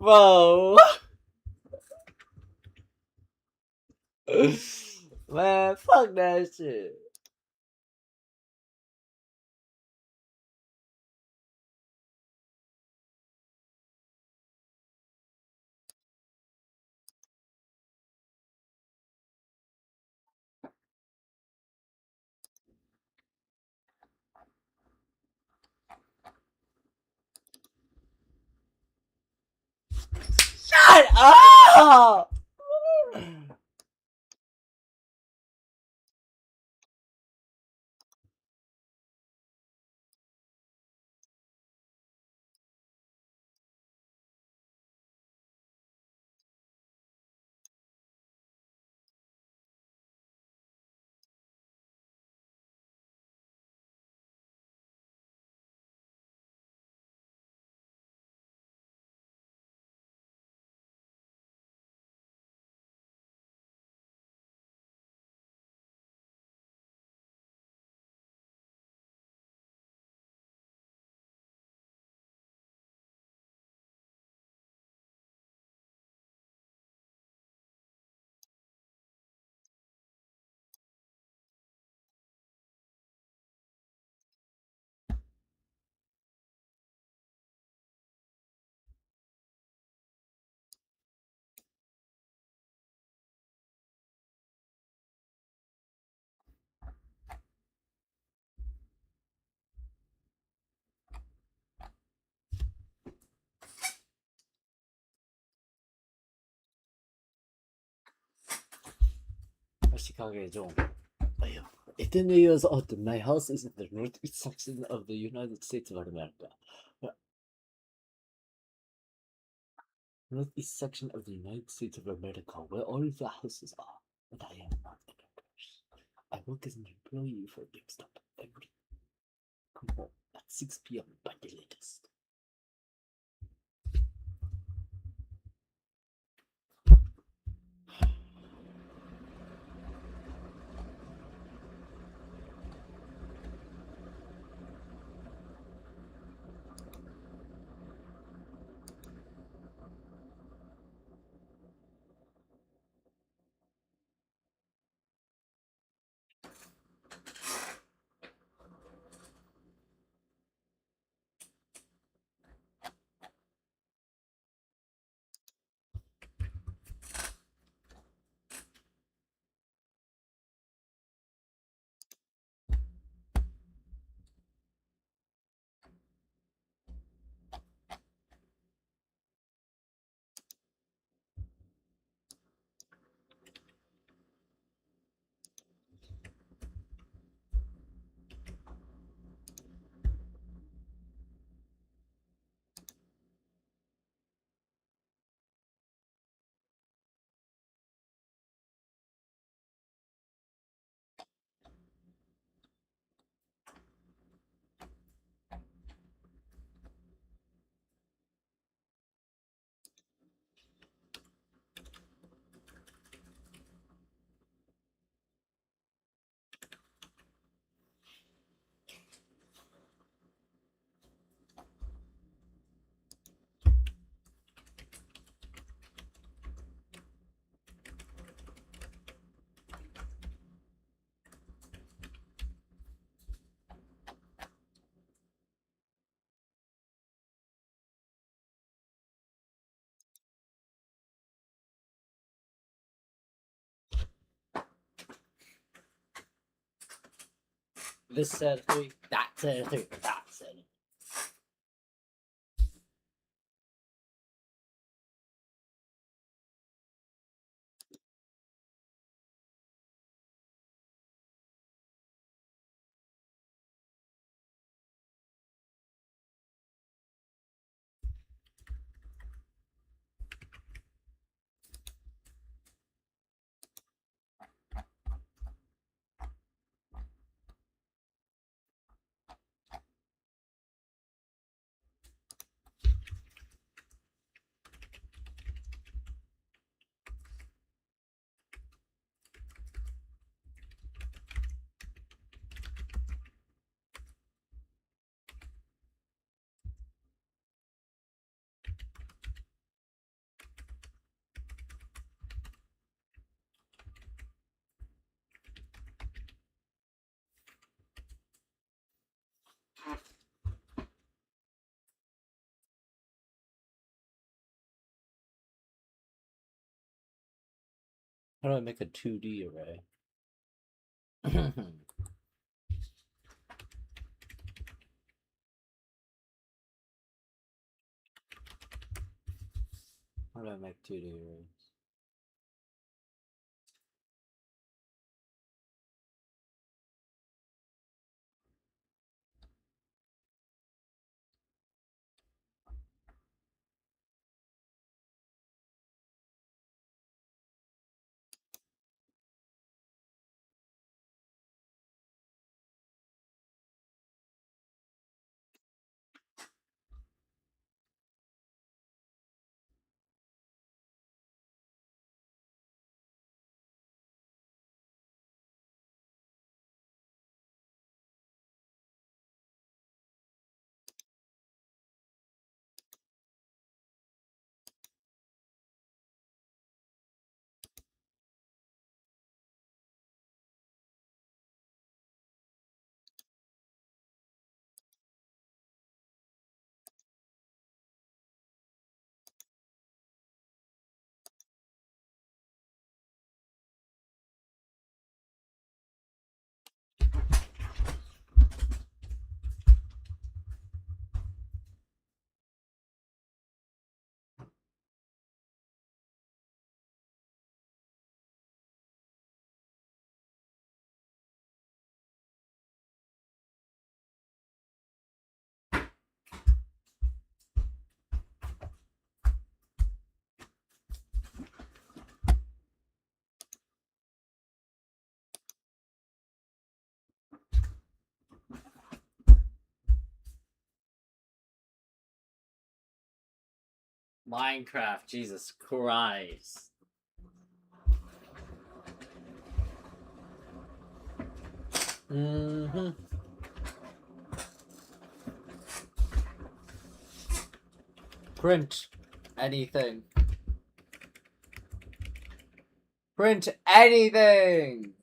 Bro. Man, fuck that shit. Shut up! Chicago John. It in the years old, my house is in the northeast section of the United States of America. Northeast section of the United States of America, where all of the houses are. But I am not a nurse. I work as an employee for GameStop every come home at 6 p.m. by the latest. This said 3, that said 3, that said. How do I make a 2D array? How do I make 2D arrays? Minecraft, Jesus Christ. Print anything. Print anything!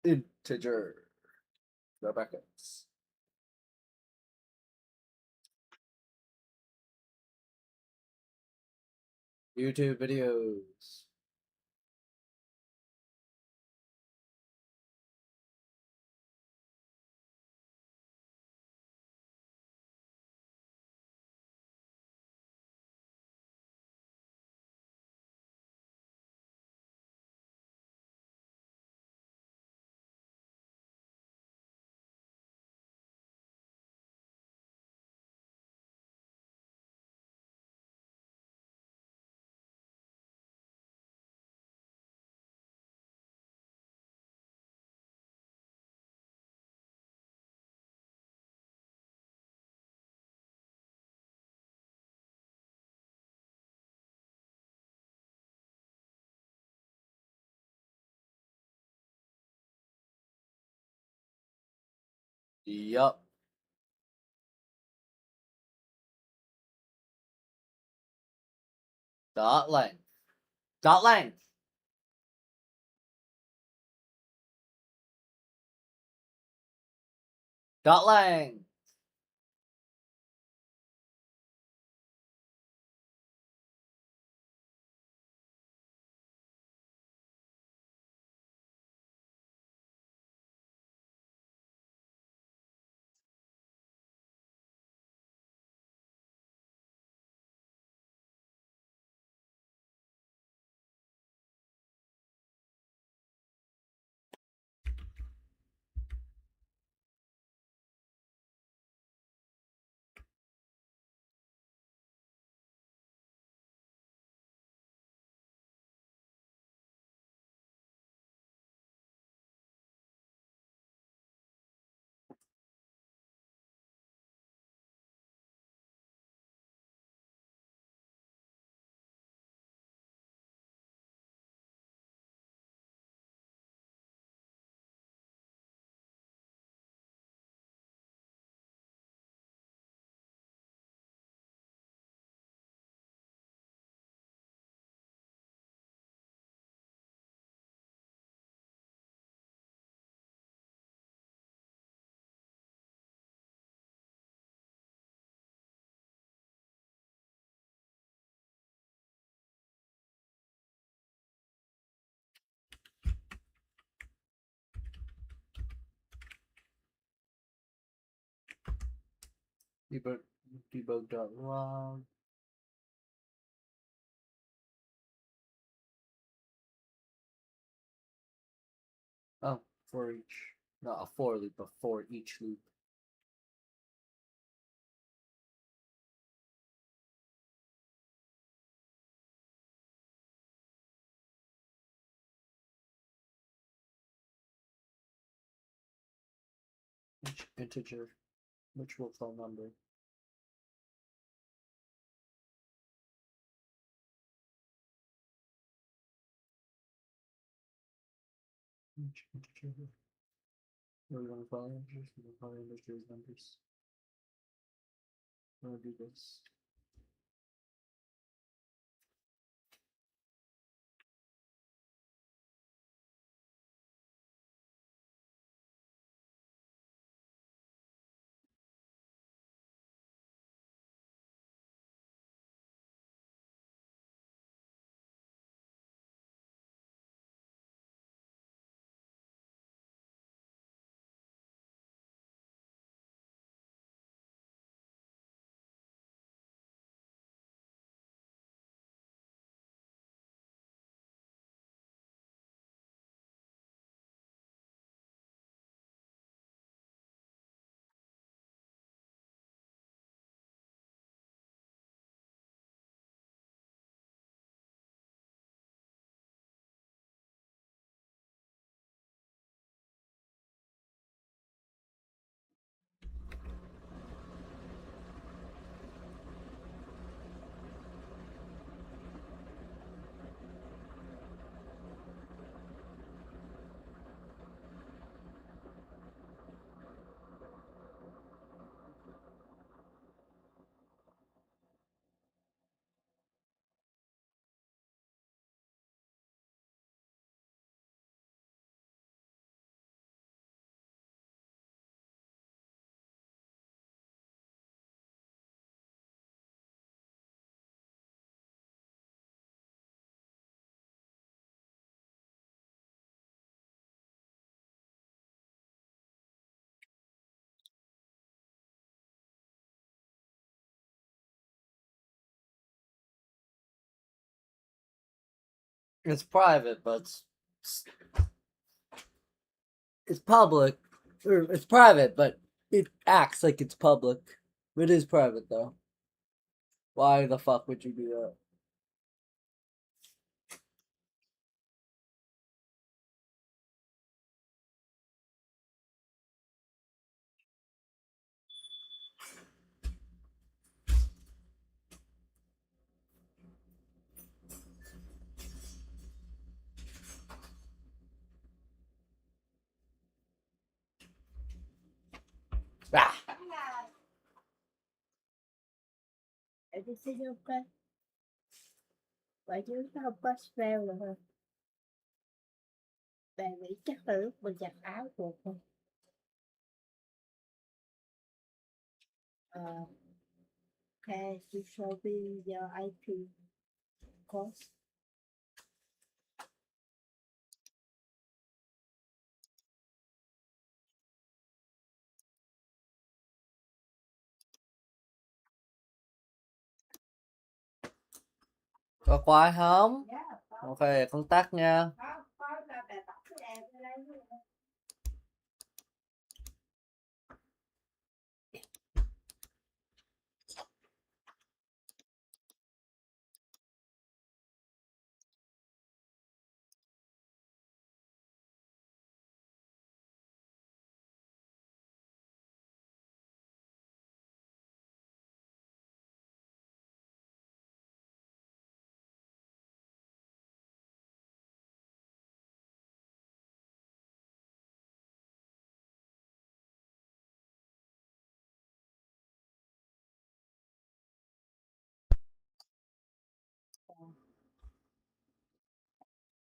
Integer. No brackets. YouTube videos. Yup. Dot length. Dot length. Dot length. debug log. Oh, for each. Not a for loop, but for each loop. Each integer, which will call number. Each integer. We're going to call integers, we're going to call integers numbers. I'm going to do this. It's private, but it's public. Or it's private, but it acts like it's public. It is private, though. Why the fuck would you do that? Ah! This is okay. Vậy chứ nó không có spell rồi hả? Bạn nghĩ chắc là lúc mình giặt áo của không? Okay, you show me your IP course. Có khoai không? Yeah, Ok, công tắc nha. có là bạn bắt cái em lấy luôn.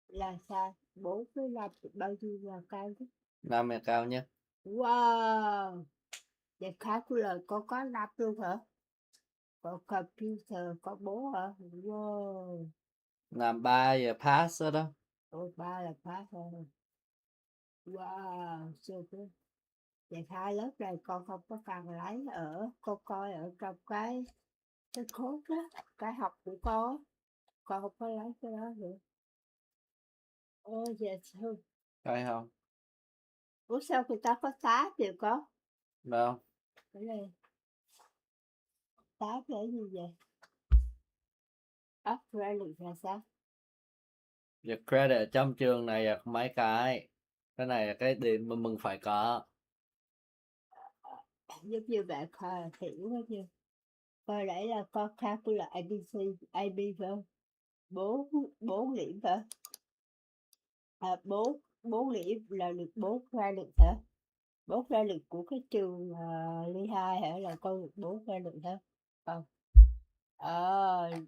Là sao? 45 bao nhiêu là cao chứ? 5 là cao nhất. Wow! Vậy khá của lời có 5 luôn hả? Có computer có 4 hả? Wow! Làm 3 giờ pass đó. Ôi 3 là phá thôi. Wow! So good. Vậy hai lớp này con không có cần lấy ở con coi ở trong cái khối đó, cái học của con không có lấy cái đó nữa. Ôi dạ sao? Coi không? Ủa sao người ta có tá được con? Đâu? Cái này tá là gì vậy? Upgrade là sao? Việc credit trong trường này là mấy cái này là cái điểm mà mình phải có. Giống như bạn khoa hiểu hết chưa? Coi nãy là con calculate ABC, AB phải không? Bốn điểm phải không? À, bốn điểm là được 4 credit hả? 4 credit của cái trường Lehigh hả? Là con được 4 credit hả? Không.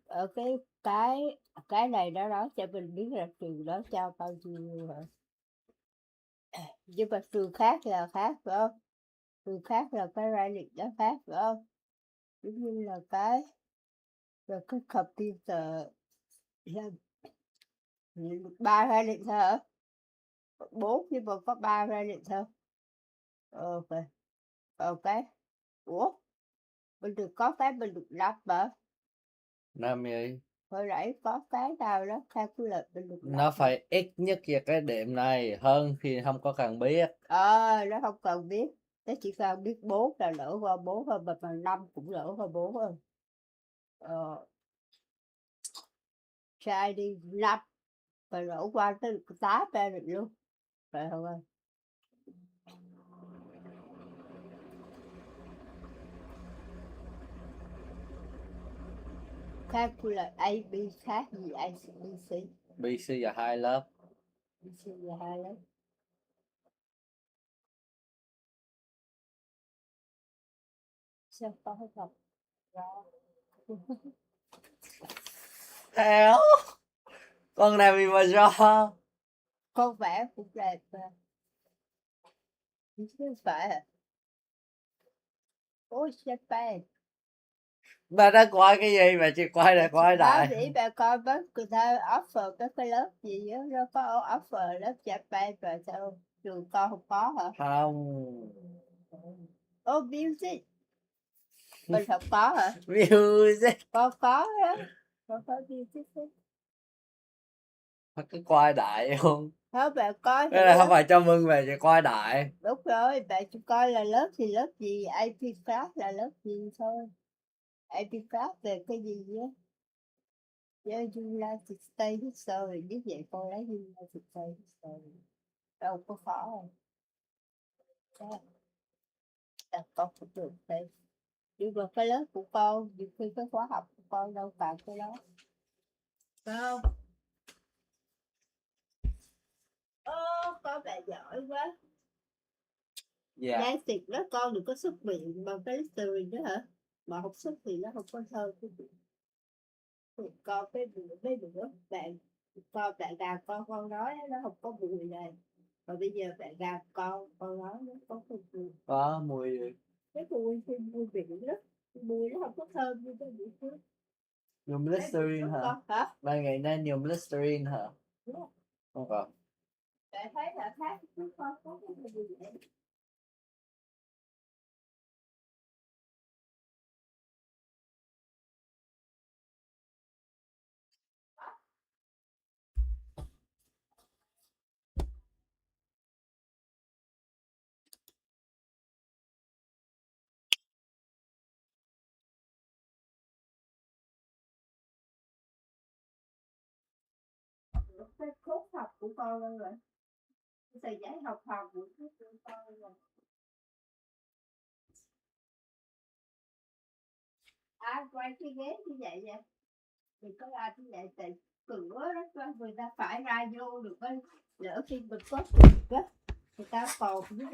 Ở cái này nó nói cho mình biết là trường đó cho bao nhiêu hả? Nhưng mà trường khác là khác phải không? Trường khác là cái credit đó khác phải không? Giống như là cái computer là ba credit thôi hả? 4 nhưng mà có 3 credit thôi. Ok. Ok. Ủa? Mình được có cái mình được 5 mà. 5 gì? Hồi nãy có cái nào đó calculate mình được 5 Nó mà. phải ít nhất về cái điểm này hơn thì không có cần biết. Nó không cần biết. Nó chỉ cần biết 4 là lỡ qua 4 thôi, mà 5 cũng lỡ qua 4 thôi. Trai đi 5 và lỡ qua tới được 8 credit luôn. Phải không ơi? Calculate AB khác gì ICBC? BC là 2 lớp. BC là 2 lớp. Sao có cái học ra? Theo con này mình mà do Con vẽ cũng đẹp mà. Chứ phải à? Ôi Japan. bà đã coi cái gì mà chị quay lại quay Báo lại. dĩ bà coi bớt người ta offer cái lớp gì đó, nó có offer lớp Japan và sao trường con không có hả? Không. Ô music mình không có hả? Music. Con có đó, con có music đó. Phải cứ quay đại không? Thôi bà coi thử Cái này không lớp. phải cho mừng về chị quay đại. Đúng rồi, bà chỉ coi là lớp thì lớp gì, IP class là lớp gì thôi. IP class về cái gì á? United States History, biết vậy con lấy United States History. Đâu có khó không? Con cũng được đây. Nhưng mà cái lớp của con, nhiều khi cái khóa học của con đâu phải cái đó. Phải không? Con bà giỏi quá. Dạ. Đáng tiệt đó, con đừng có xuất miệng bằng cái history đó hả? Mà không xuất thì nó không có thơ cái gì. Con mấy bữa bạn bạn gà con nói nó không có mùi này. Còn bây giờ bạn gà con nói nó có cái mùi. Có mùi gì? Cái mùi thì mùi biển đó. Mùi nó không có thơm như cái biển trước. Dùng Listerine hả? Hả? Ba ngày nay dùng Listerine hả? Không có. Bạn thấy là khác chứ con có cái gì vậy? Cái cốt học của con luôn rồi. Cái tờ giấy học của con luôn rồi. Quay cái ghế như vậy vậy? Mình có ra như vậy tại cửa đó người ta phải ra vô được á. Lỡ khi mình có việc á, người ta còn với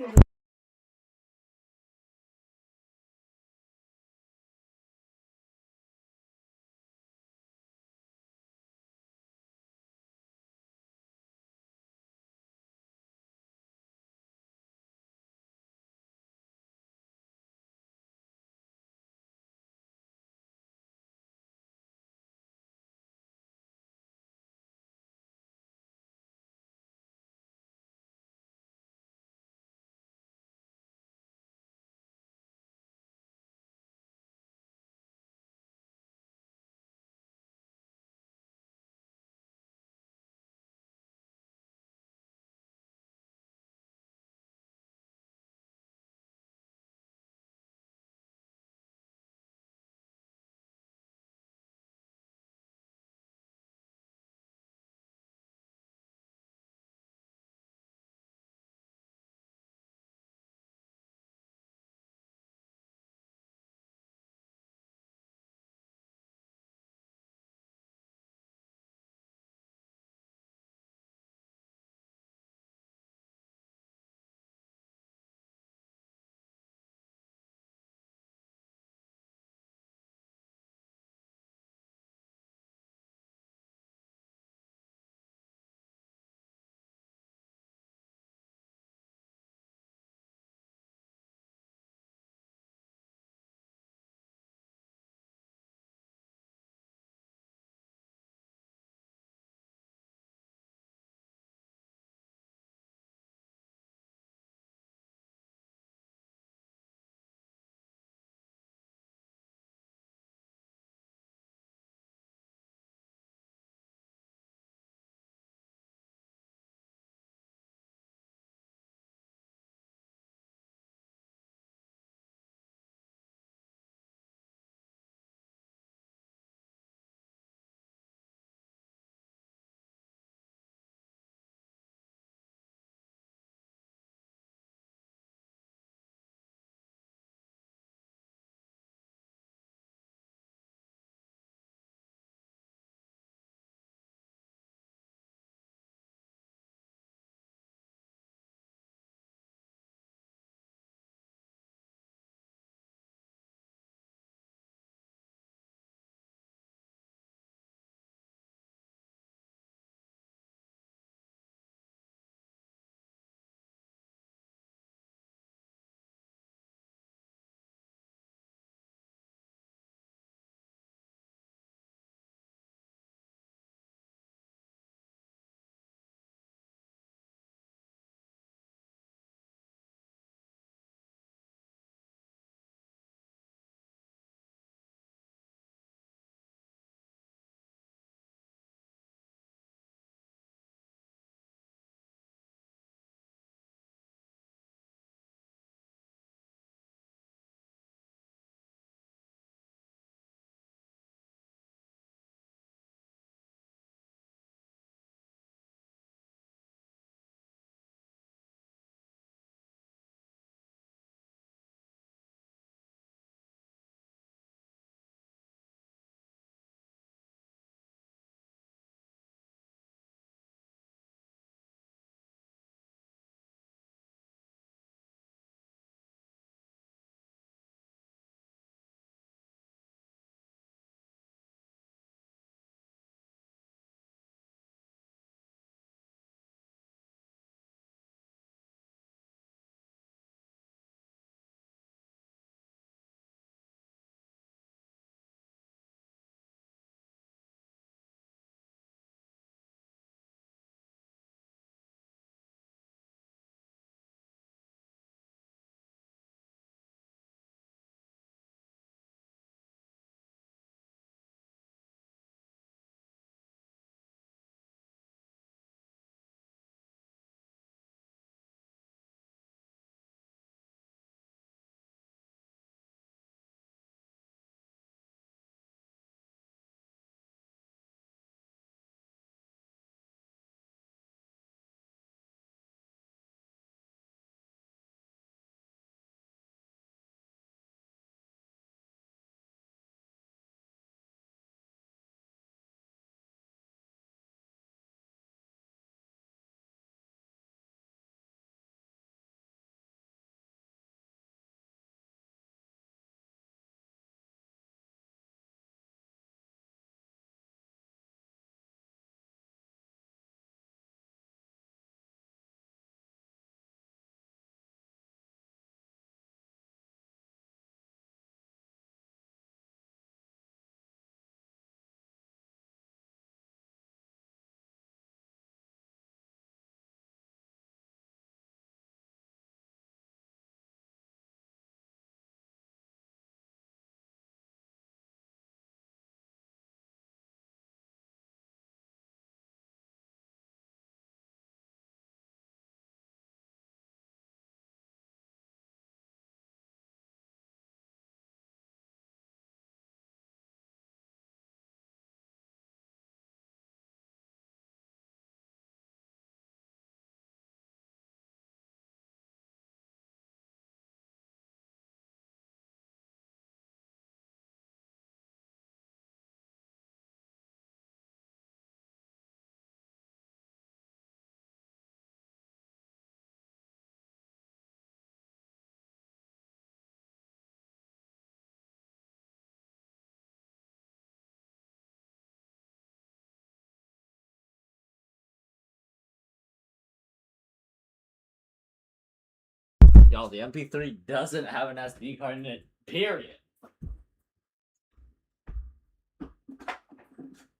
Yo, the MP3 doesn't have an SD card in it. Period.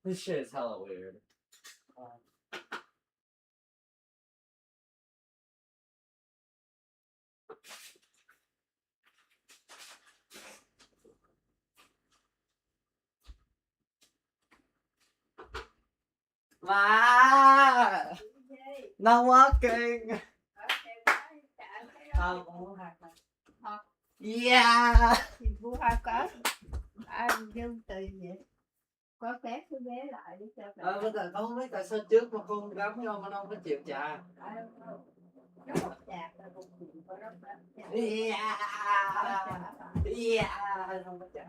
This shit is hella weird. Not walking. Yeah. Thì mua hai cái. Anh Dương tùy vậy. Có ké cái vé lại đi cho Bây giờ con không biết tại sao trước mà con gắm vô mà không có chịu trả. nó bật chạc là một chuyện của nó bật chạc. Yeah. Yeah. Không có trả.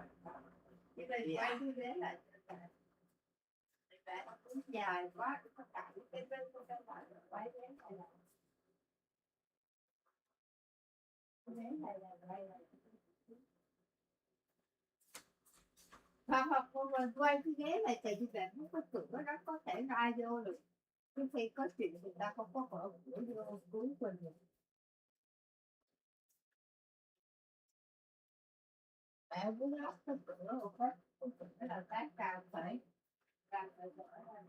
Chứ bây quay cái vé lại cho chạc. Vé nó cũng dài quá, có cả cái bên của các bạn quay vé này lại. Vé này là quay lại. Hoặc quay cái ghế này tại vì bạn không có tưởng nó có thể ra vô được. Chứ khi có chuyện người ta không có mở cửa vô cuối cùng được. Bạn cứ lắp cái cửa một cái cửa là cái càng phải mở ra.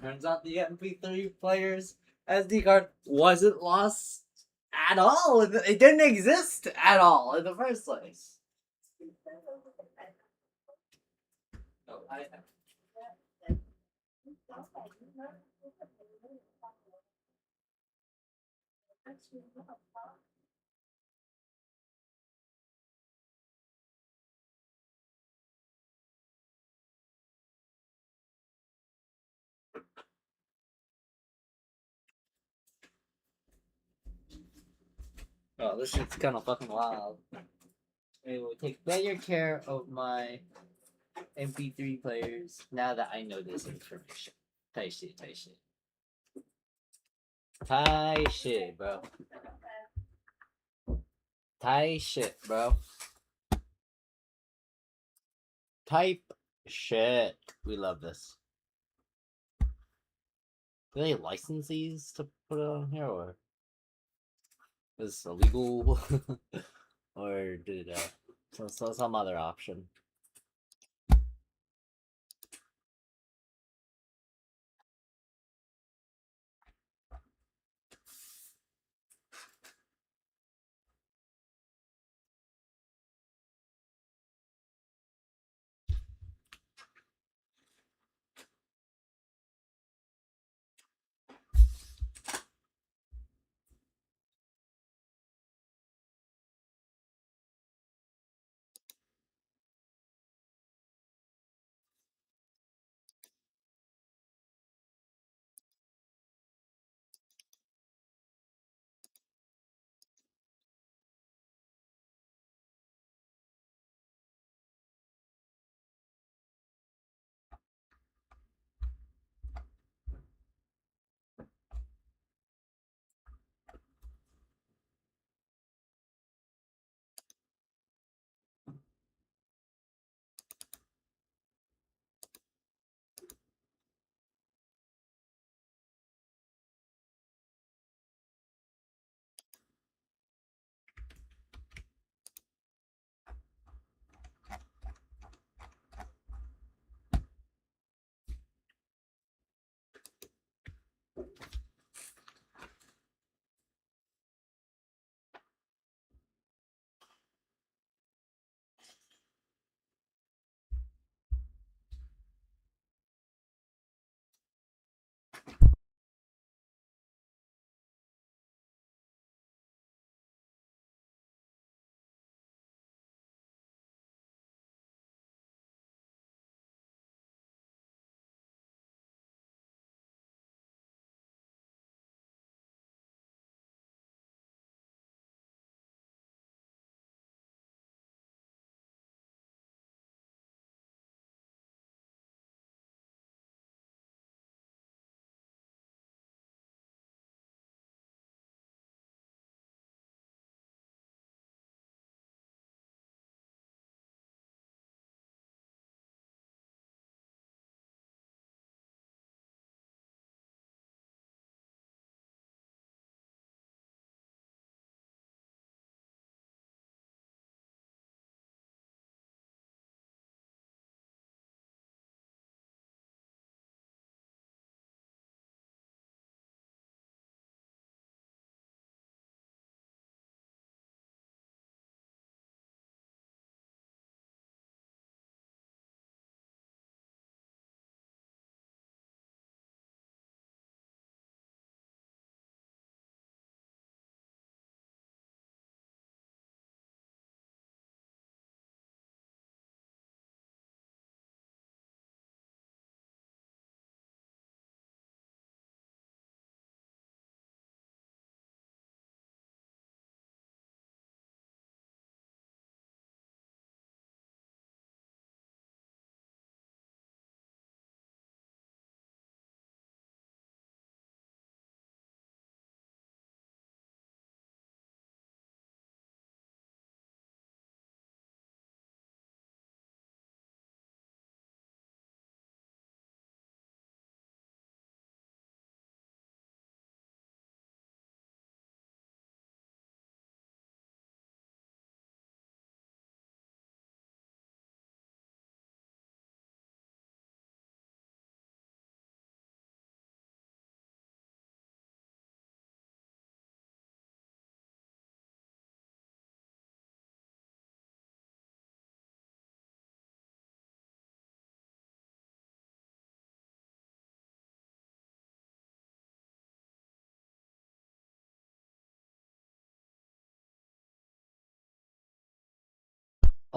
Turns out the MP3 player's SD card wasn't lost at all. It didn't exist at all in the first place. Oh, oh, this shit's kind of fucking wild. It will take better care of my MP3 players now that I know this information. Tight shit, tight shit. Tight shit, bro. Tight shit, bro. Type shit. We love this. Do they license these to put it on here, or is this illegal? Or did some other option?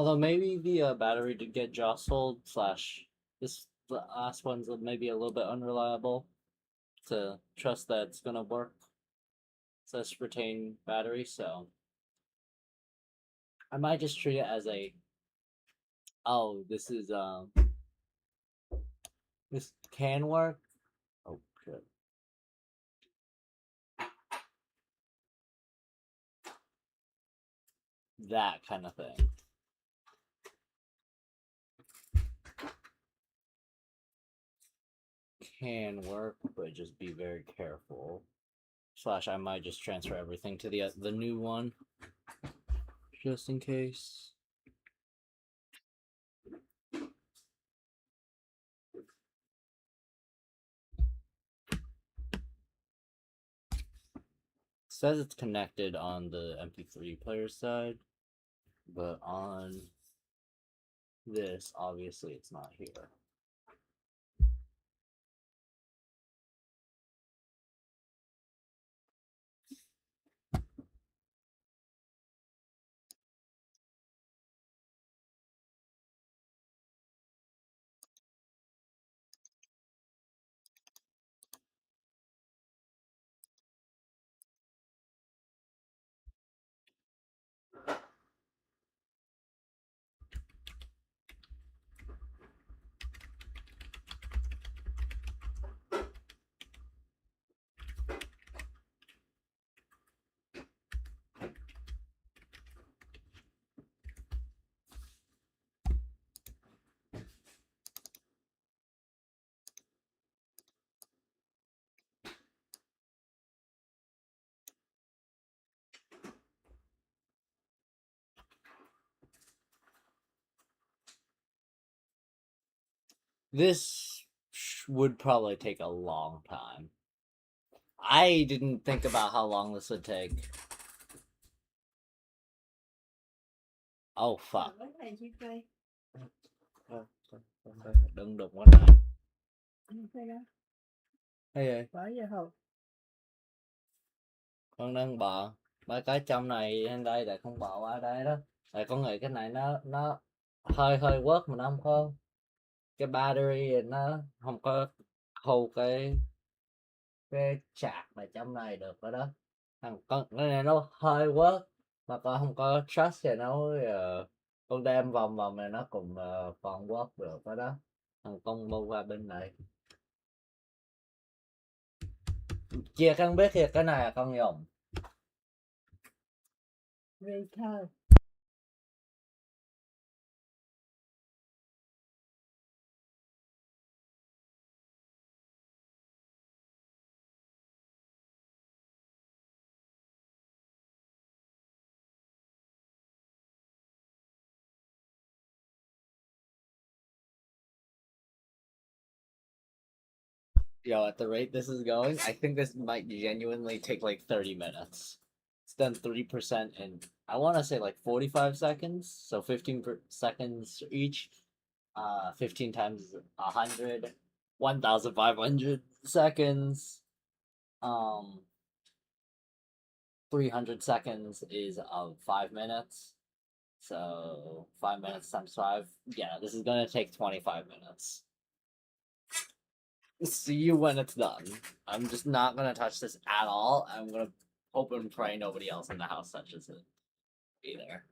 Although maybe the battery did get jostled, slash this the last one's maybe a little bit unreliable to trust that it's gonna work. So let's retain battery, so I might just treat it as a this can work. Oh shit. That kind of thing. Can work, but just be very careful. Slash, I might just transfer everything to the new one, just in case. Says it's connected on the MP3 player side, but on this, obviously, it's not here. This would probably take a long time. I didn't think about how long this would take. Oh fuck. Đừng đụng quá này. Hey, Bỏ vô hộp. con đang bỏ mấy cái trong này lên đây để không bỏ qua đây đó. Tại con nghĩ cái này nó hơi hơi quất mà nó không có cái battery nó không có hold cái chạc này trong này được rồi đó. Con cái này nó hơi quất mà con không có trust thì nó con đem vòng vòng này nó cũng còn quất được rồi đó. Con mua qua bên này. Chia con biết thì cái này là con dùng. Return. Yo, at the rate this is going, I think this might genuinely take like 30 minutes. It's done 3% in, I want to say like 45 seconds, so 15 seconds each. 15 times 100, 1,500 seconds. 300 seconds is 5 minutes. So 5 minutes times 5. Yeah, this is gonna take 25 minutes. See you when it's done. I'm just not gonna touch this at all. I'm gonna hope and pray nobody else in the house touches it either.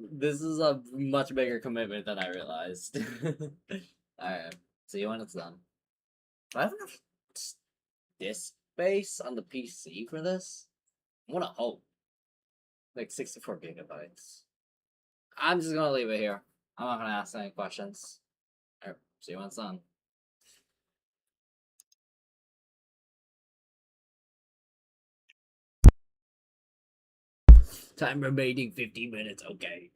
This is a much bigger commitment than I realized. Alright, see you when it's done. Do I have enough disk space on the PC for this? I wanna hope. Like 64 gigabytes. I'm just gonna leave it here. I'm not gonna ask any questions. Alright, see you when it's done. Time remaining 50 minutes, okay.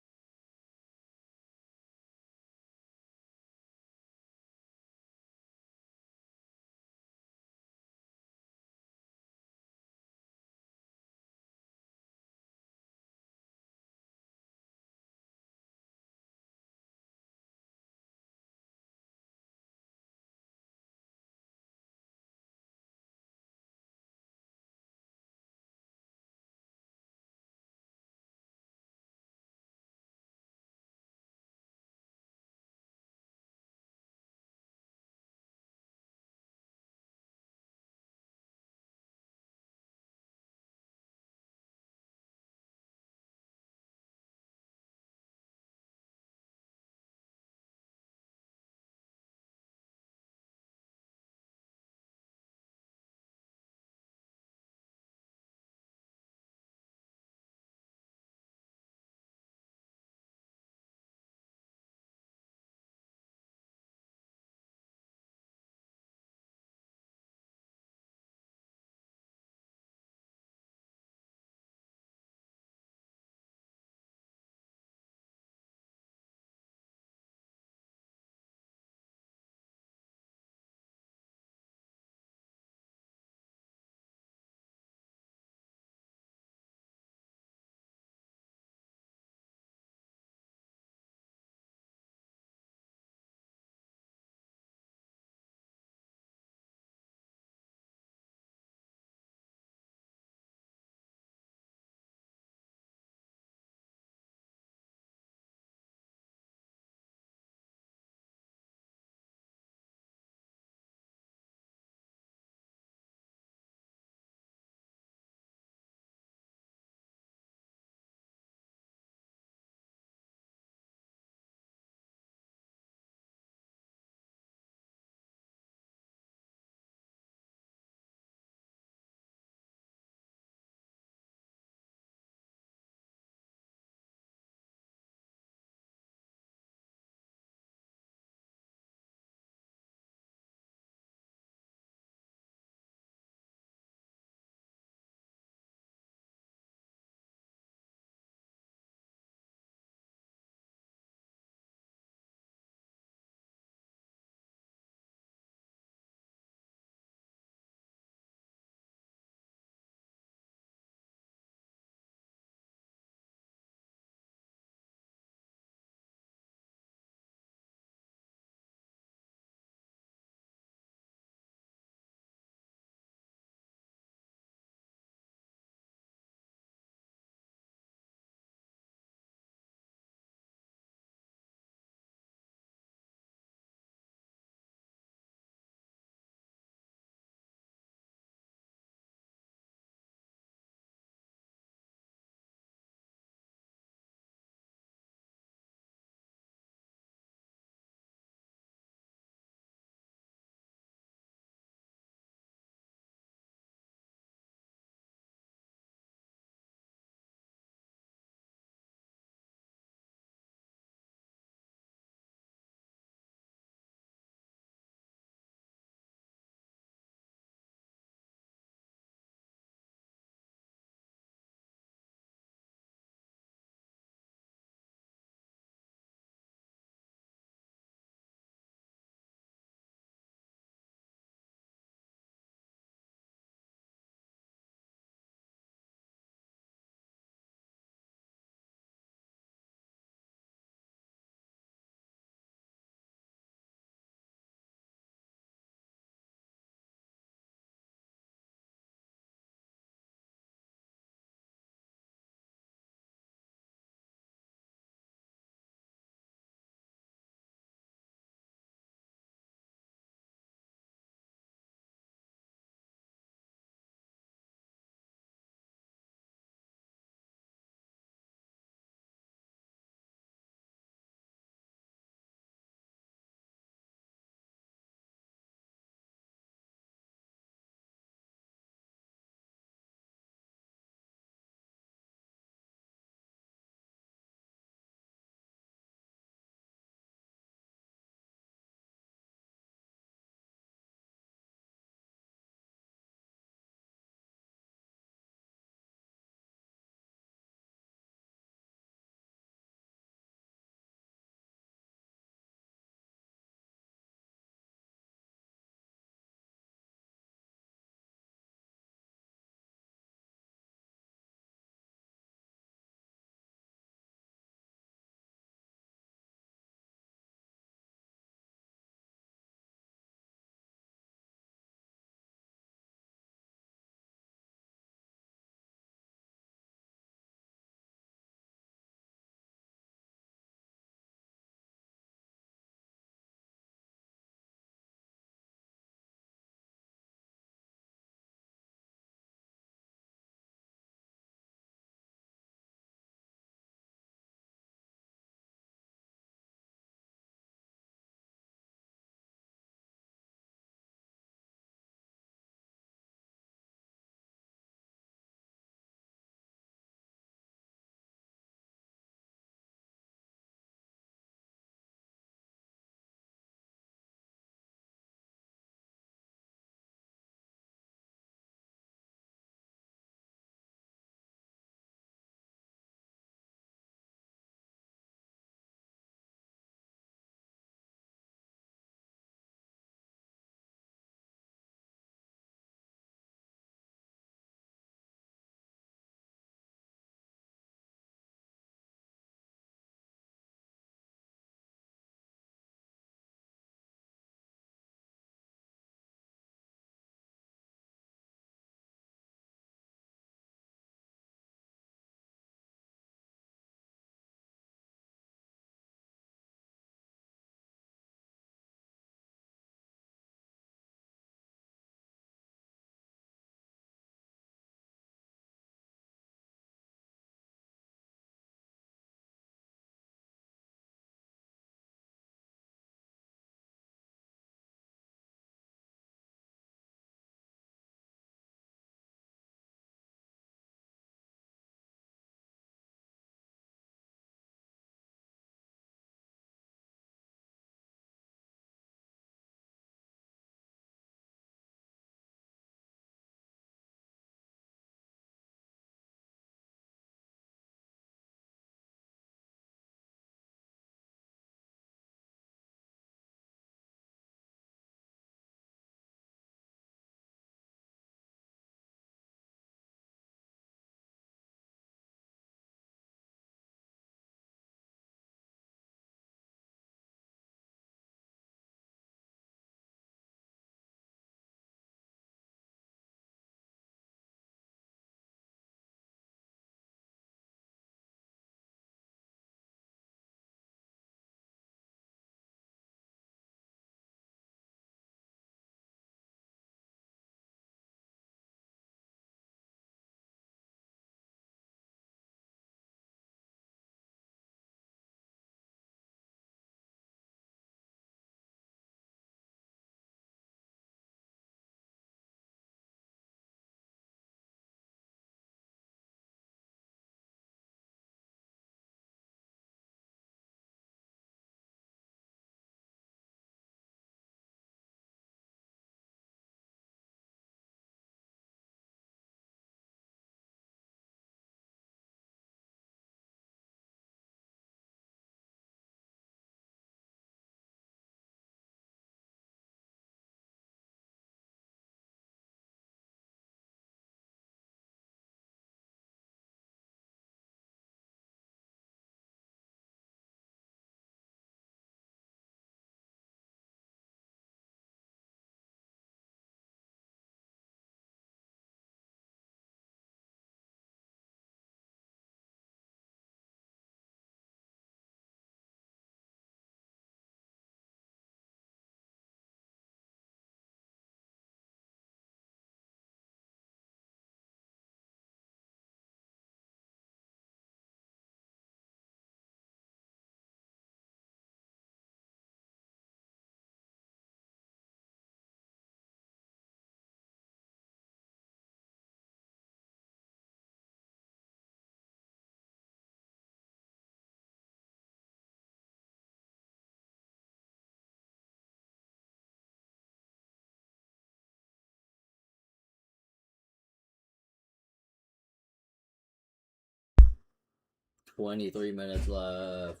23 minutes left.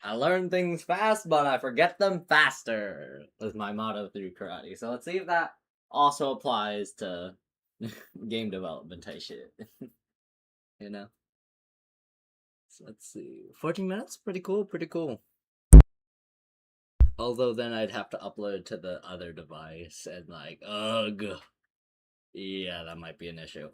I learn things fast, but I forget them faster. Is my motto through karate. So let's see if that also applies to game development type shit. You know. So let's see. 14 minutes, pretty cool, pretty cool. Although then I'd have to upload to the other device and like, ugh. Yeah, that might be an issue.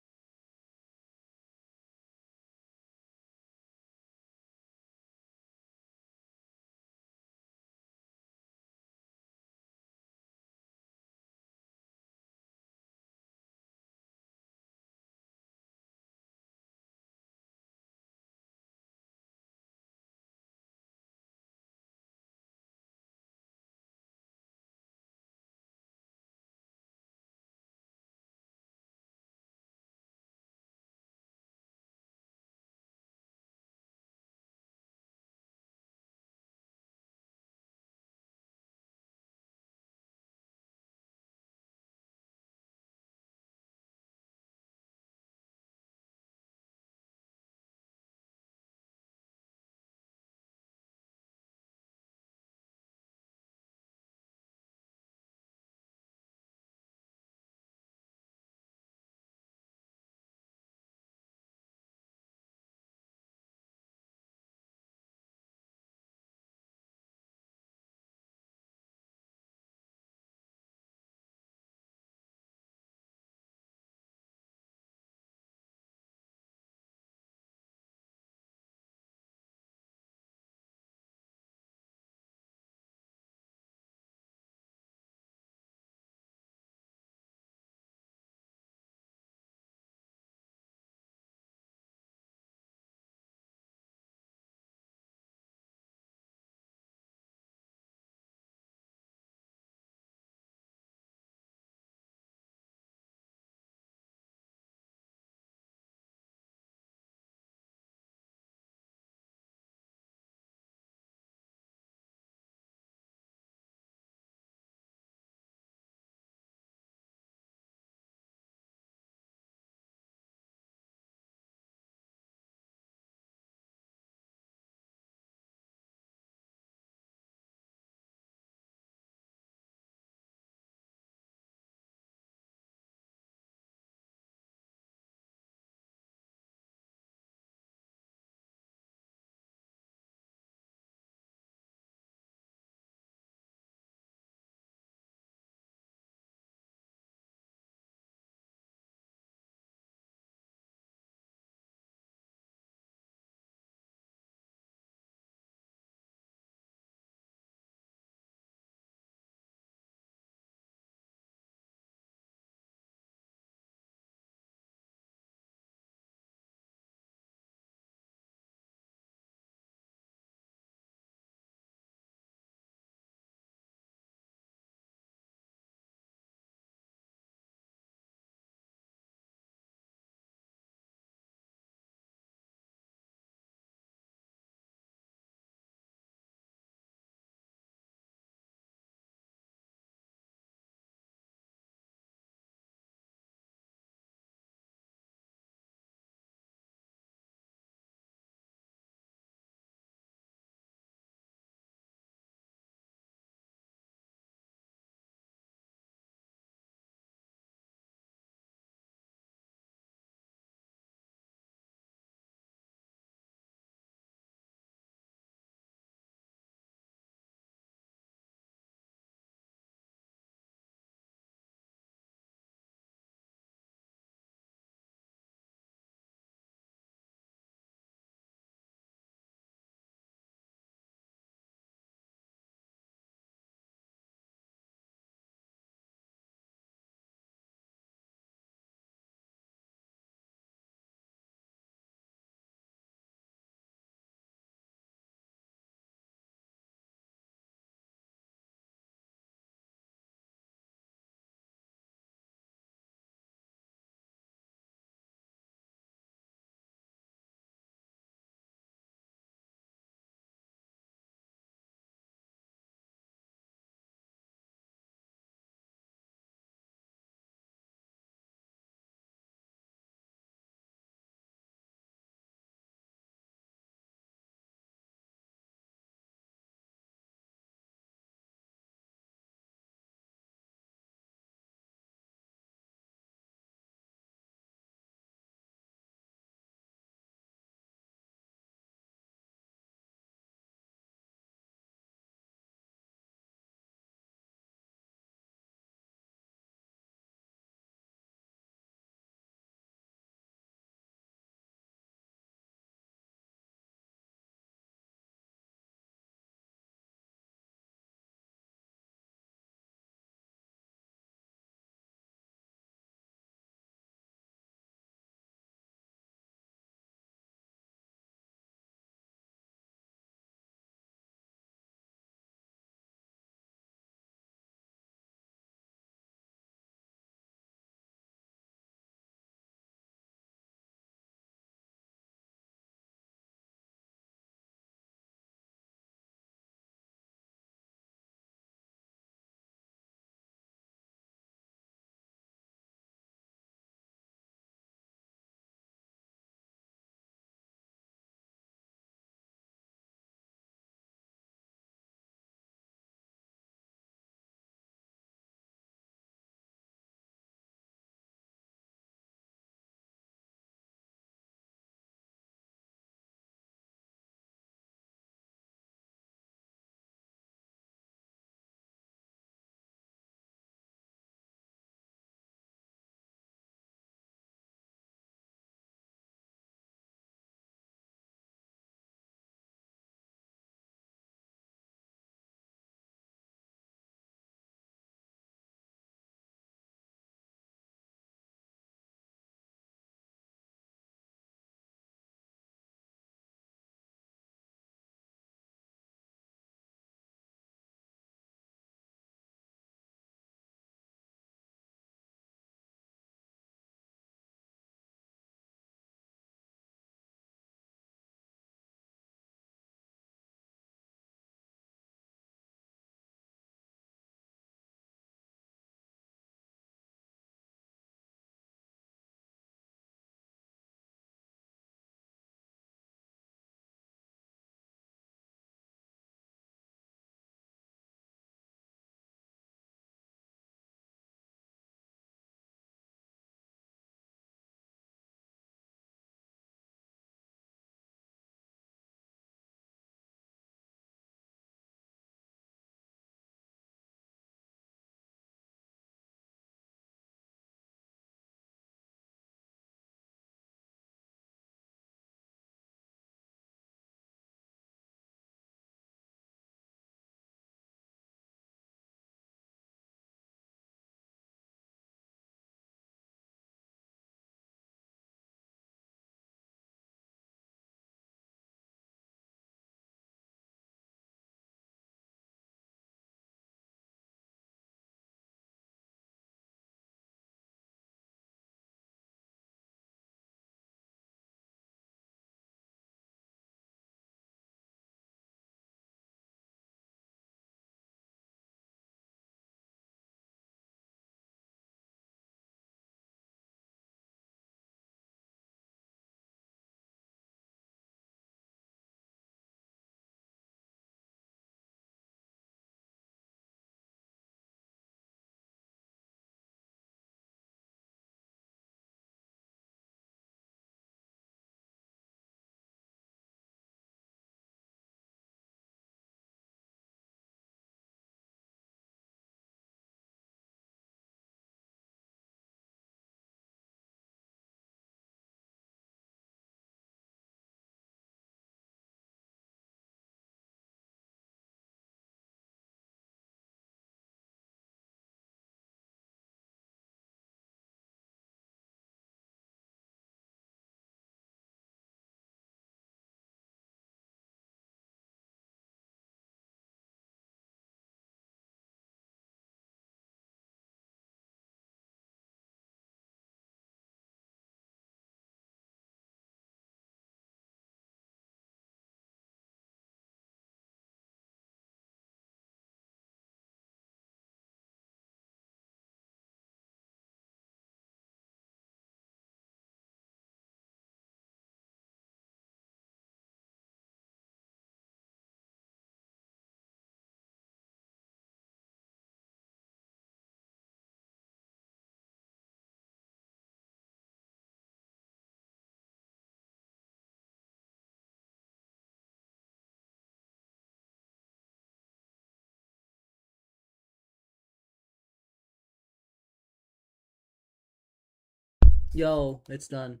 Yo, it's done.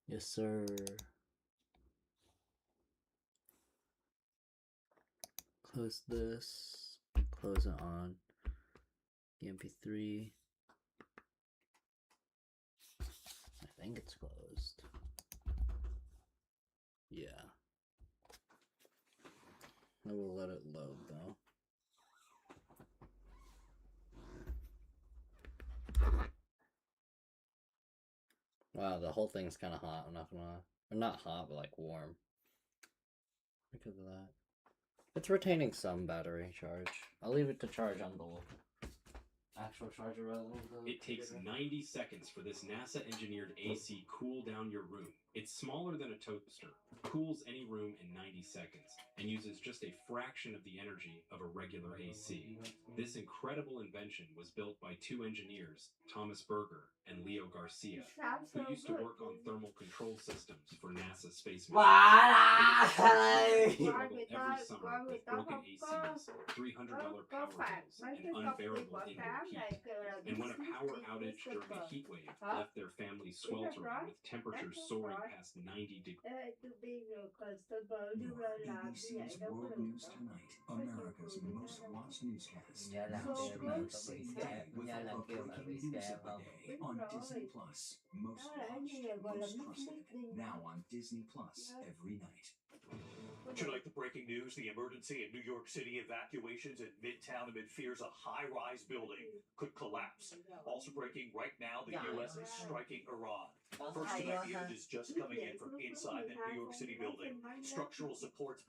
Yes, sir. Close this. Close it on the MP3. I think it's closed. Yeah. I will let it load though. Wow, the whole thing's kind of hot. I'm not gonna lie. Or not hot, but like warm. Because of that. It's retaining some battery charge. I'll leave it to charge on the actual charger rather than the It takes 90 seconds for this NASA-engineered AC cool down your room. It's smaller than a toaster, cools any room in 90 seconds, and uses just a fraction of the energy of a regular AC. This incredible invention was built by two engineers, Thomas Berger and Leo Garcia, who used to work on thermal control systems for NASA space missions. Every summer with broken ACs, $300 power bills, and unbearable indoor heat. And when a power outage during a heat wave left their family sweltering with temperatures soaring past 90 degrees. ABC's World News Tonight, America's most watched newscast. Now streaming same day with all the breaking news of the day on Disney Plus. Most watched, most trusted. Now on Disney Plus every night. Tonight, the breaking news, the emergency in New York City, evacuations in Midtown amid fears a high-rise building could collapse. Also breaking right now, the U.S. is striking Iran. First tonight, the images just coming in from inside the New York City building. Structural supports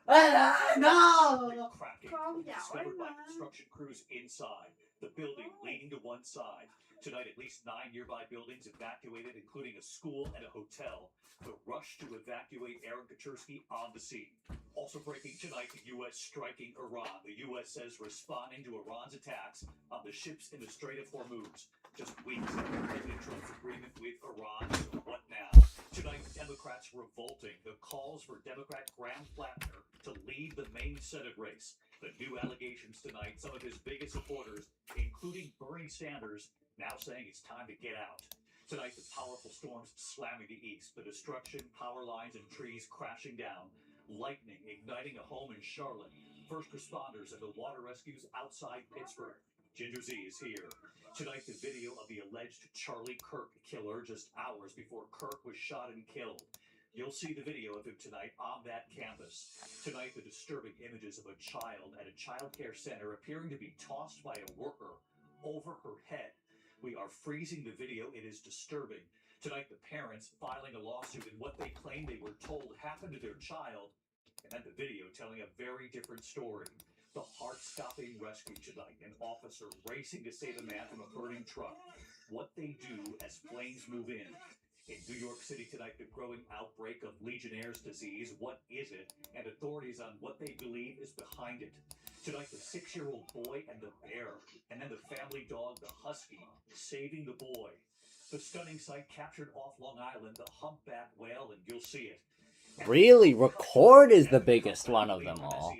No! cracking, discovered by construction crews inside. The building leaning to one side. Tonight, at least 9 nearby buildings evacuated, including a school and a hotel. The rush to evacuate Aaron Katersky on the scene. Also breaking tonight, the U.S. striking Iran. The U.S. says responding to Iran's attacks on the ships in the Strait of Hormuz. Just weeks after President Trump's agreement with Iran. So what now? Tonight, Democrats revolting. The calls for Democrat Graham Flatner to lead the main Senate race. The new allegations tonight, some of his biggest supporters, including Bernie Sanders, now saying it's time to get out. Tonight, the powerful storms slamming the east, the destruction, power lines and trees crashing down, lightning igniting a home in Charlotte, first responders and the water rescues outside Pittsburgh. Ginger Z is here. Tonight, the video of the alleged Charlie Kirk killer just hours before Kirk was shot and killed. You'll see the video of him tonight on that campus. Tonight, the disturbing images of a child at a child care center appearing to be tossed by a worker over her head. We are freezing the video. It is disturbing. Tonight, the parents filing a lawsuit in what they claim they were told happened to their child, and then the video telling a very different story. The heart-stopping rescue tonight, an officer racing to save a man from a burning truck. What they do as flames move in. In New York City tonight, the growing outbreak of Legionnaire's disease. What is it? And authorities on what they believe is behind it. Tonight, the 6-year-old boy and the bear, and then the family dog, the husky, saving the boy. The stunning sight captured off Long Island, the humpback whale, and you'll see it. Really? Record is the biggest one of them all.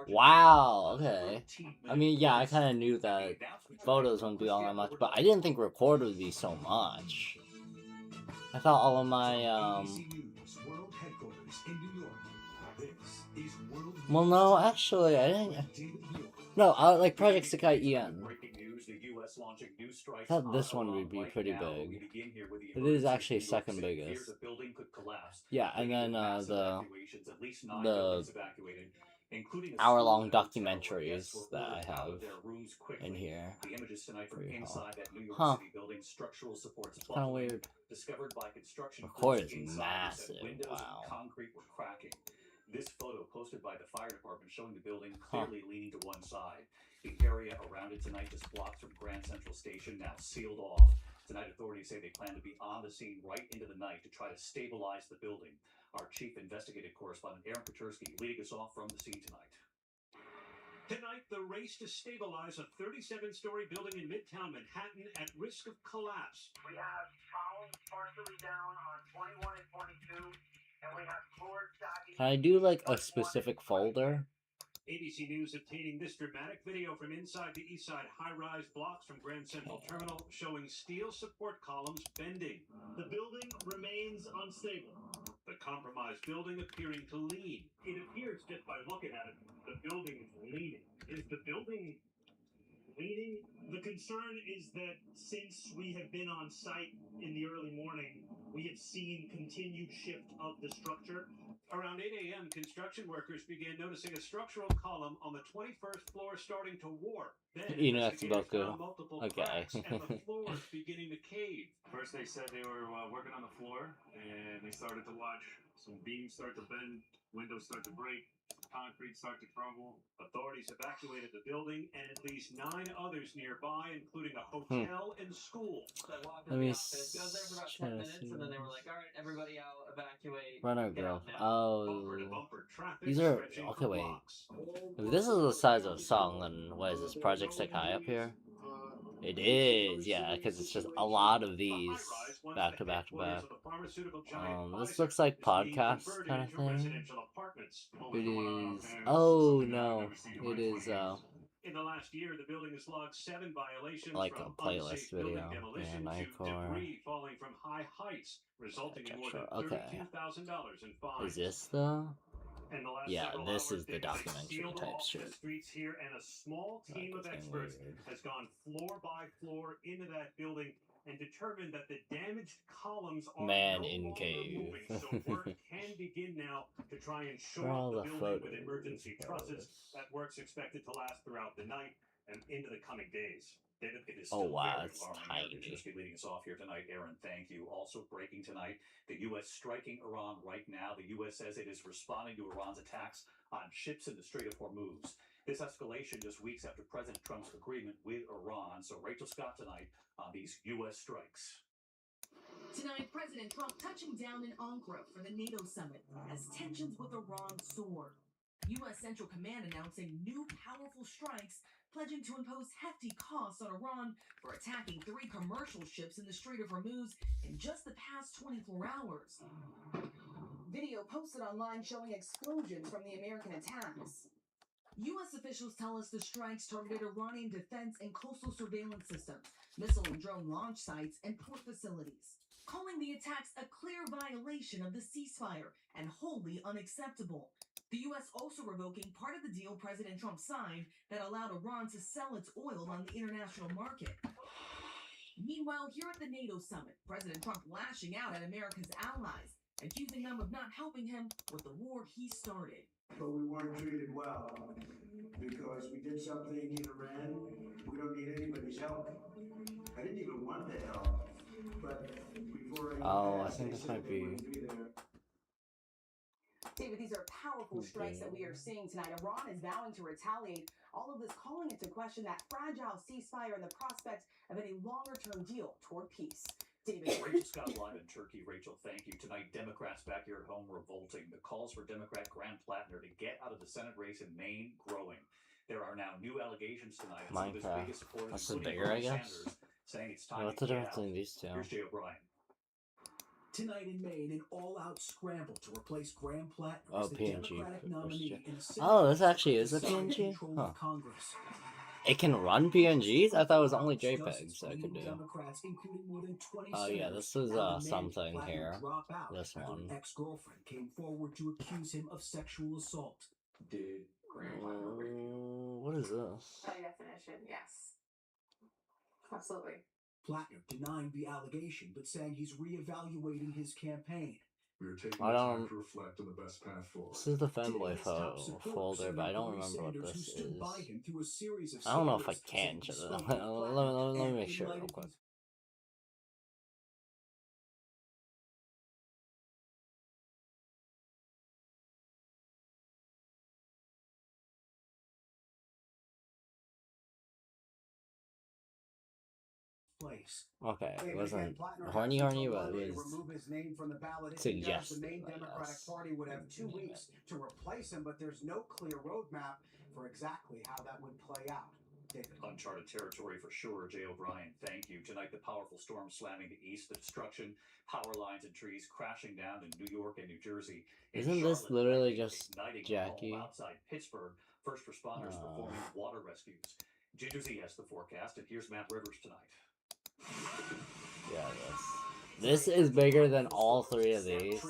Wow, okay. I mean, yeah, I kind of knew that photos wouldn't be all that much, but I didn't think record would be so much. I thought all of my, well, no, actually, I didn't. No, like Project Sakai EN. I thought this one would be pretty big. It is actually second biggest. Yeah, and then the hour-long documentaries that I have in here. Huh. It's kind of weird. Record is massive. Wow. This photo posted by the fire department showing the building clearly leaning to one side. The area around it tonight just blocks from Grand Central Station, now sealed off. Tonight, authorities say they plan to be on the scene right into the night to try to stabilize the building. Our chief investigative correspondent, Aaron Katersky, leading us off from the scene tonight. Tonight, the race to stabilize a 37-story building in Midtown Manhattan at risk of collapse. We have columns partially down on 21 and 22, and we have floors sagging. Can I do like a specific folder? ABC News obtaining this dramatic video from inside the Eastside high-rise blocks from Grand Central Terminal showing steel support columns bending. The building remains unstable. The compromised building appearing to lean. It appears just by looking at it, the building is leaning. Is the building leaning? The concern is that since we have been on site in the early morning, we have seen continued shift of the structure. Around 8 a.m., construction workers began noticing a structural column on the 21st floor starting to warp. Then, You know that's investigators about found multiple okay. cracks and the floors beginning to cave. First, they said they were working on the floor, and they started to watch some beams start to bend, windows start to break, concrete start to crumble. Authorities evacuated the building and at least 9 others nearby, including a hotel and school. So I walked Let in me the office, I was there for about 10 minutes, see and then they were this. like, alright, everybody out, evacuate. Runner get girl. out now. Bumper to Oh, bumper traffic these are stretching okay. for Wait, blocks. if this is the size of a song, then what is this? Project Sekai up here? It is, yeah, because it's just a lot of these back to back to back. This looks like podcast kind of thing. It is. Oh no, it is. In the last year, the building has logged 7 violations Like from a playlist unsafe building video. demolition Yeah, to Nightcore. debris falling from high heights, resulting in more than Okay. $32,000 in fines. Is this the? In the last Yeah, several this hours, is the they've documentary sealed type off shit. the streets here, and a small team of That's getting experts weird. has gone floor by floor into that building and determined that the damaged columns are Man no in longer cave. moving, so work can begin now to try and shore Where are up all the the building with photos emergency for trusses. this? That work's expected to last throughout the night and into the coming days. David, it is Oh still wow, very it's alarming. tiny. Just be leading us off here tonight, Aaron. Thank you. Also breaking tonight, the U.S. striking Iran right now. The U.S. says it is responding to Iran's attacks on ships in the Strait of Hormuz. This escalation just weeks after President Trump's agreement with Iran. So Rachel Scott tonight on these U.S. strikes. Tonight, President Trump touching down in Ankara for the NATO summit as tensions with Iran soar. U.S. Central Command announcing new powerful strikes, pledging to impose hefty costs on Iran for attacking 3 commercial ships in the Strait of Hormuz in just the past 24 hours. Video posted online showing explosions from the American attacks. U.S. officials tell us the strikes targeted Iranian defense and coastal surveillance systems, missile and drone launch sites, and port facilities, calling the attacks a clear violation of the ceasefire and wholly unacceptable. The U.S. also revoking part of the deal President Trump signed that allowed Iran to sell its oil on the international market. Meanwhile, here at the NATO summit, President Trump lashing out at America's allies, accusing them of not helping him with the war he started. But we weren't treated well because we did something in Iran. We don't need anybody's help. I didn't even want the help, but before I think this might be. David, these are powerful strikes that we are seeing tonight. Iran is vowing to retaliate. All of this calling into question that fragile ceasefire and the prospect of any longer-term deal toward peace. David. Rachel Scott live in Turkey. Rachel, thank you. Tonight, Democrats back here at home revolting. The calls for Democrat Grant Plattner to get out of the Senate race in Maine growing. There are now new allegations tonight. Some of his biggest supporters, That's the including bigger, I Bernie guess. Sanders, saying it's time What's to the get difference out. between these two? Here's Jay O'Brien. Tonight in Maine, an all-out scramble to replace Graham Plattner Oh, as the PNG Democratic first, nominee yeah. in the Senate Oh, this actually race is a to gain PNG? control Huh. of Congress. It can run PNGs? I thought it was only Dozens JPEGs of I could do. Democrats, including more than 20 Oh yeah, senators, this is have demanded something Plattner here. drop out This after one. an ex-girlfriend came forward to accuse him of sexual assault. Did Graham Plattner rape you? What is this? By definition, yes. Absolutely. Plattner denying the allegation, but saying he's reevaluating his campaign. We are taking I the don't- time to reflect on the best path forward. This is the fanboy Today's top supporters folder, but I don't Bernie remember what Sanders, who this stood is. by him through a series of I don't know if I statements, can. saying he Let spoke with me Plattner make and sure real enlightened quick. his place. Okay, it Again, wasn't Plattner has horny, until but it Monday to was remove his name from the ballot. If he does, suggested, the Maine I Democratic guess. Party would have 2 Name weeks to replace him, but there's no clear roadmap for exactly how that would play out. David. Uncharted territory for sure. Jay O'Brien, thank you. Tonight, the powerful storm slamming the east, the destruction, power lines and trees crashing down in New York and New Jersey. In Isn't this Charlotte, literally lightning just igniting a home Jackie? outside Pittsburgh. First responders performing water rescues. Ginger Z has the forecast, and here's Matt Rivers tonight. Yeah, this is bigger than all three of these.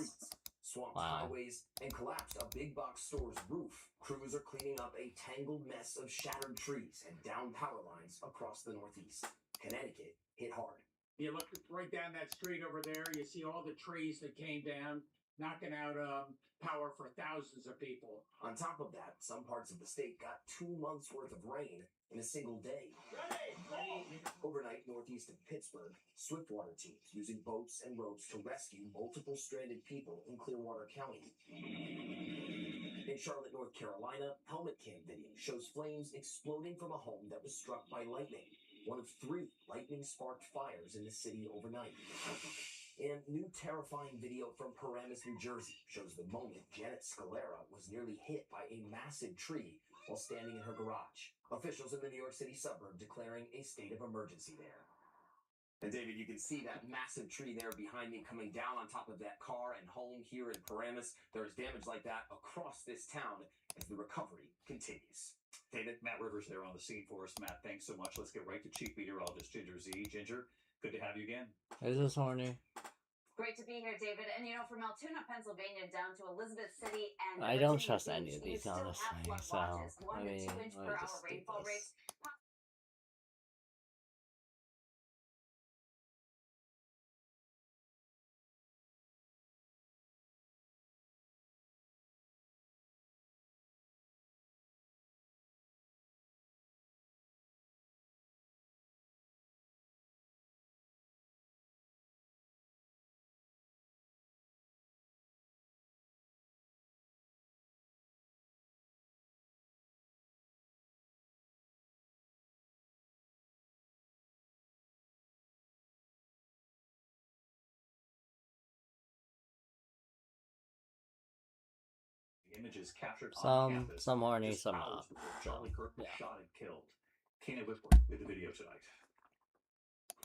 Swamped Wow. highways and collapsed a big box store's roof. Crews are cleaning up a tangled mess of shattered trees and downed power lines across the Northeast. Connecticut hit hard. You look right down that street over there, you see all the trees that came down, knocking out power for thousands of people. On top of that, some parts of the state got 2 months worth of rain in a single day. Overnight, northeast of Pittsburgh, swiftwater teams using boats and ropes to rescue multiple stranded people in Clearwater County. In Charlotte, North Carolina, helmet cam video shows flames exploding from a home that was struck by lightning. One of 3 lightning-sparked fires in the city overnight. And new terrifying video from Paramus, New Jersey shows the moment Janet Scalera was nearly hit by a massive tree while standing in her garage. Officials in the New York City suburb declaring a state of emergency there. And David, you can see that massive tree there behind me coming down on top of that car and home here in Paramus. There is damage like that across this town as the recovery continues. David, Matt Rivers there on the scene for us. Matt, thanks so much. Let's get right to Chief Meteorologist Ginger Z. Ginger, good to have you again. Is this horny? Great to be here, David. And you know, from Altoona, Pennsylvania, down to Elizabeth City and I don't Virginia trust Beach, any of you these, still have honestly. flood So, watches, 1 I to mean, 2 inch let per me hour just do rainfall this. rates. Images captured on campus. Some horny, just some hours not. before So, Charlie Kirk was yeah. shot and killed. Keenan Whitworth with the video tonight.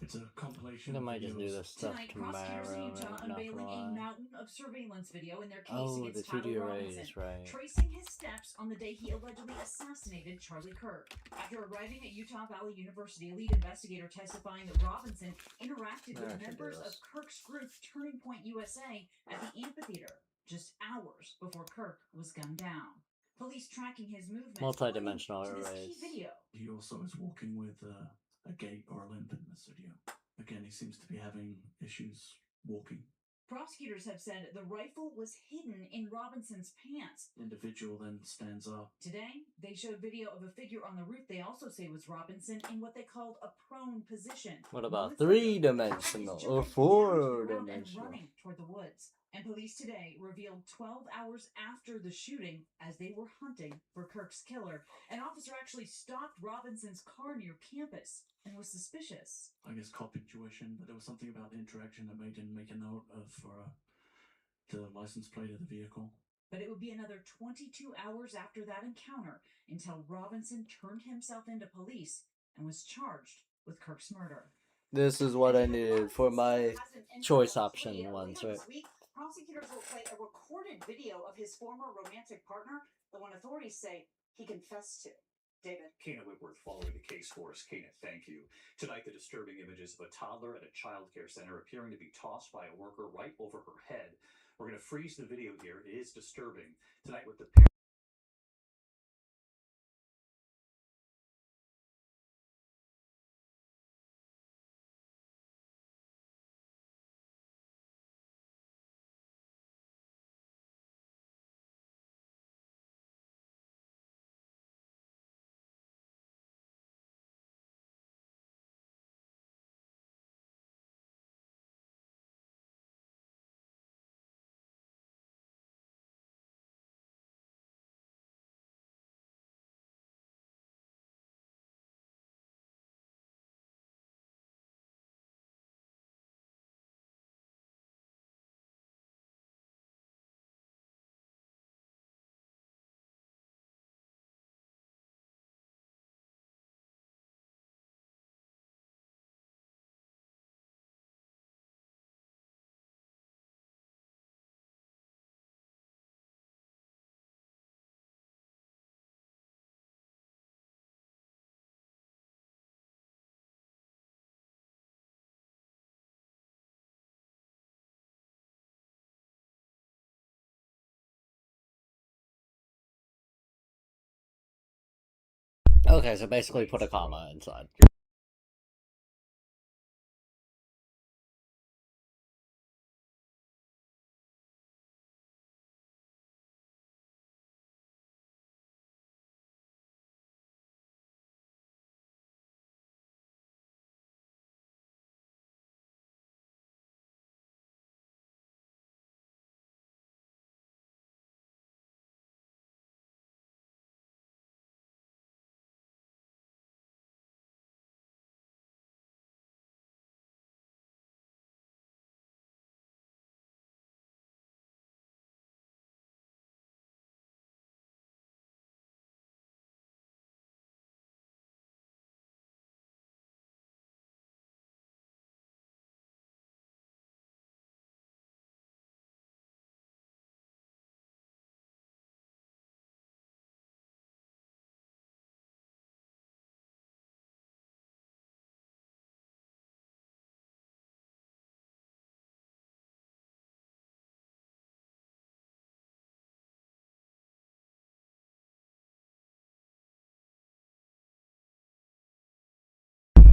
It's a compilation I of might just do videos. this stuff Tonight, prosecutors in tomorrow. Utah I'm not unveiling gonna a lie. mountain of surveillance video in their case Oh, the against Tyler video Robinson, raise, right? tracing his steps on the day he allegedly assassinated Charlie Kirk. After arriving at Utah Valley University, a lead investigator testifying that Robinson interacted with members of Kirk's group Turning Point USA at the amphitheater just hours before Kirk was gunned down. Police tracking his movements Multi-dimensional to this arrays. key video. He also is walking with a gait or a limp in this video. Again, he seems to be having issues walking. Prosecutors have said the rifle was hidden in Robinson's pants. Individual then stands up. Today, they showed video of a figure on the roof they also say was Robinson in what they called a prone position. What about Moments later, 3-dimensional he's or jumping down to the ground 4-dimensional? and running toward the woods. And police today revealed 12 hours after the shooting, as they were hunting for Kirk's killer, an officer actually stopped Robinson's car near campus and was suspicious. I guess cop intuition, but there was something about the interaction that made him make a note of the license plate of the vehicle. But it would be another 22 hours after that encounter until Robinson turned himself into police and was charged with Kirk's murder. This is what I needed for my choice option ones, right? This week, prosecutors will play a recorded video of his former romantic partner, the one authorities say he confessed to. David. Keenan Whitworth following the case for us. Keenan, thank you. Tonight, the disturbing images of a toddler at a child care center appearing to be tossed by a worker right over her head. We're going to freeze the video here. It is disturbing. Tonight with the Okay, so basically put a comma inside.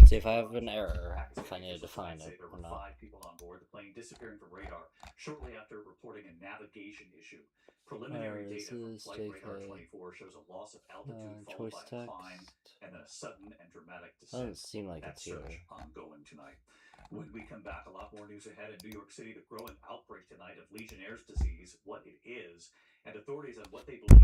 See if I have an error, if I need to find it or not. 5 people on board, the plane disappearing from radar shortly after reporting a navigation issue. Preliminary data from Flight Radar 24 shows a loss of altitude followed by a climb and then a sudden and dramatic descent. Doesn't seem like That it's search here. ongoing tonight. When we come back, a lot more news ahead in New York City. The growing outbreak tonight of Legionnaire's disease, what it is, and authorities on what they believe.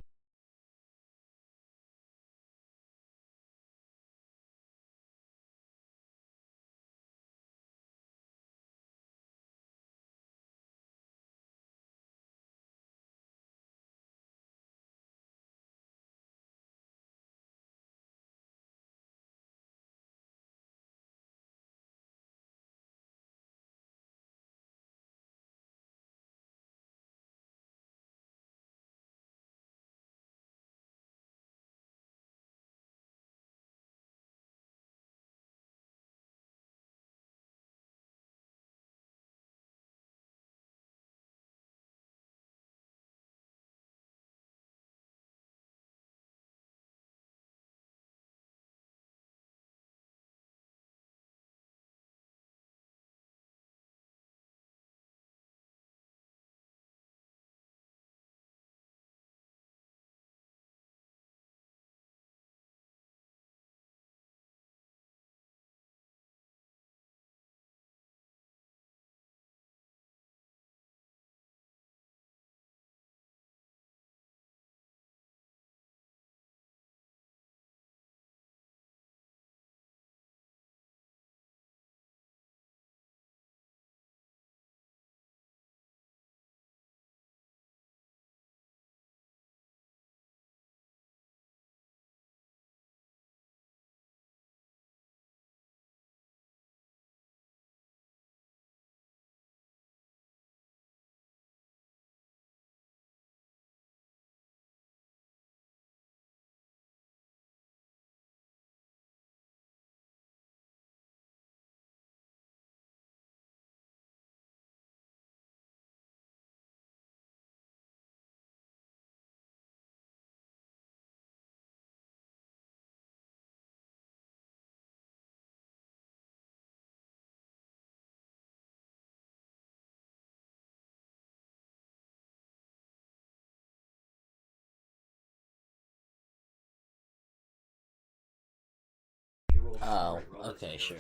Oh, okay, sure.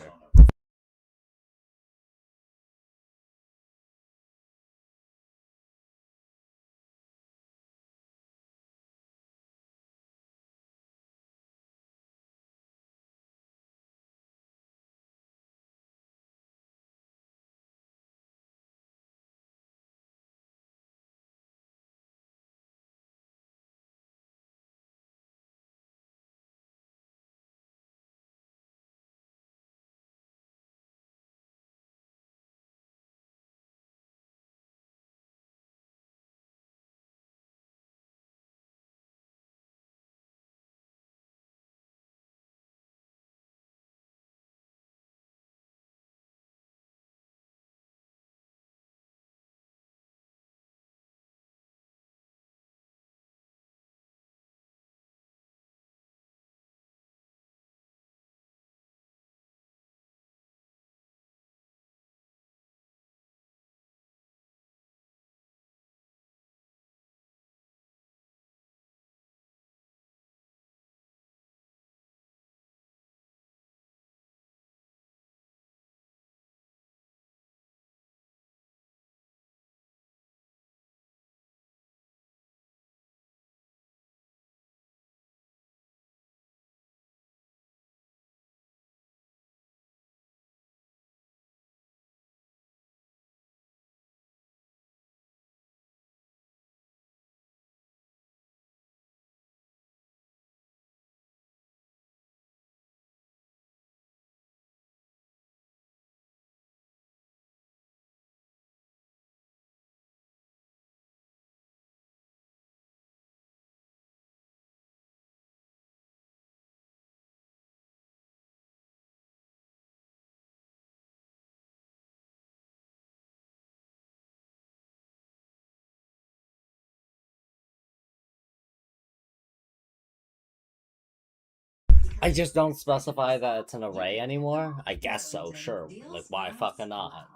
I just don't specify that it's an array anymore. I guess so, sure. Like, why fucking not?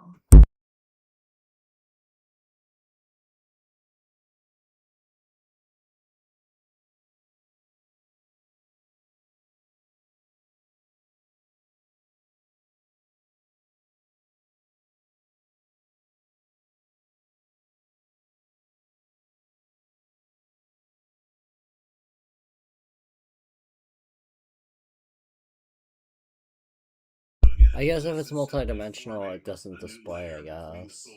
I guess if it's multidimensional, it doesn't display, I guess.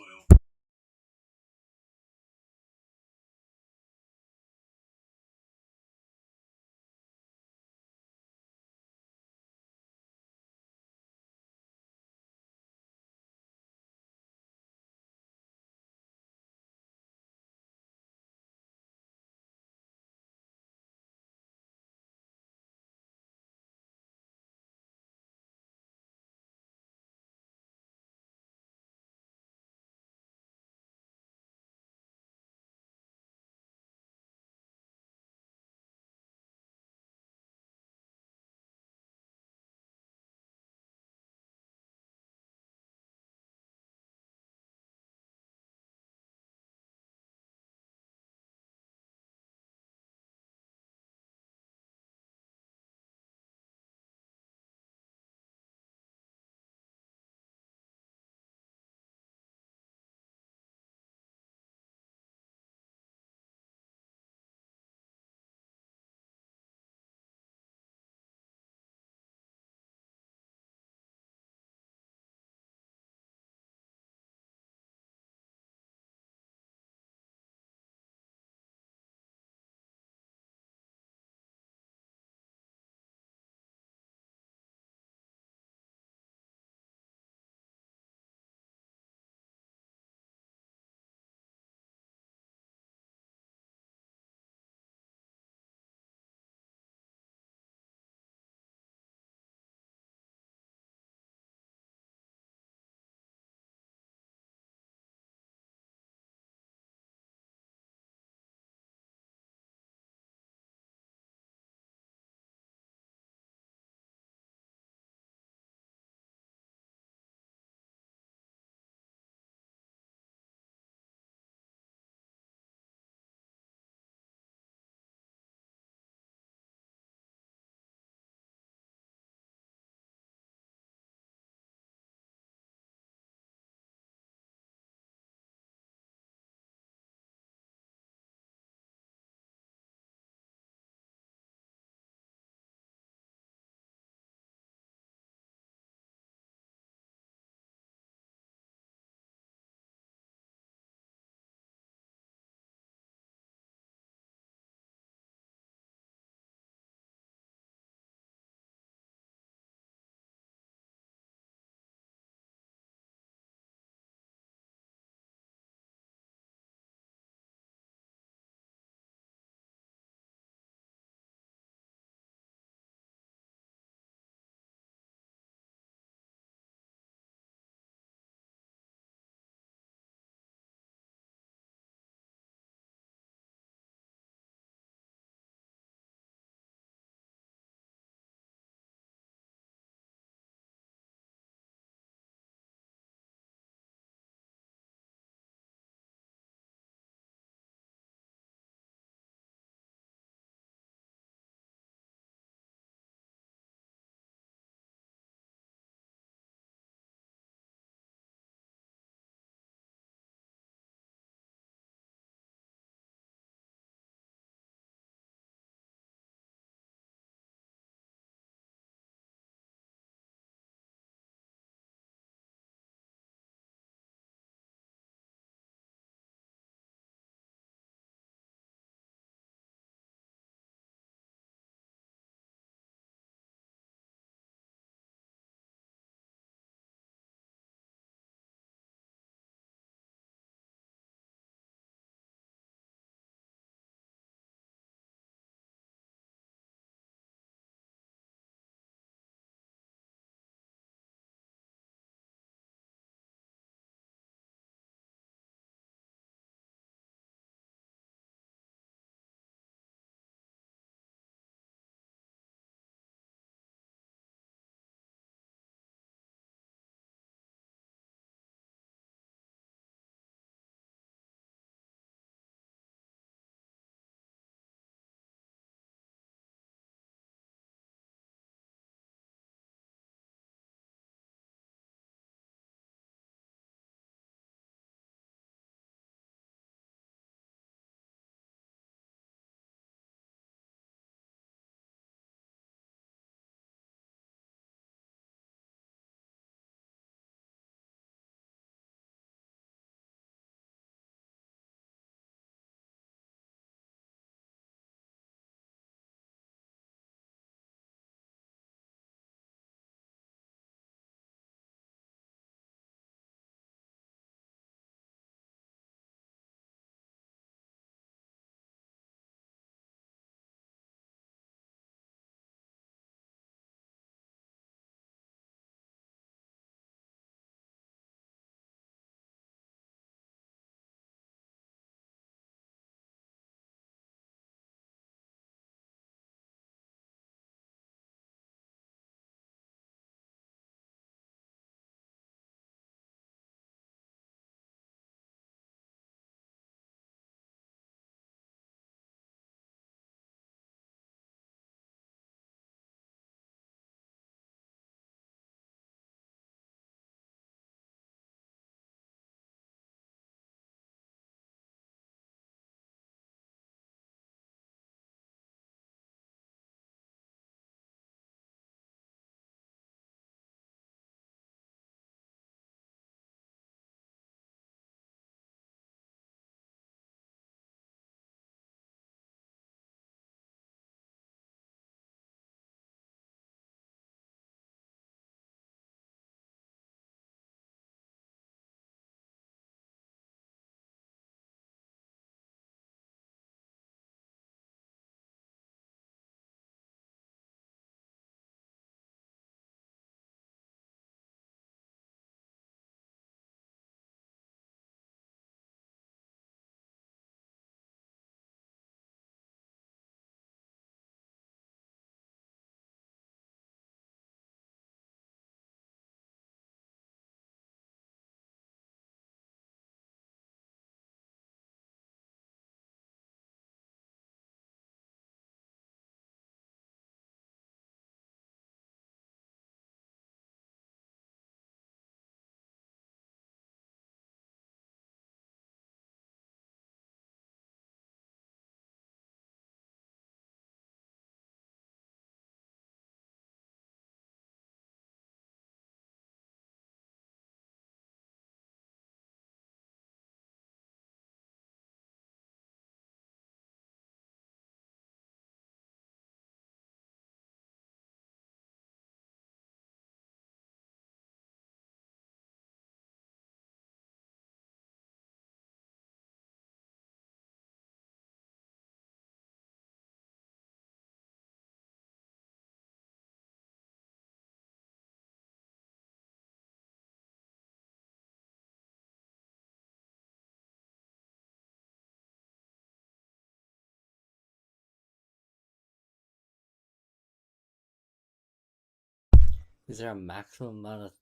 Is there a maximum amount of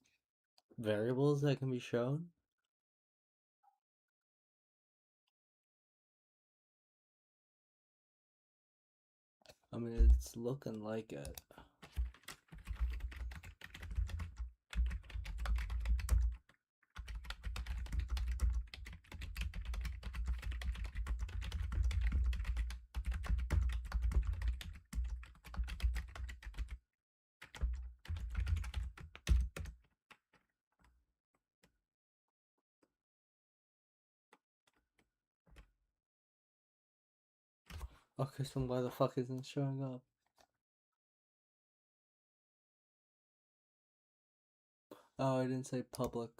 variables that can be shown? I mean, it's looking like it. Okay, so why the fuck isn't it showing up? Oh, I didn't say public.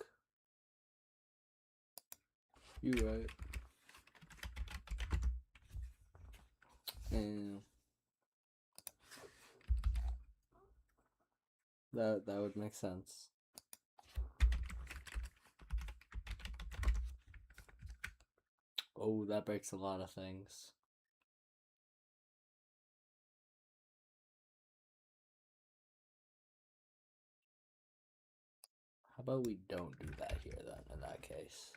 You right. And that would make sense. Oh, that breaks a lot of things. How about we don't do that here then, in that case?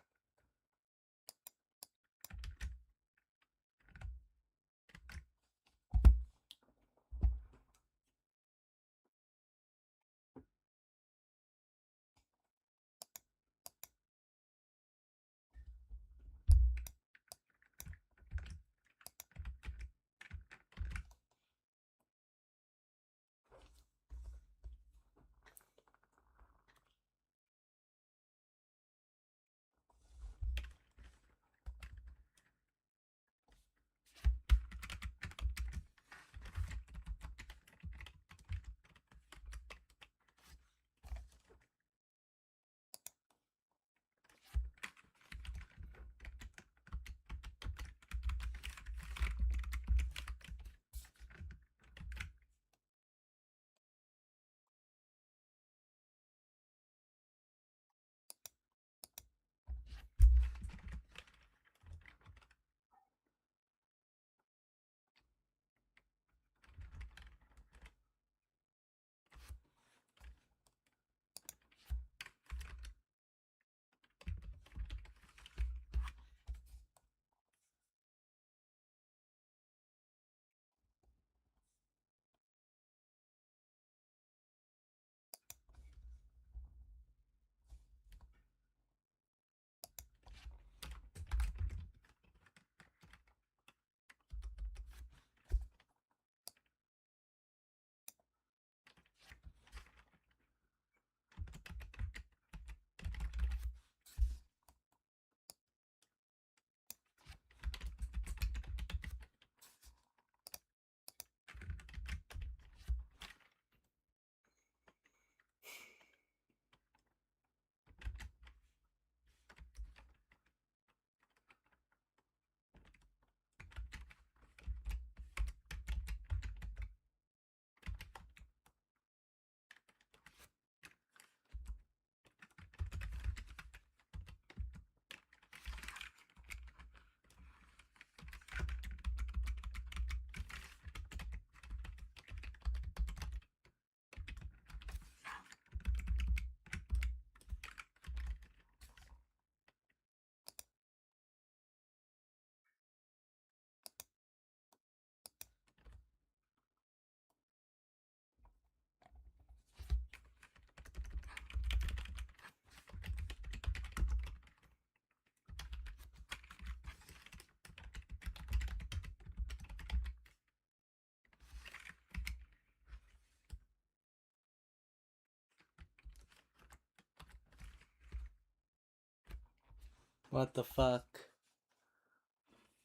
What the fuck?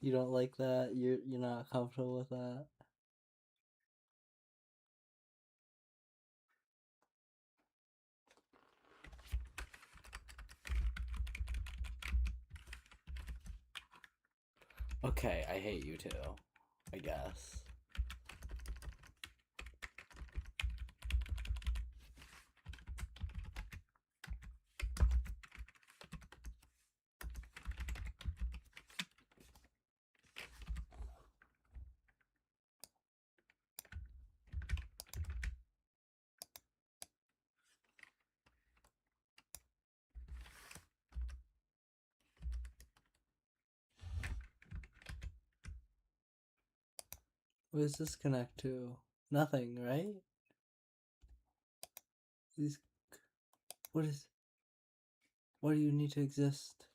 You don't like that? You're not comfortable with that? Okay, I hate you too, I guess. What does this connect to? Nothing, right? These. What do you need to exist?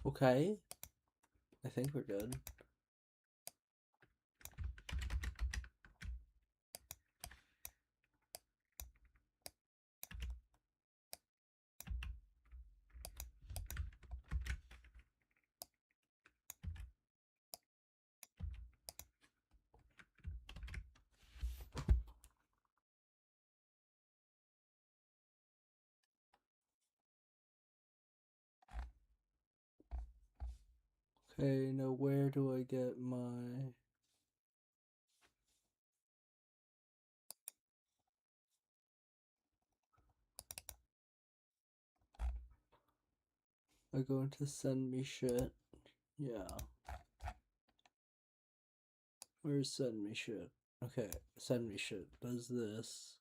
Okay. I think we're good. Okay, now where do I get my... I go into send me shit. Yeah. Where's send me shit? Okay, send me shit does this.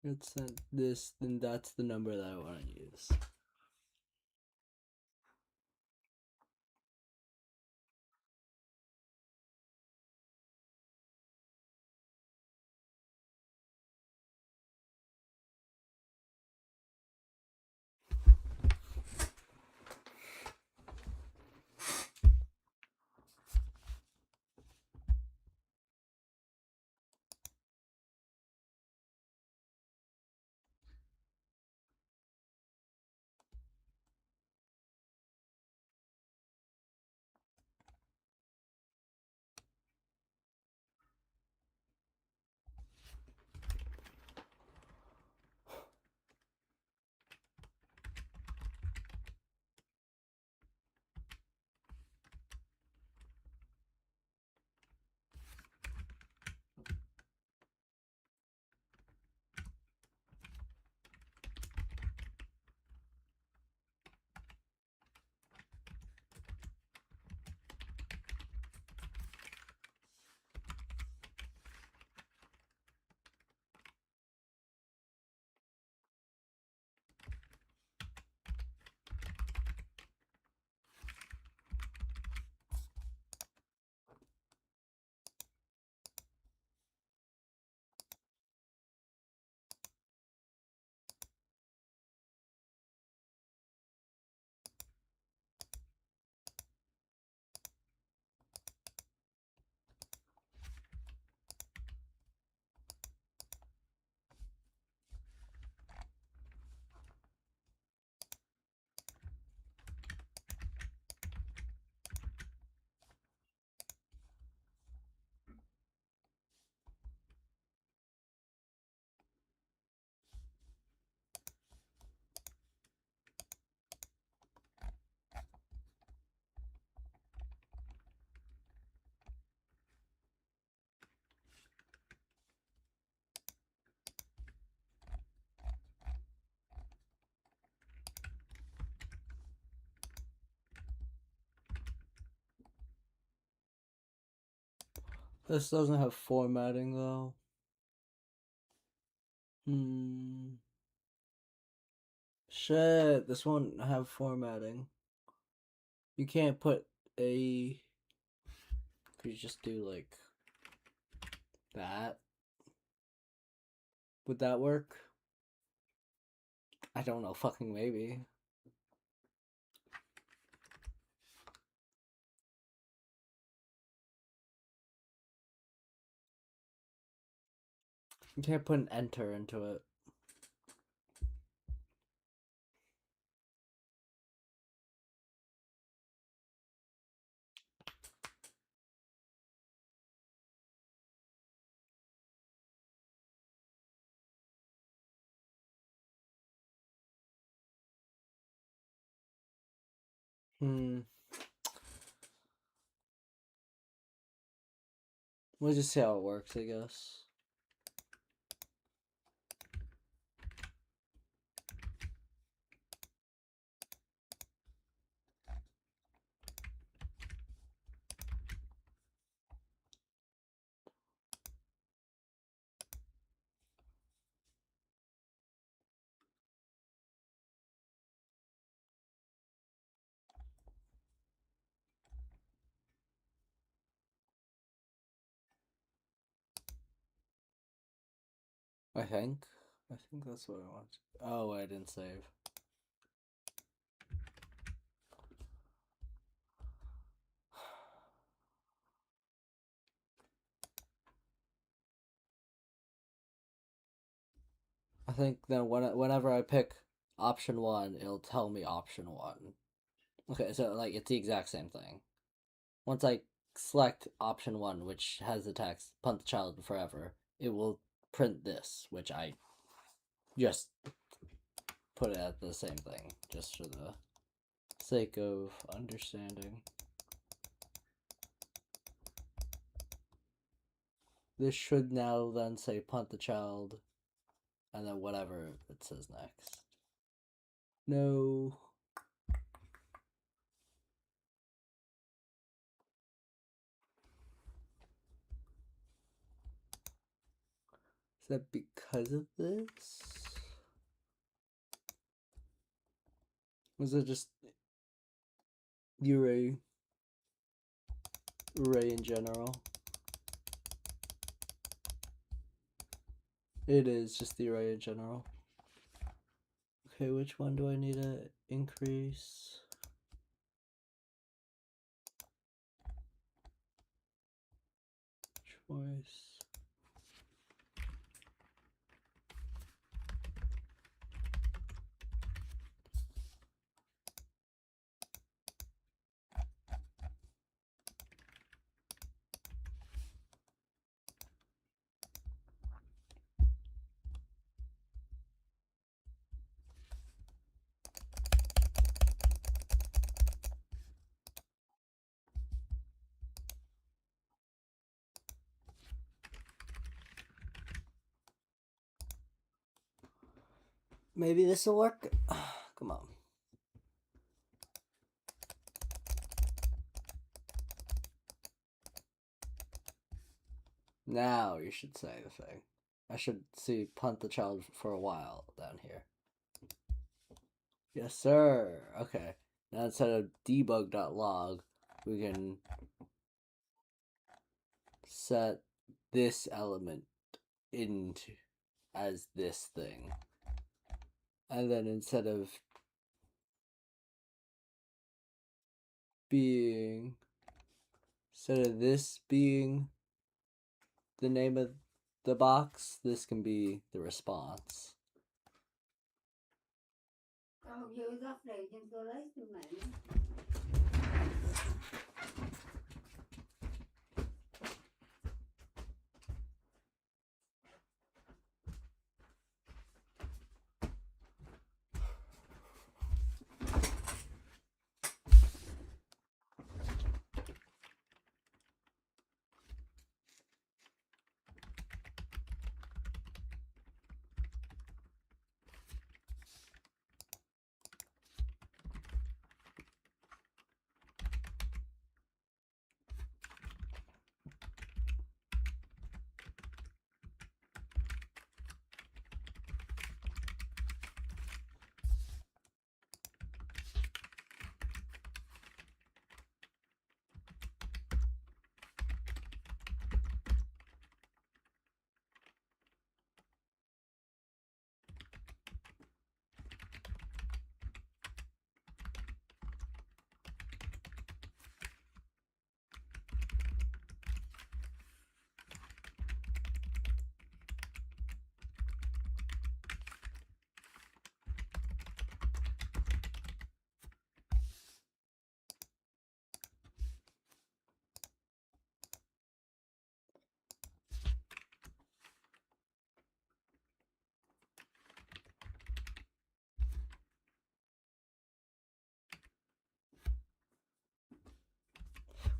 It sent this, then that's the number that I want to use. This doesn't have formatting though. Shit, this won't have formatting. You can't put a... Could you just do like that? Would that work? I don't know, fucking maybe. You can't put an enter into it. We'll just see how it works, I guess. I think that's what I want. Oh, I didn't save. I think then whenever I pick option 1, it'll tell me option 1. Okay, so like it's the exact same thing. Once I select option 1, which has the text "punt the child forever," it will print this, which I just put it at the same thing, just for the sake of understanding. This should now then say "punt the child," and then whatever it says next. No. Is that because of this? Was it just the array in general? It is just the array in general. Okay, which one do I need to increase? Choice. Maybe this will work. Come on. Now you should say the thing. I should see punt the child for a while down here. Yes, sir. Okay. Now instead of debug.log, we can set this element into as this thing. And then instead of this being the name of the box, this can be the response.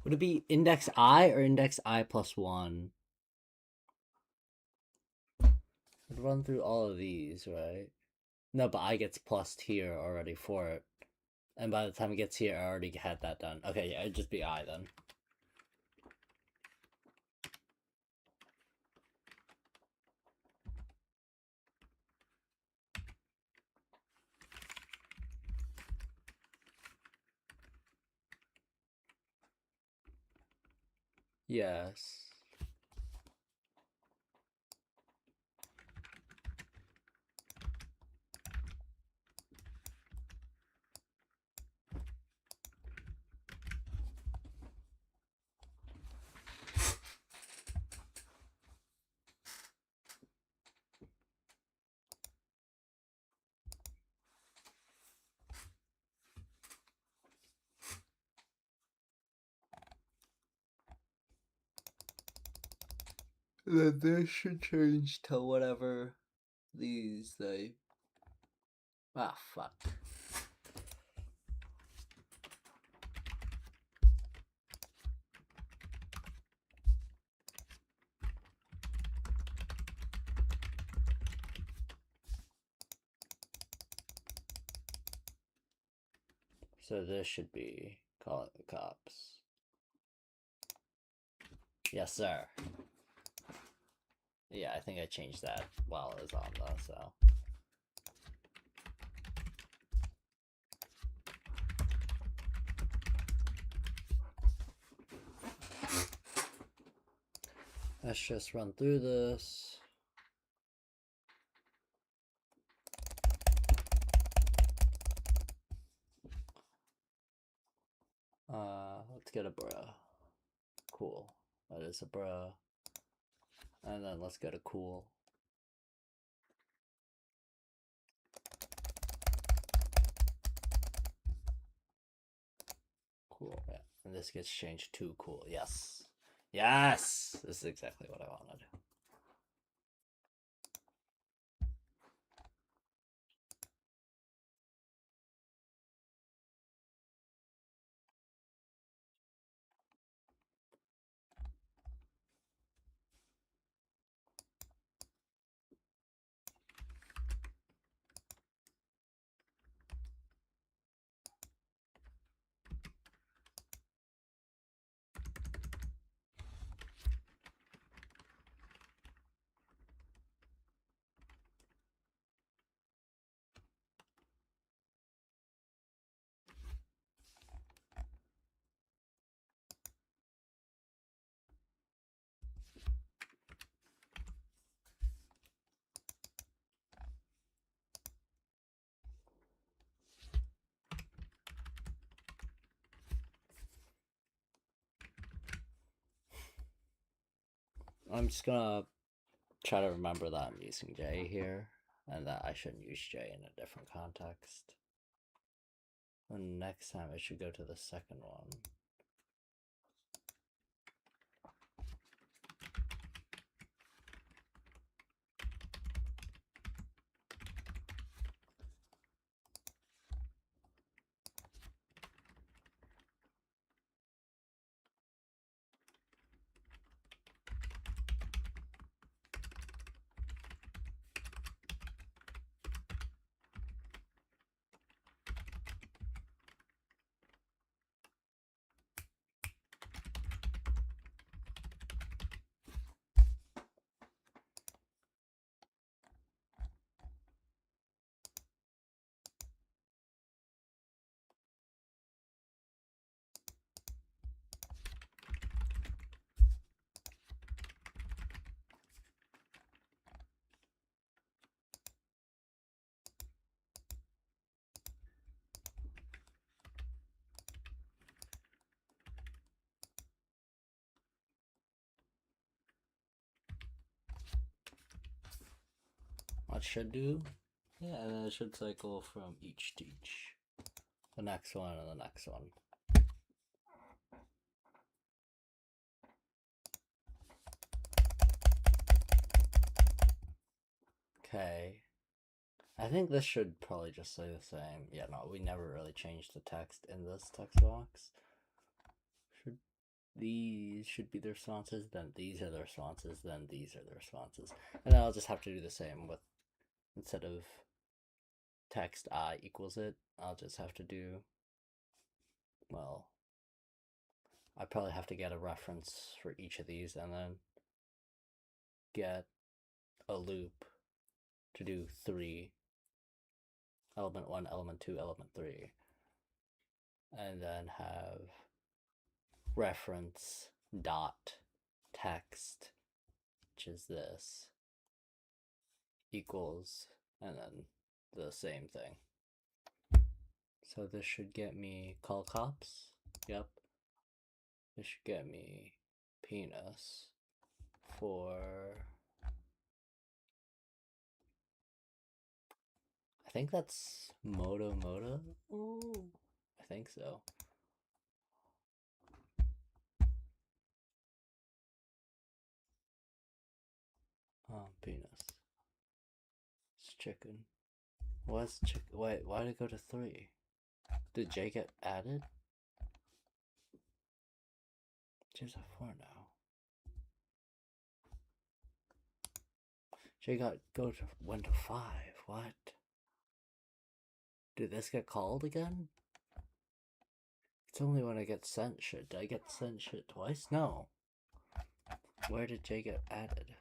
Would it be index I or index I plus 1? I'd run through all of these, right? No, but I gets plussed here already for it. And by the time it gets here, I already had that done. Okay, yeah, it'd just be I then. Yes. Then this should change to whatever these they. Ah, fuck. So this should be call it the cops. Yes, sir. Yeah, I think I changed that while it was on though, so. Let's just run through this. Let's get a bra. Cool. That is a bra. And then let's get a cool. Cool, yeah. And this gets changed to cool. Yes. Yes! This is exactly what I wanted. I'm just gonna try to remember that I'm using J here, and that I shouldn't use J in a different context. And next time I should go to the second one. What should do? Yeah, and then it should cycle from each to each. The next one and the next one. Okay. I think this should probably just say the same. Yeah, no, we never really changed the text in this text box. These should be the responses, then these are the responses, then these are the responses. And then I'll just have to do the same with, instead of text I equals it, I'll just have to do, well, I probably have to get a reference for each of these and then get a loop to do 3, element 1, element 2, element 3, and then have reference dot text, which is this, equals, and then the same thing. So this should get me call cops. Yep. This should get me penis for, I think that's Moto Moto. Ooh, I think so. chicken? What's chicken? Wait, why did it go to 3? Did J get added? J's at 4 now. J went to 5. What? Did this get called again? It's only when I get sent shit. Did I get sent shit twice? No. Where did J get added?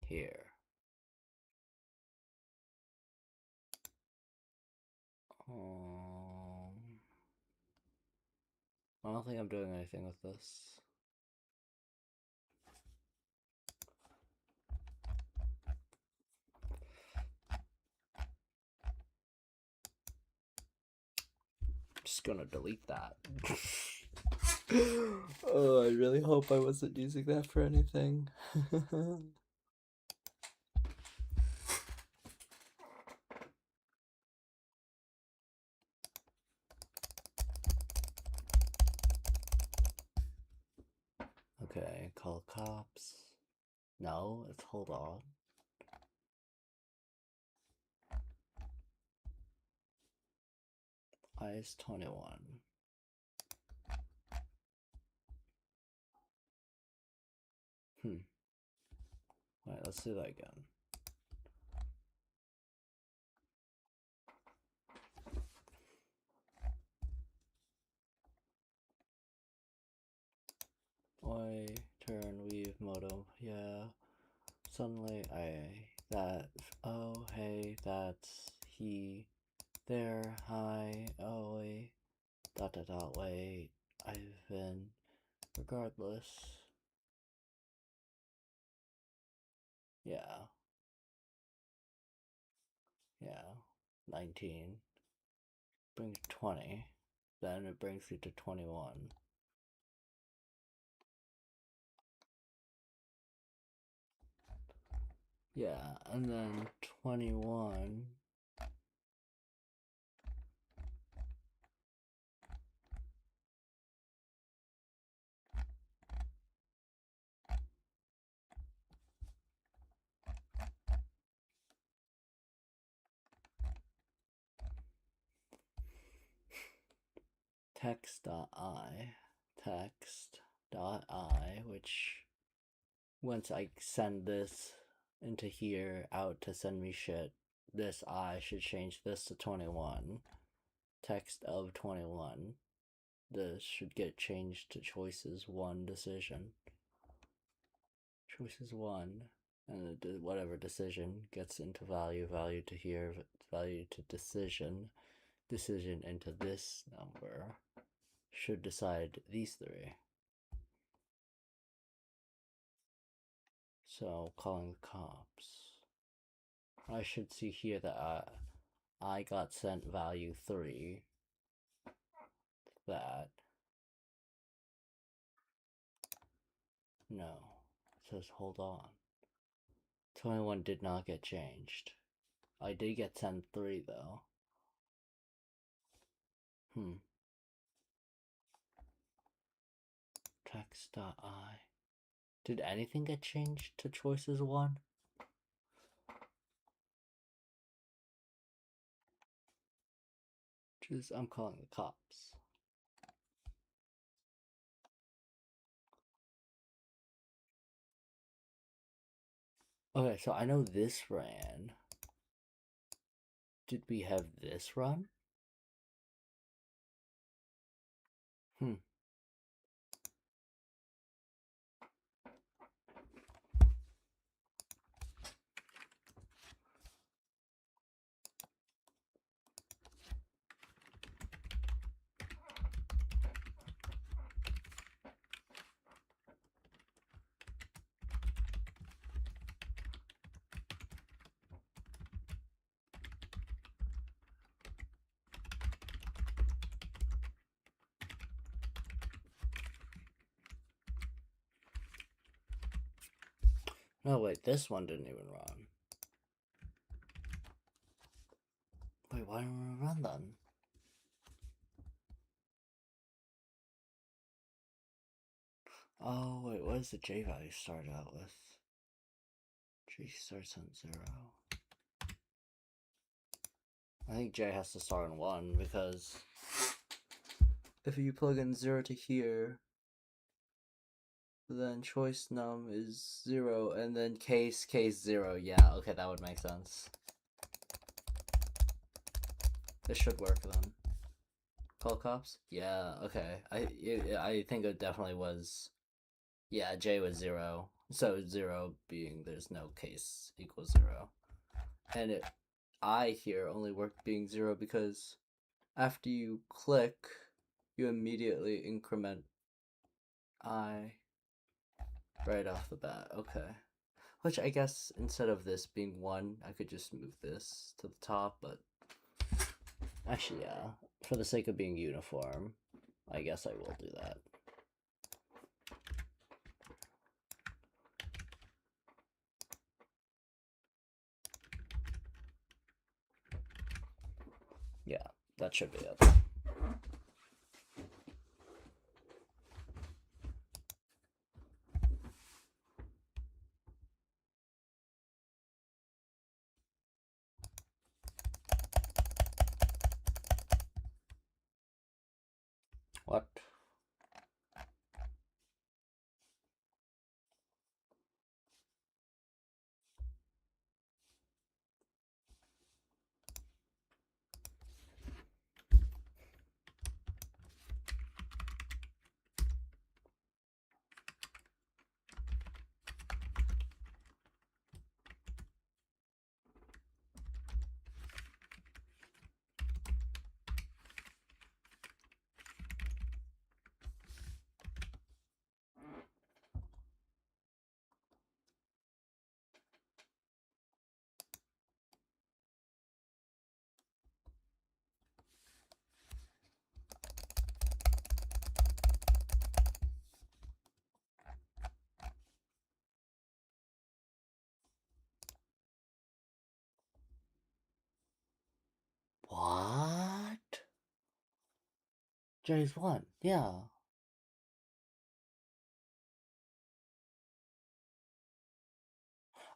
Here. I don't think I'm doing anything with this. Just gonna delete that. Oh, I really hope I wasn't using that for anything. Okay, call cops. No, it's hold on. I is 21. Wait, let's do that again. Oi, turn, weave, modem, yeah. Suddenly oh, hey, that's, he, there, hi, oi, wait, I've been, regardless. Yeah. 19. Brings 20. Then it brings you to 21. Yeah, and then 21. text.i, which once I send this into here out to send me shit, this I should change this to 21. Text of 21. This should get changed to choices 1 decision. Choices 1, and whatever decision gets into value to here, value to decision into this number should decide these 3. So calling the cops. I should see here that I got sent value 3. That. No. It says hold on. 21 did not get changed. I did get sent 3 though. Text.i. Did anything get changed to choices 1? I'm calling the cops. Okay, so I know this ran. Did we have this run? No, wait, this one didn't even run. Wait, why didn't we run then? Oh, wait, what does the J value start out with? J starts on 0. I think J has to start on 1 because if you plug in 0 to here, then choice num is 0, and then case 0. Yeah, okay, that would make sense. This should work then. Call cops? Yeah, okay. I think it definitely was. Yeah, J was 0. So 0 being there's no case equals 0. And I here only worked being 0 because after you click, you immediately increment I right off the bat. Okay. Which I guess instead of this being 1, I could just move this to the top, but actually, yeah, for the sake of being uniform, I guess I will do that. Yeah, that should be it. What? What? J's 1, yeah.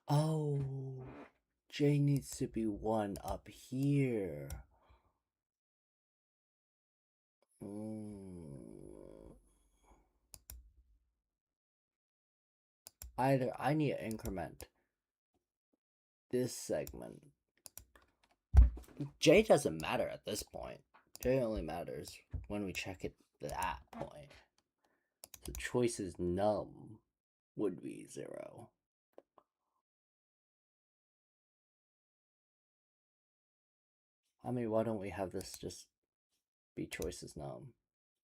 Oh, J needs to be 1 up here. Either I need to increment this segment. J doesn't matter at this point. J only matters when we check it at that point. The choice is num would be 0. I mean, why don't we have this just be choices num?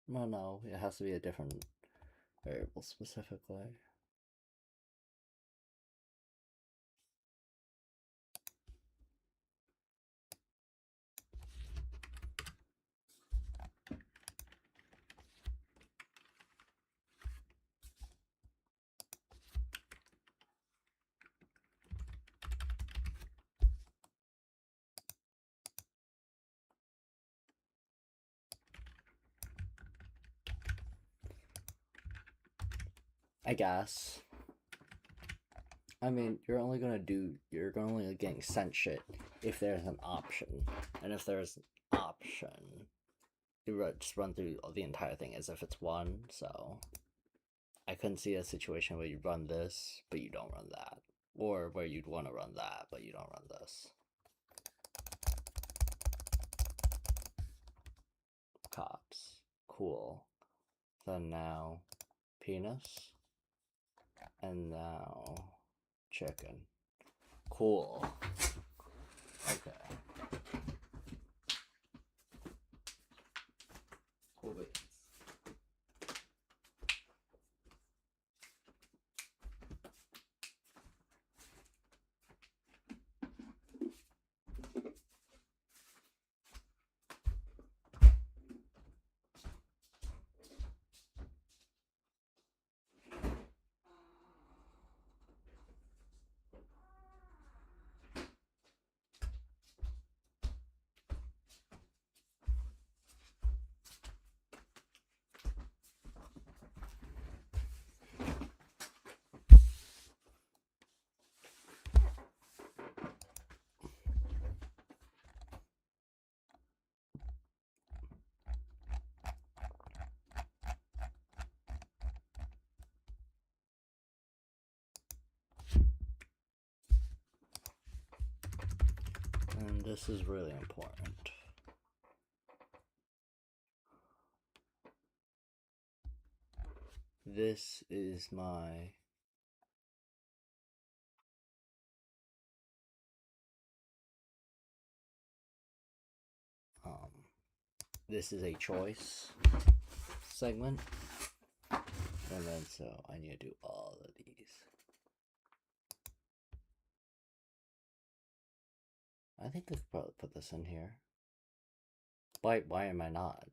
No, it has to be a different variable specifically. I guess. I mean, you're only getting sent shit if there's an option. And if there's an option, you just run through the entire thing as if it's 1, so I couldn't see a situation where you run this, but you don't run that. Or where you'd want to run that, but you don't run this. Cops. Cool. Then now, penis. And now, chicken. Cool. Okay. Cool beans. And this is really important. This is my this is a choice segment, and then so I need to do all of these. I think I could probably put this in here. Why am I not?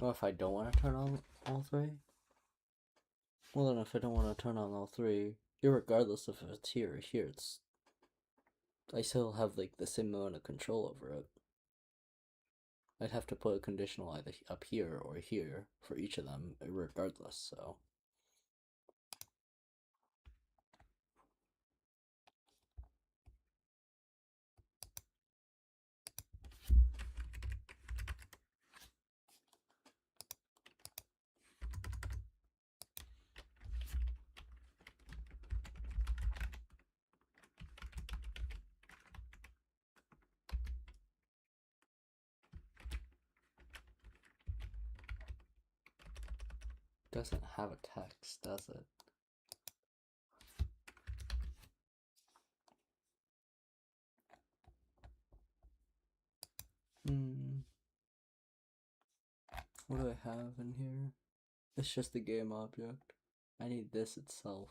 Well, if I don't want to turn on all three? Well, then if I don't want to turn on all three, irregardless if it's here or here, it's... I still have, like, the same amount of control over it. I'd have to put a conditional either up here or here for each of them, regardless, so... Doesn't have a text, does it? What do I have in here? It's just a game object. I need this itself.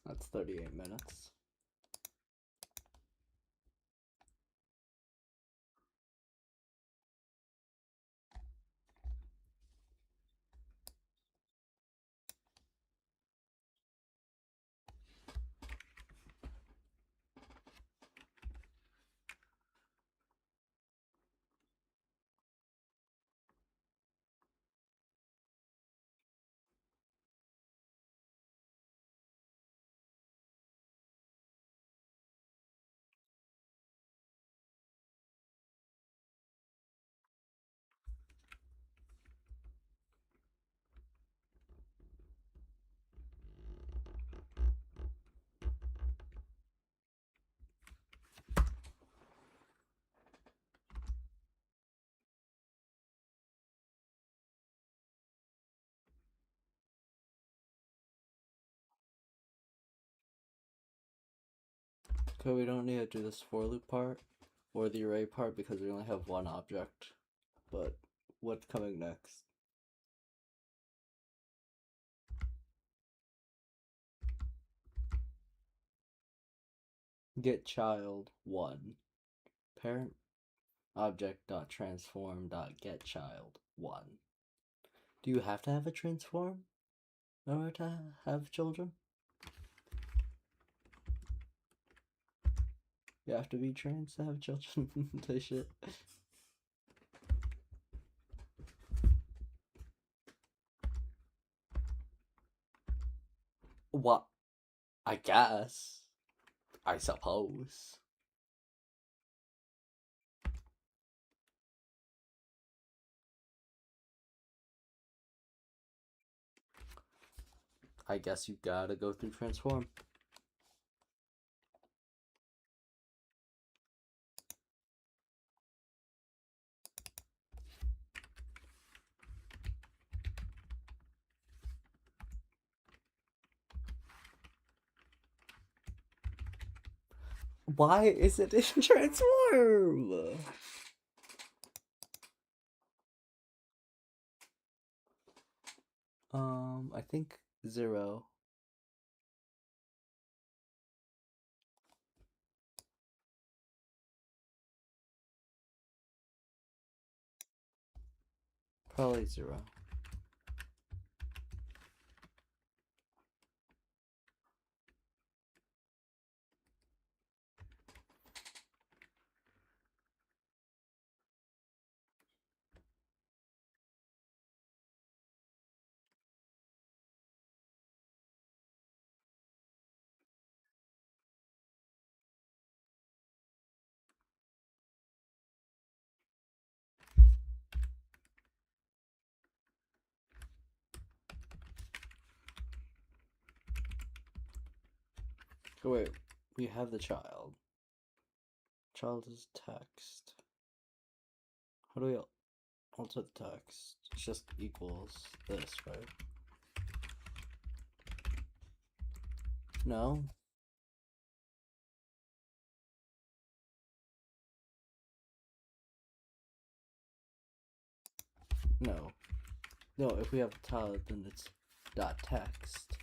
That's 38 minutes. Okay, we don't need to do this for loop part or the array part because we only have one object. But what's coming next? Get child 1. Parent object dot transform dot get child 1. Do you have to have a transform in order to have children? You have to be trans to have children. That shit. What? I guess. I suppose. I guess you gotta go through transform. Why is it in transform? I think 0. Probably 0. Oh, wait, we have the child. Child is text. How do we alter the text? It's just equals this, right? No? No. No, if we have the child, then it's dot text.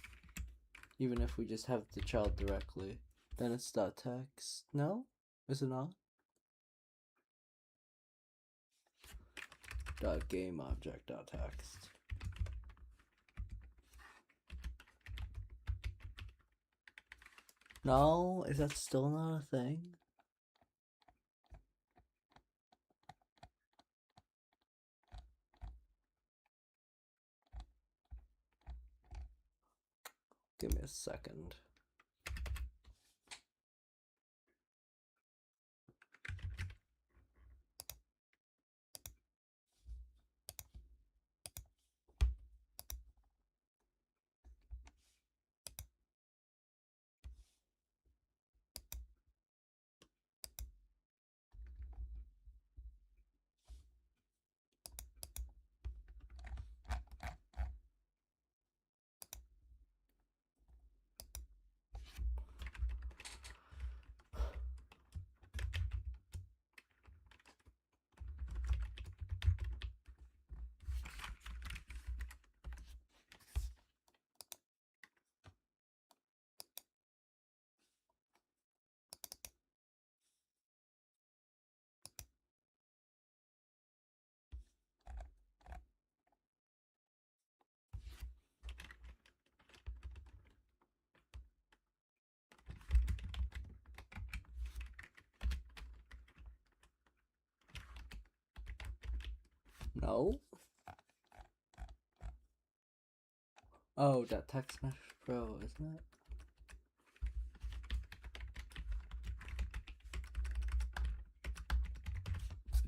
Even if we just have the child directly, then it's dot text. No? Is it not? Dot game object dot text. No? Is that still not a thing? Give me a second. No? Oh, that text mesh pro, isn't it?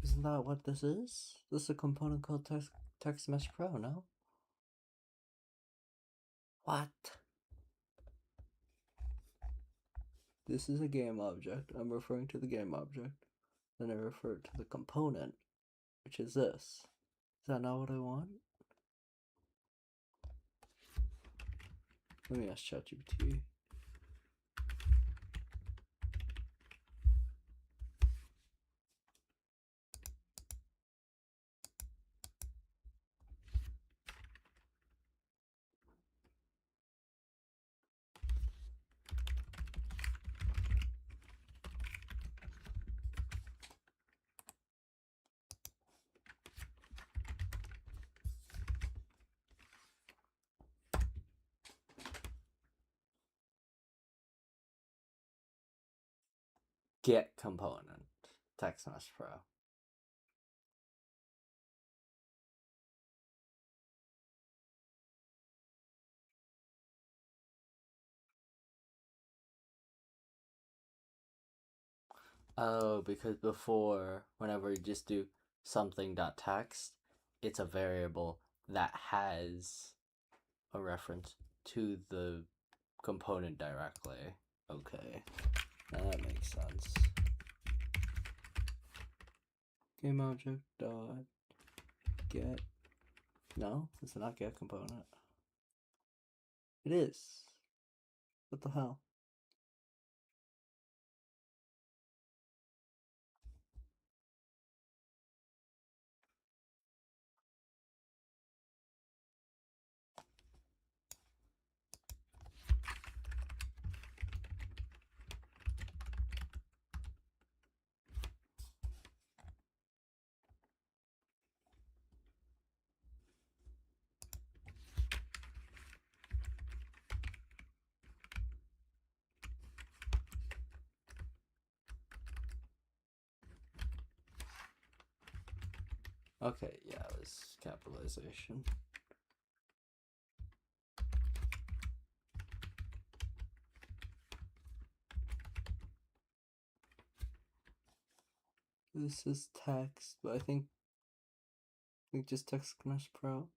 Isn't that what this is? This is a component called text mesh pro, no? What? This is a game object. I'm referring to the game object. Then I refer to the component, which is this. Is that not what I want? Let me ask ChatGPT. get component, Text Mesh Pro. Oh, because before, whenever you just do something.text, it's a variable that has a reference to the component directly. Okay, that makes sense. Game object dot get. No, it's not get component. It is. What the hell? Okay, yeah, it was capitalization. This is text, but I think just Text Mesh Pro.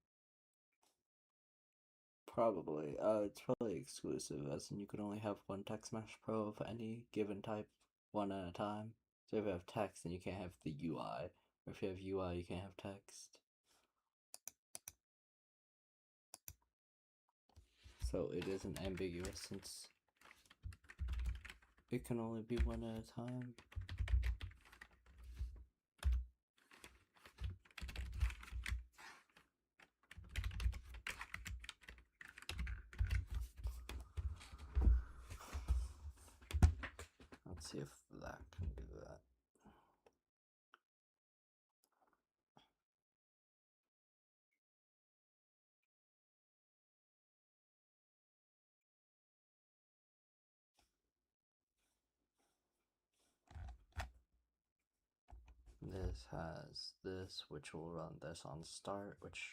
Probably. It's probably exclusive, as in you can only have one Text Mesh Pro of any given type, one at a time. So if you have text, then you can't have the UI. Or if you have UI, you can't have text. So it isn't ambiguous since it can only be one at a time. Let's see if that can do that. This has this, which will run this on start, which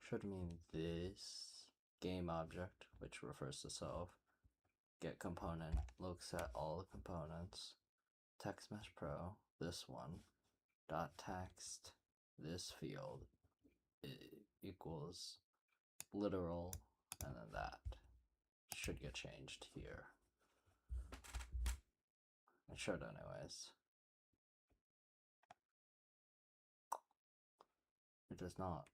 should mean this game object, which refers to self. Get component looks at all the components. Text Mesh Pro, this one, dot text, this field equals literal, and then that should get changed here. It should anyways. It does not.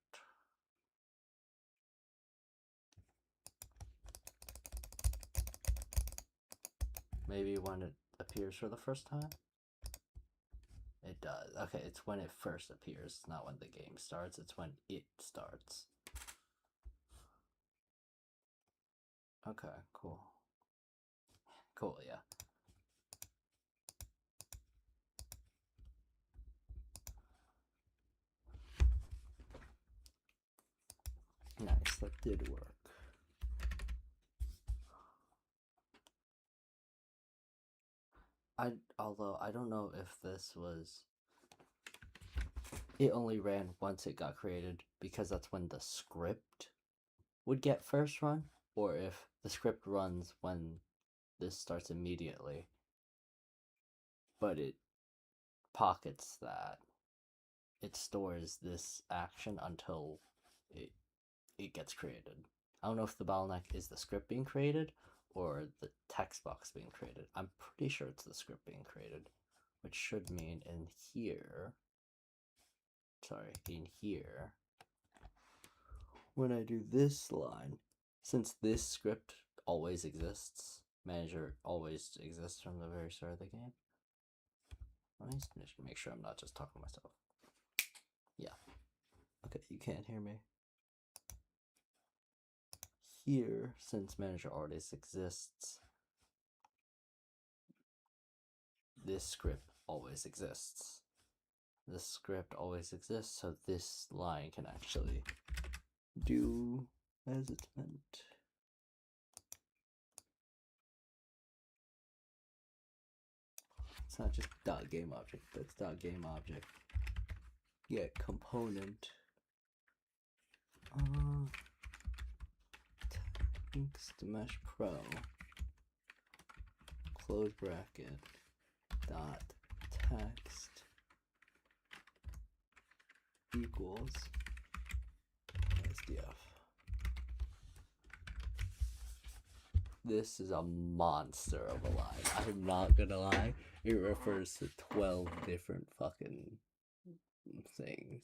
Maybe when it appears for the first time? It does. Okay, it's when it first appears, not when the game starts, it's when it starts. Okay, cool. Cool, yeah. Nice, that did work. Although I don't know if this was, it only ran once it got created because that's when the script would get first run, or if the script runs when this starts immediately, but it pockets that. It stores this action until it gets created. I don't know if the bottleneck is the script being created or the text box being created. I'm pretty sure it's the script being created, which should mean in here, when I do this line, since this script always exists, manager always exists from the very start of the game. Let me just make sure I'm not just talking to myself. Yeah. Okay, you can't hear me. Here, since manager always exists, this script always exists. This script always exists, so this line can actually do as it's meant. It's not just dot game object. That's dot game object. Get component. Text mesh pro. Close bracket. Dot text equals SDF. This is a monster of a line. I'm not gonna lie. It refers to 12 different fucking things.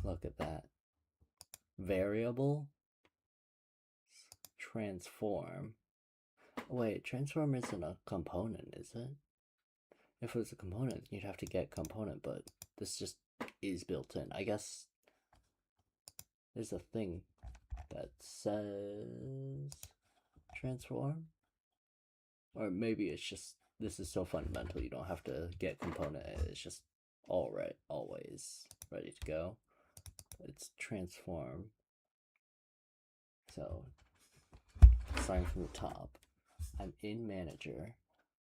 Look at that. Variable. Transform. Wait, transform isn't a component, is it? If it was a component, you'd have to get component, but this just is built in. I guess there's a thing that says transform, or maybe it's just this is so fundamental you don't have to get component. It's just always ready to go. It's transform. So starting from the top, I'm in manager.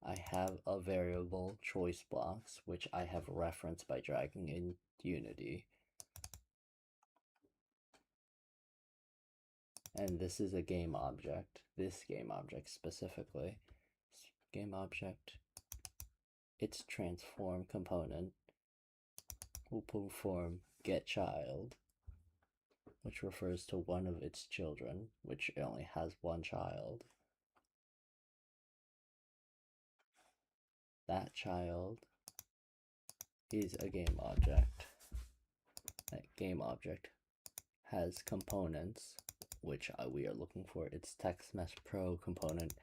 I have a variable choice blocks, which I have referenced by dragging in Unity. And this is a game object. This game object specifically. Game object. Its transform component will perform get child, which refers to one of its children, which only has one child. That child is a game object. That game object has components, which we are looking for its text mesh pro component,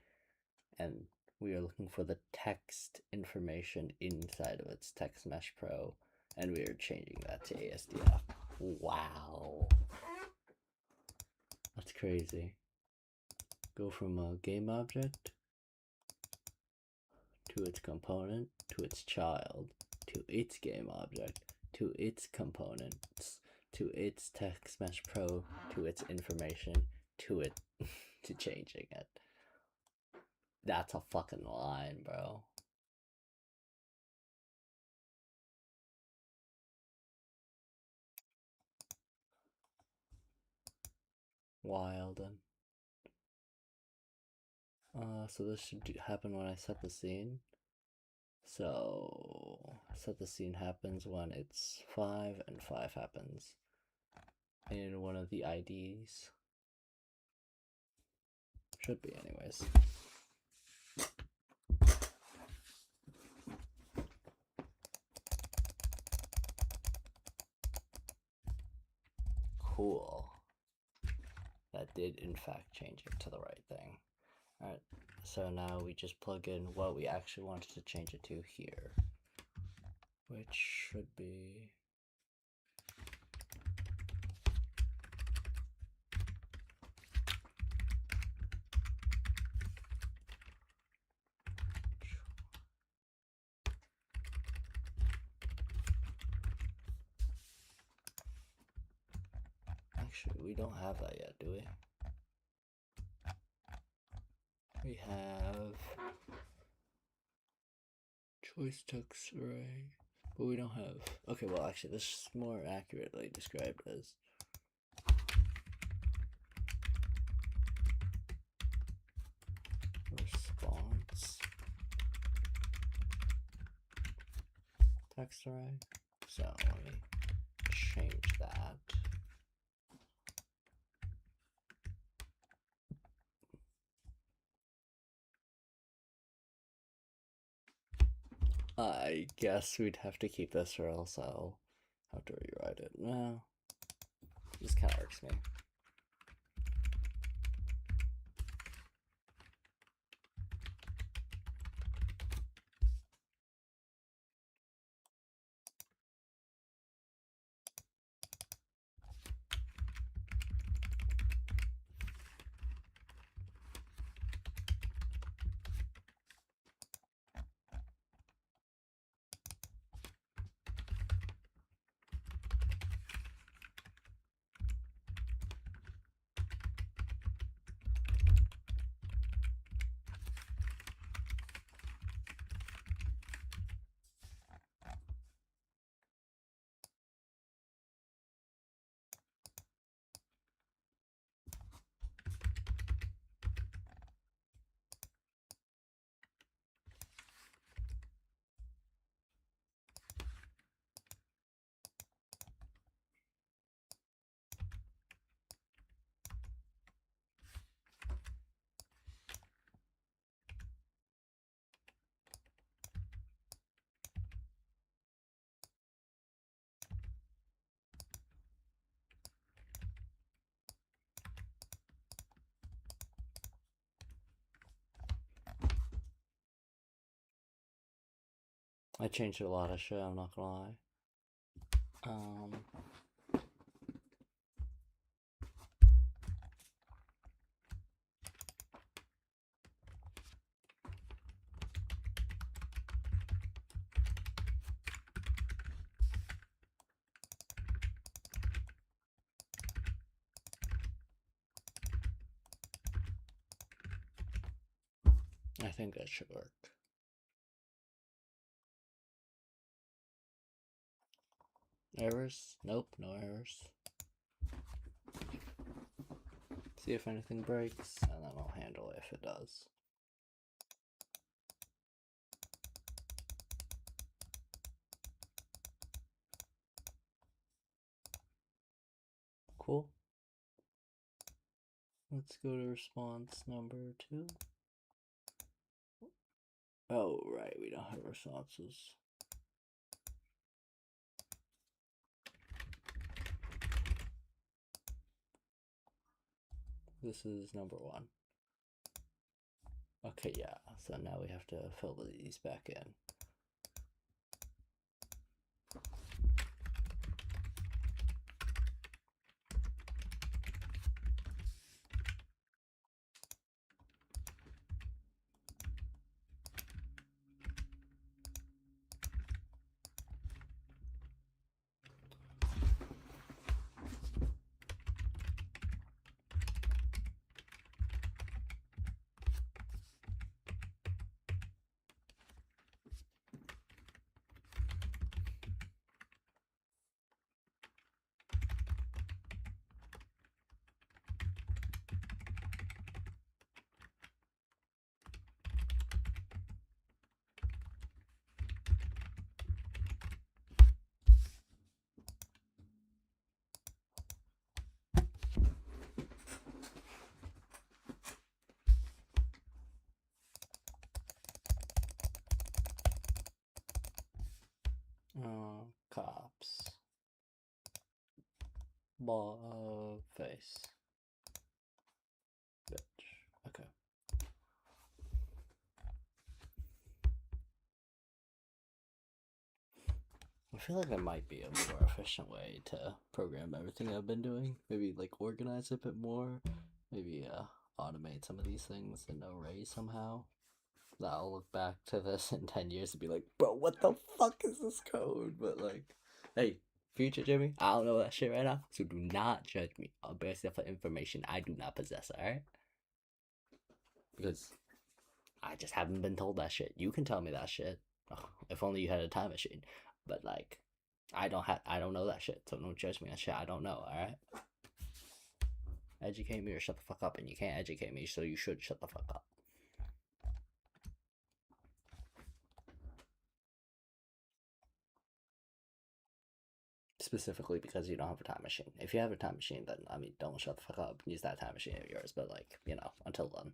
and we are looking for the text information inside of its text mesh pro, and we are changing that to ASDF. Wow. That's crazy. Go from a game object to its component, to its child, to its game object, to its components, to its text mesh pro, to its information, to it, to changing it. That's a fucking line, bro. Wild. So this should happen when I set the scene. So set the scene happens when it's 5 and 5 happens in one of the IDs. Should be anyways. Cool. That did in fact change it to the right thing. Alright, so now we just plug in what we actually wanted to change it to here, which should be actually, we don't have that yet, do we? We have choice text array, but we don't have. Okay, well, actually, this is more accurately described as response text array. So let me change that. I guess we'd have to keep this or else I'll have to rewrite it. No, this kind of works for me. I changed a lot of shit, I'm not gonna lie. I think that should work. Errors? Nope, no errors. See if anything breaks, and then I'll handle it if it does. Cool. Let's go to response number 2. Oh, right, we don't have responses. This is number 1. Okay, yeah, so now we have to fill these back in. Cops. Ball face. Bitch. Okay. I feel like there might be a more efficient way to program everything I've been doing. Maybe like organize it a bit more. Maybe automate some of these things in array somehow. That I'll look back to this in 10 years and be like, bro, what the fuck is this code? But like, hey, future Jimmy, I don't know that shit right now, so do not judge me based off of information I do not possess, alright? Because I just haven't been told that shit. You can tell me that shit. Oh, if only you had a time machine. But like, I don't know that shit, so don't judge me on shit I don't know, alright? Educate me or shut the fuck up, and you can't educate me, so you should shut the fuck up. Specifically because you don't have a time machine. If you have a time machine, then, I mean, don't shut the fuck up. Use that time machine of yours, but like, you know, until then.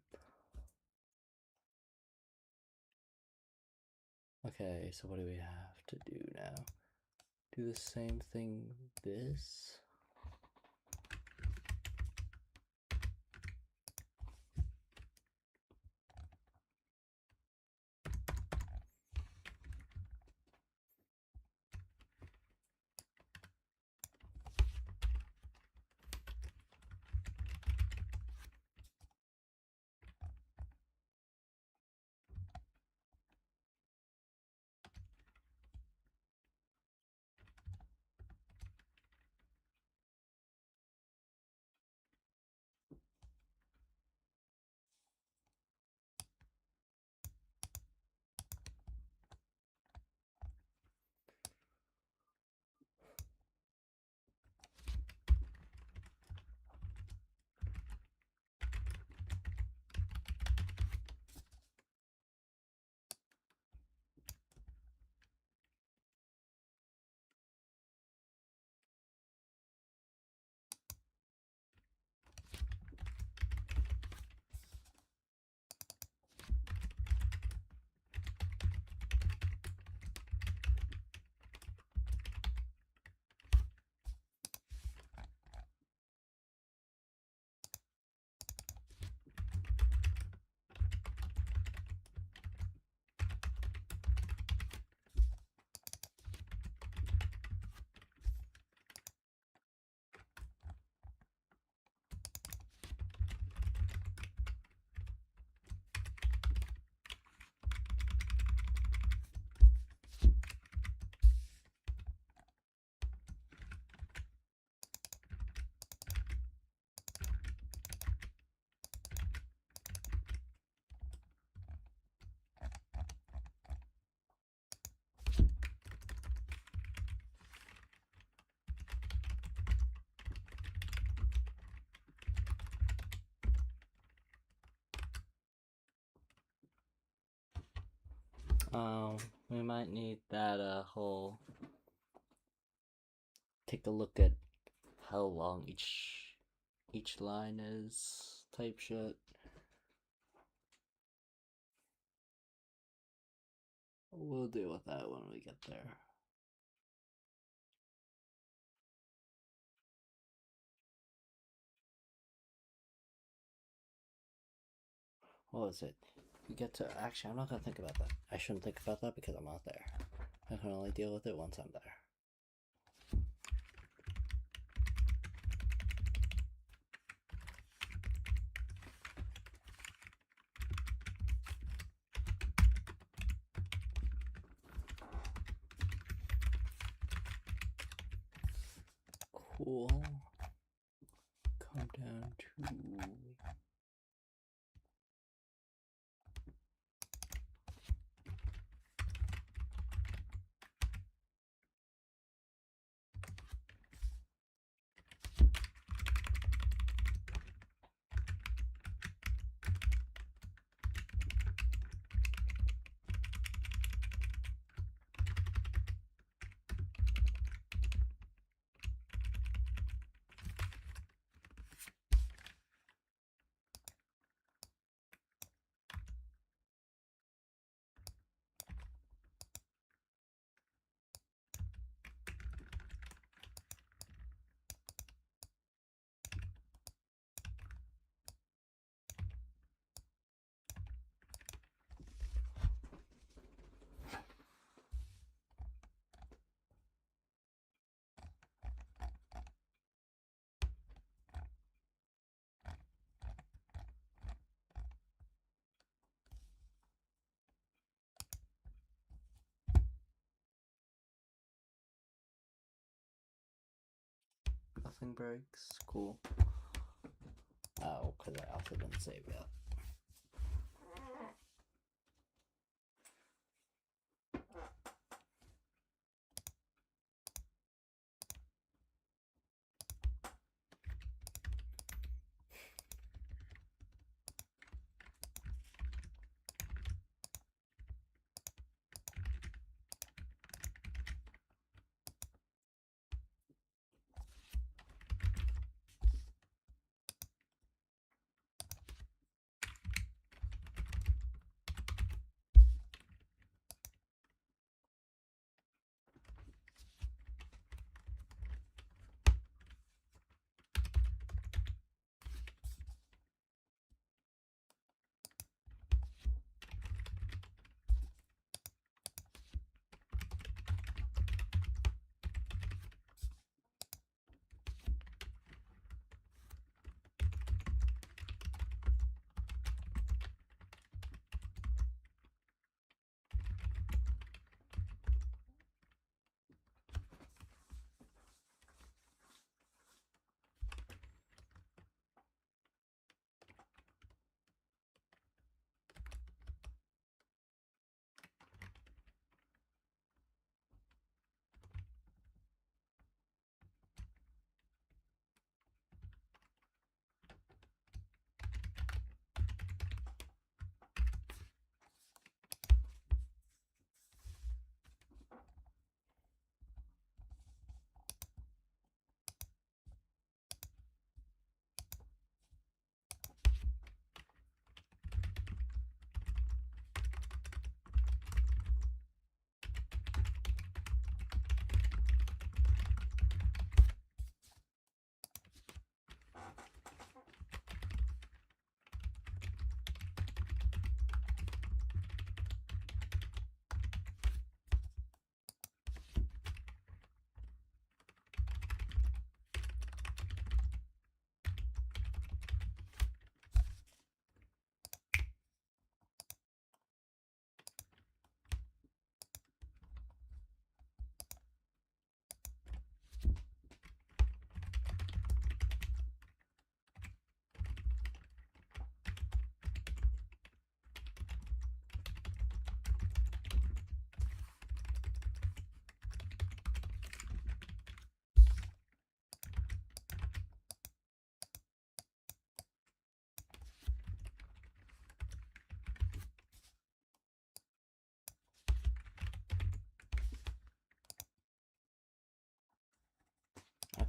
Okay, so what do we have to do now? Do the same thing this. We might need that whole take a look at how long each line is type shit. We'll deal with that when we get there. What was it? We get to actually I'm not gonna think about that. I shouldn't think about that because I'm not there. I can only deal with it once I'm there. Cool. Come down to nothing breaks. Cool. Oh, because I also didn't save yet.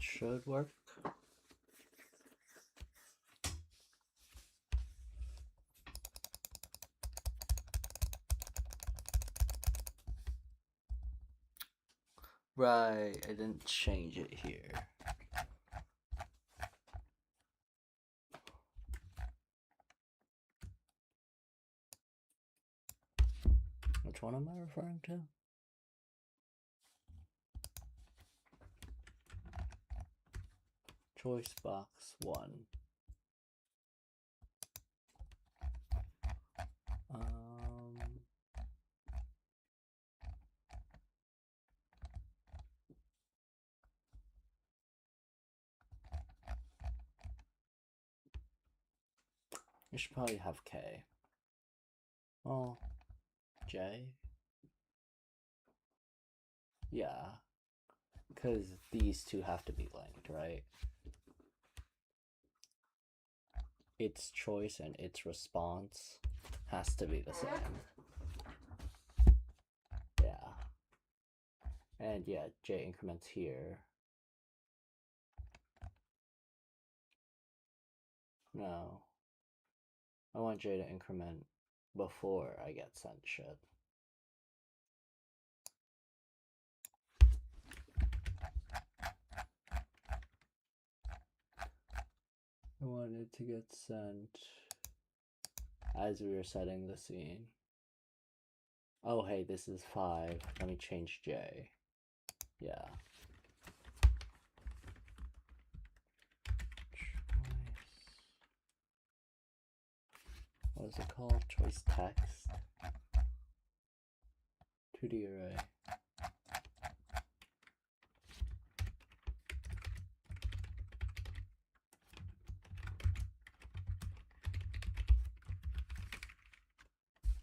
should work. Right, I didn't change it here. Which one am I referring to? Choice box 1. You should probably have K. Oh, J? Yeah, because these two have to be linked, right? Its choice and its response has to be the same. Yeah. And yeah, J increments here. No. I want J to increment before I get sent shit. I wanted to get sent as we were setting the scene. Oh, hey, this is 5. Let me change J. Yeah. What is it called? Choice text. 2D array.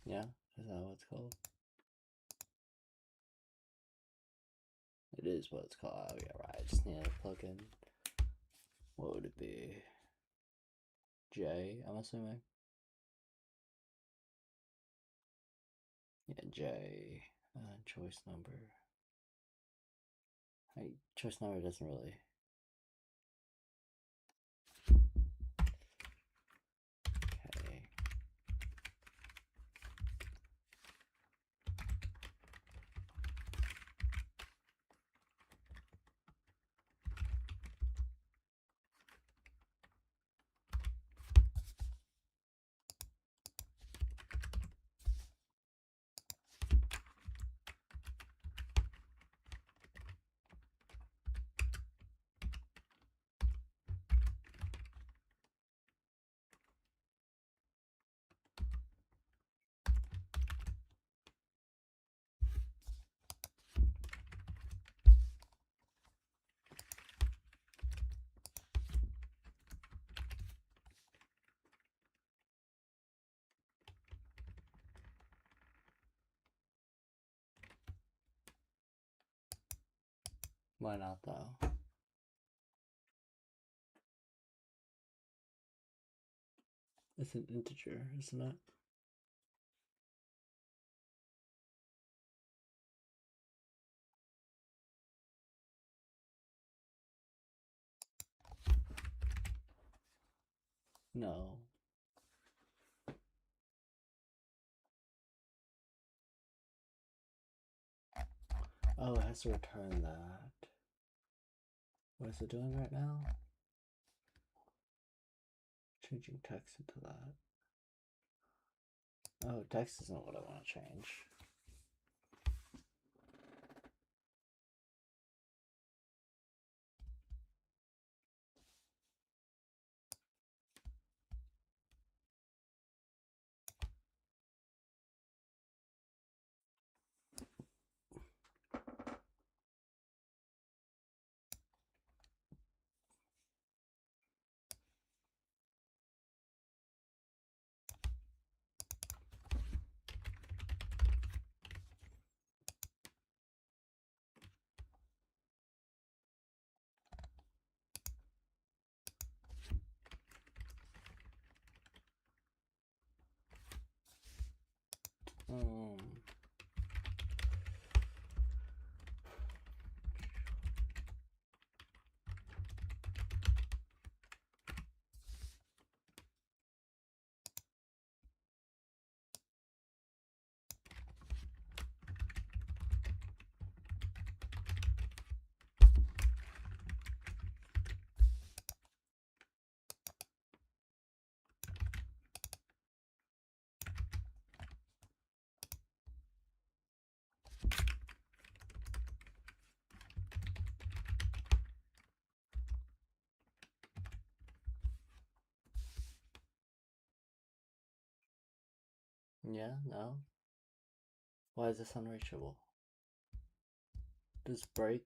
Yeah, is that what it's called? It is what it's called. Oh yeah, right. I just need a plugin. What would it be? J, I'm assuming. Yeah, J. Choice number. Choice number doesn't really. Okay. Why not though? It's an integer, isn't it? No. Oh, it has to return that. What is it doing right now? Changing text into that. Oh, text isn't what I want to change. Yeah, no. Why is this unreachable? Does break...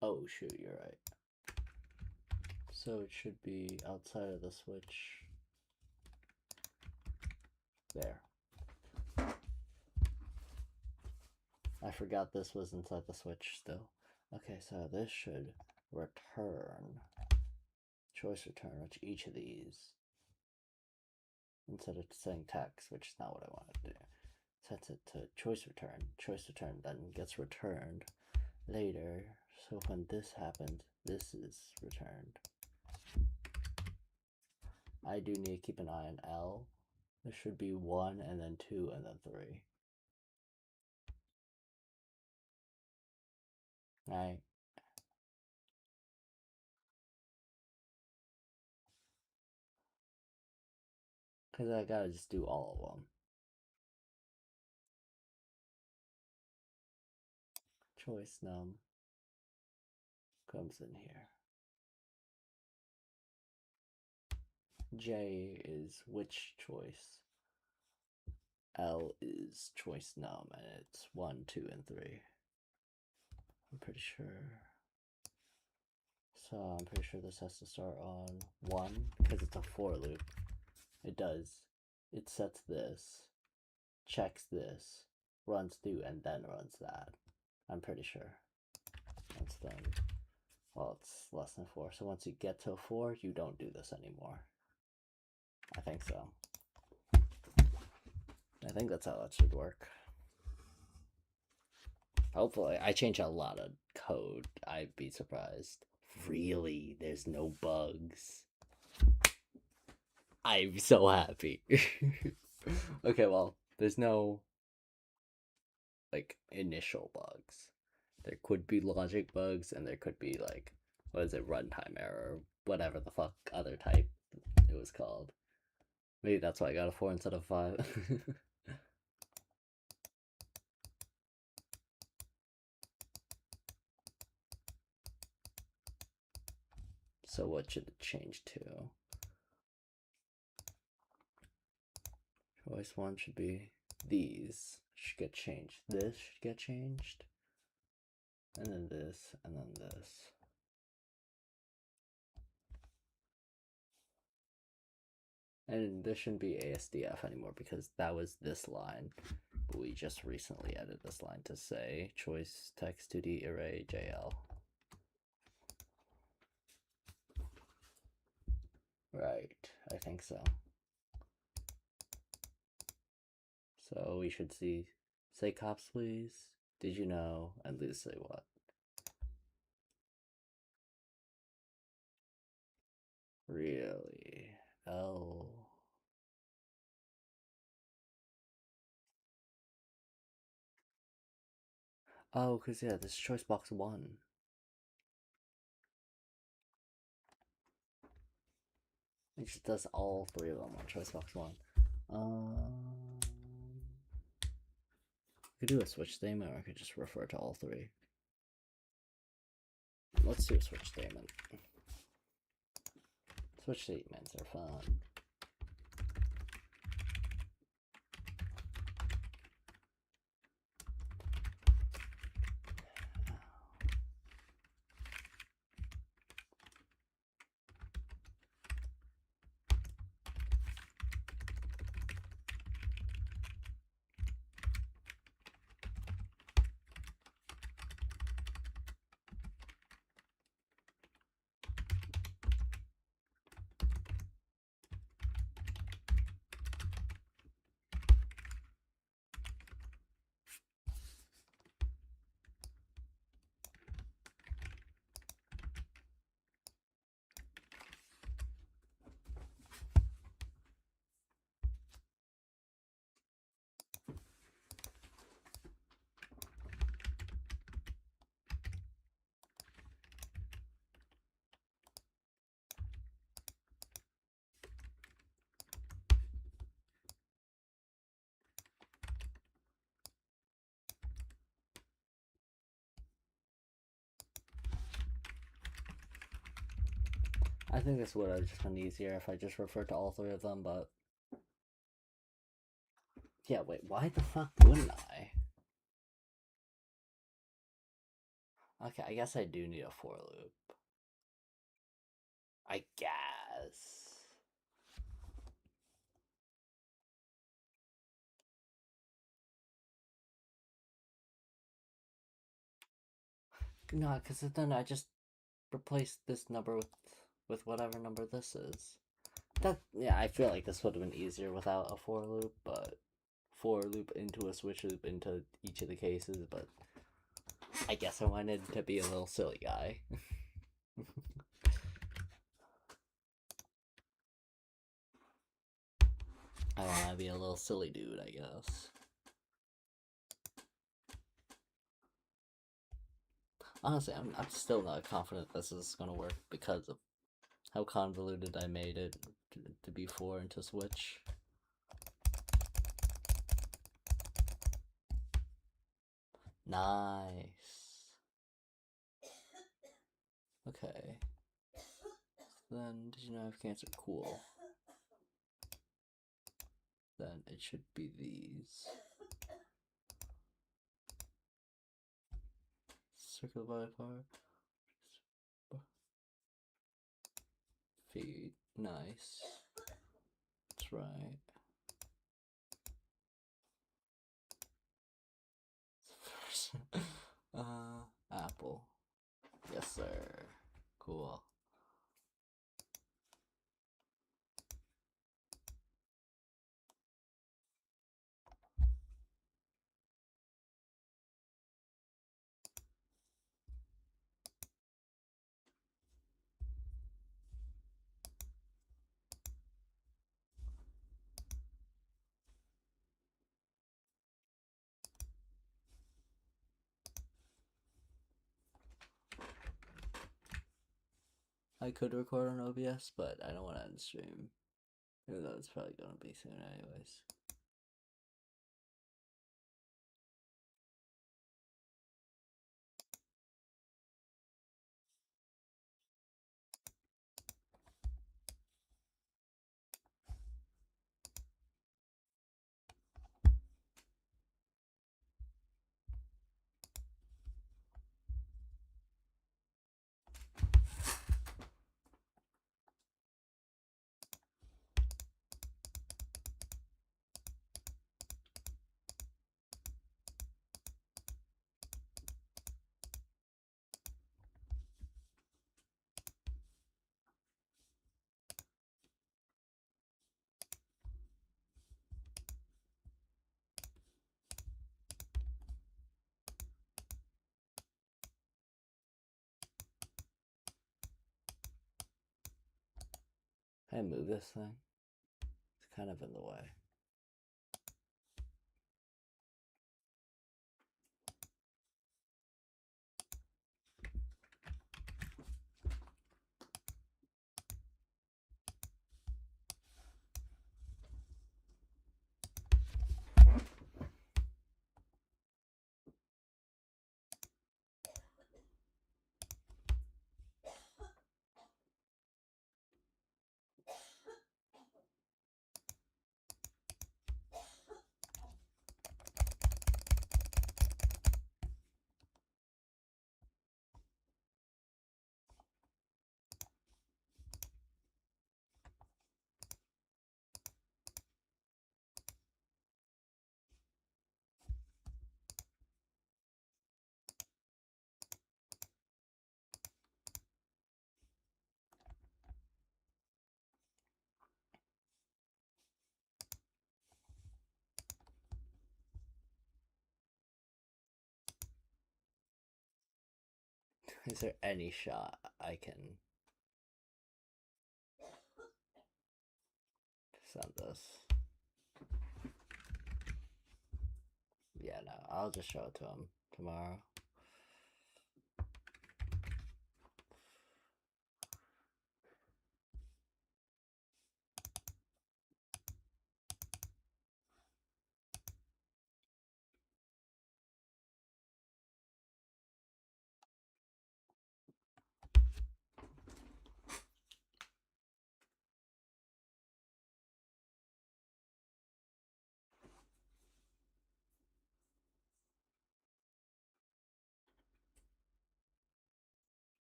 Oh shoot, you're right. So it should be outside of the switch. There. I forgot this was inside the switch still. Okay, so this should return choice return, which each of these, instead of saying text, which is not what I want to do, sets it to choice return. Choice return then gets returned later. So when this happens, this is returned. I do need to keep an eye on L. There should be 1 and then 2 and then 3. Right. Because I gotta just do all of them. Choice num comes in here. J is which choice. L is choice num, and it's 1, 2, and 3. I'm pretty sure. So I'm pretty sure this has to start on 1 because it's a for loop. It does. It sets this, checks this, runs through, and then runs that. I'm pretty sure. That's done. Well, it's less than 4. So once you get to 4, you don't do this anymore. I think so. I think that's how that should work. Hopefully. I change a lot of code. I'd be surprised. Really? There's no bugs? I'm so happy. Okay, well, there's no, like, initial bugs. There could be logic bugs, and there could be, like, what is it, runtime error, whatever the fuck other type it was called. Maybe that's why I got a 4 instead of 5. So what should it change to? Choice 1 should be these. Should get changed. This should get changed. And then this, and then this. And this shouldn't be ASDF anymore because that was this line. But we just recently added this line to say choice text 2D array JL. Right, I think so. So we should see say cops please, did you know, and Liz say what? Really? Oh. Oh, because yeah, this is choice box 1. It just does all 3 of them on choice box 1. I could do a switch statement, or I could just refer to all 3. Let's do a switch statement. Switch statements are fun. I think this would have just been easier if I just referred to all 3 of them, but Yeah, wait, why the fuck wouldn't I? Okay, I guess I do need a for loop. I guess. No, because then I just replace this number with whatever number this is. Yeah, I feel like this would have been easier without a for loop, but for loop into a switch loop into each of the cases, but I guess I wanted to be a little silly guy. I want to be a little silly dude, I guess. Honestly, I'm still not confident this is gonna work because of how convoluted I made it to be 4 and to switch. Nice. Okay. Then, did you know I have cancer? Cool. Then it should be these. Circle by part. Feed. Nice. That's right. Apple. Yes, sir. Cool. I could record on OBS, but I don't want to end stream. Even though it's probably gonna be soon anyways. Can I move this thing? It's kind of in the way. Is there any shot I can send this? Yeah, no, I'll just show it to him tomorrow.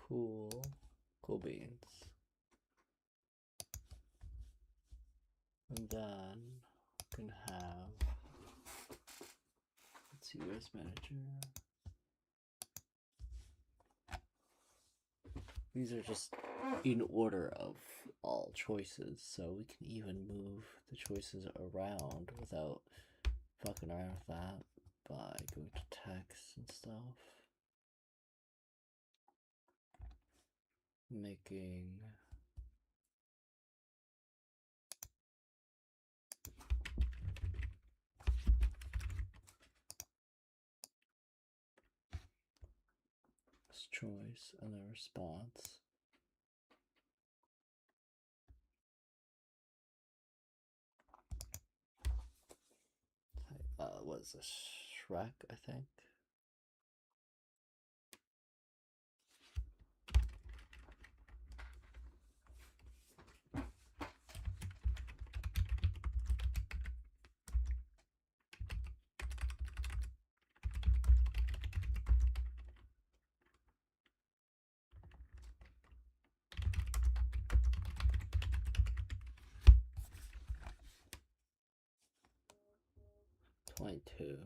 Cool beans. And then we can have, let's see, where's manager? These are just in order of all choices, so we can even move the choices around without fucking around with that by going to text and stuff. Making this choice and the response. What is this? Shrek, I think. Two.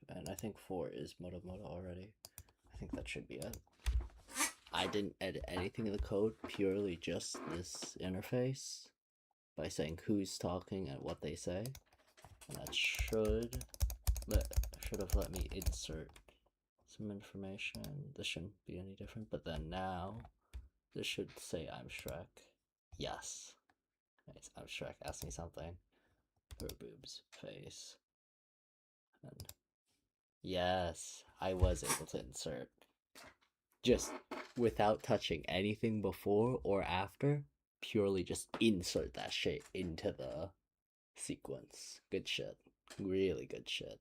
And I think 4 is Moto already. I think that should be it. I didn't edit anything in the code, purely just this interface by saying who's talking and what they say. And that should have let me insert some information. This shouldn't be any different, but then now this should say I'm Shrek. Yes. Nice. I'm Shrek. Ask me something. Her boobs. Face. And yes, I was able to insert. Just without touching anything before or after, purely just insert that shit into the sequence. Good shit. Really good shit.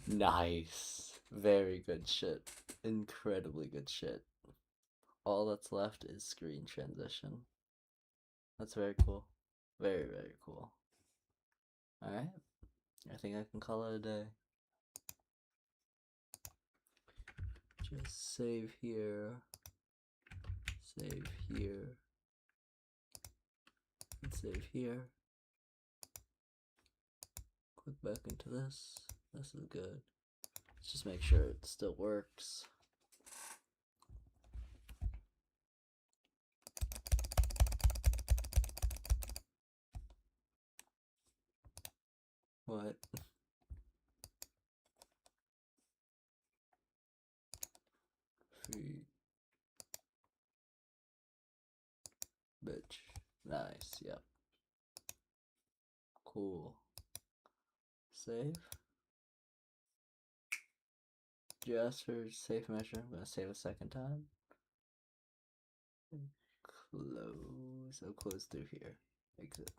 Nice. Very good shit. Incredibly good shit. All that's left is screen transition. That's very cool. Very, very cool. Alright. I think I can call it a day. Just save here. Save here. And save here. Click back into this. This is good. Let's just make sure it still works. What? Free. Bitch. Nice, yep. Cool. Save. Just for safe measure, I'm gonna save a second time. Close. I'll close through here. Exit.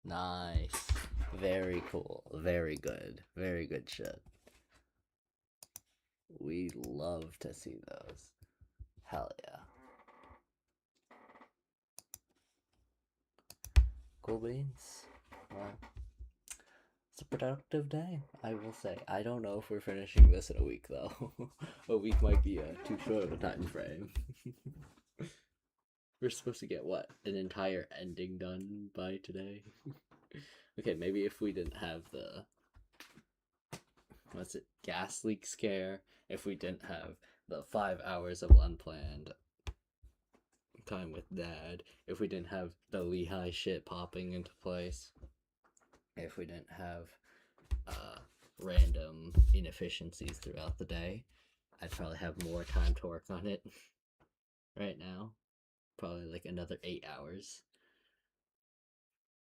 Nice. Very cool. Very good. Very good shit. We love to see those. Hell yeah. Cool beans. Well, it's a productive day, I will say. I don't know if we're finishing this in a week, though. A week might be too short of a time frame. We're supposed to get, what, an entire ending done by today? Okay, maybe if we didn't have the gas leak scare, if we didn't have the 5 hours of unplanned time with Dad, if we didn't have the Lehigh shit popping into place, if we didn't have random inefficiencies throughout the day, I'd probably have more time to work on it right now. Probably like another 8 hours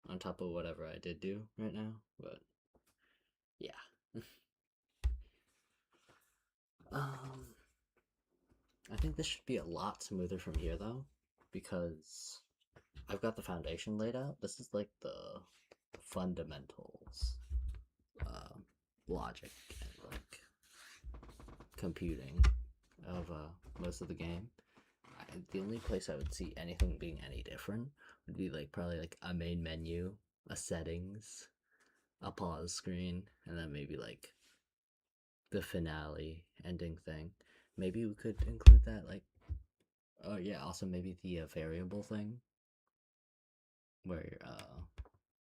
on top of whatever I did do right now, but yeah. I think this should be a lot smoother from here though, because I've got the foundation laid out. This is like the fundamentals, logic and like computing of most of the game. The only place I would see anything being any different would be like probably like a main menu, a settings, a pause screen, and then maybe like the finale ending thing. Maybe we could include that, like, oh yeah, also maybe the variable thing where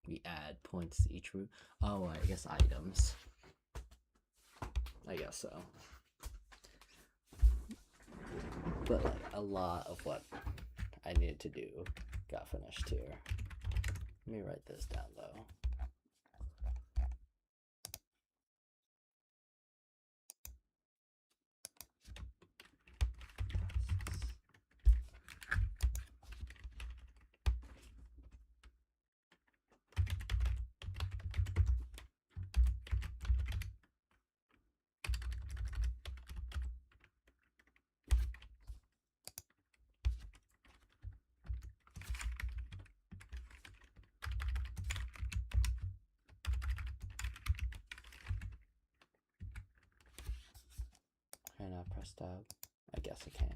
we add points to each route. Oh, I guess items. I guess so. But like a lot of what I needed to do got finished here. Let me write this down though. Can I press tab? I guess I can't.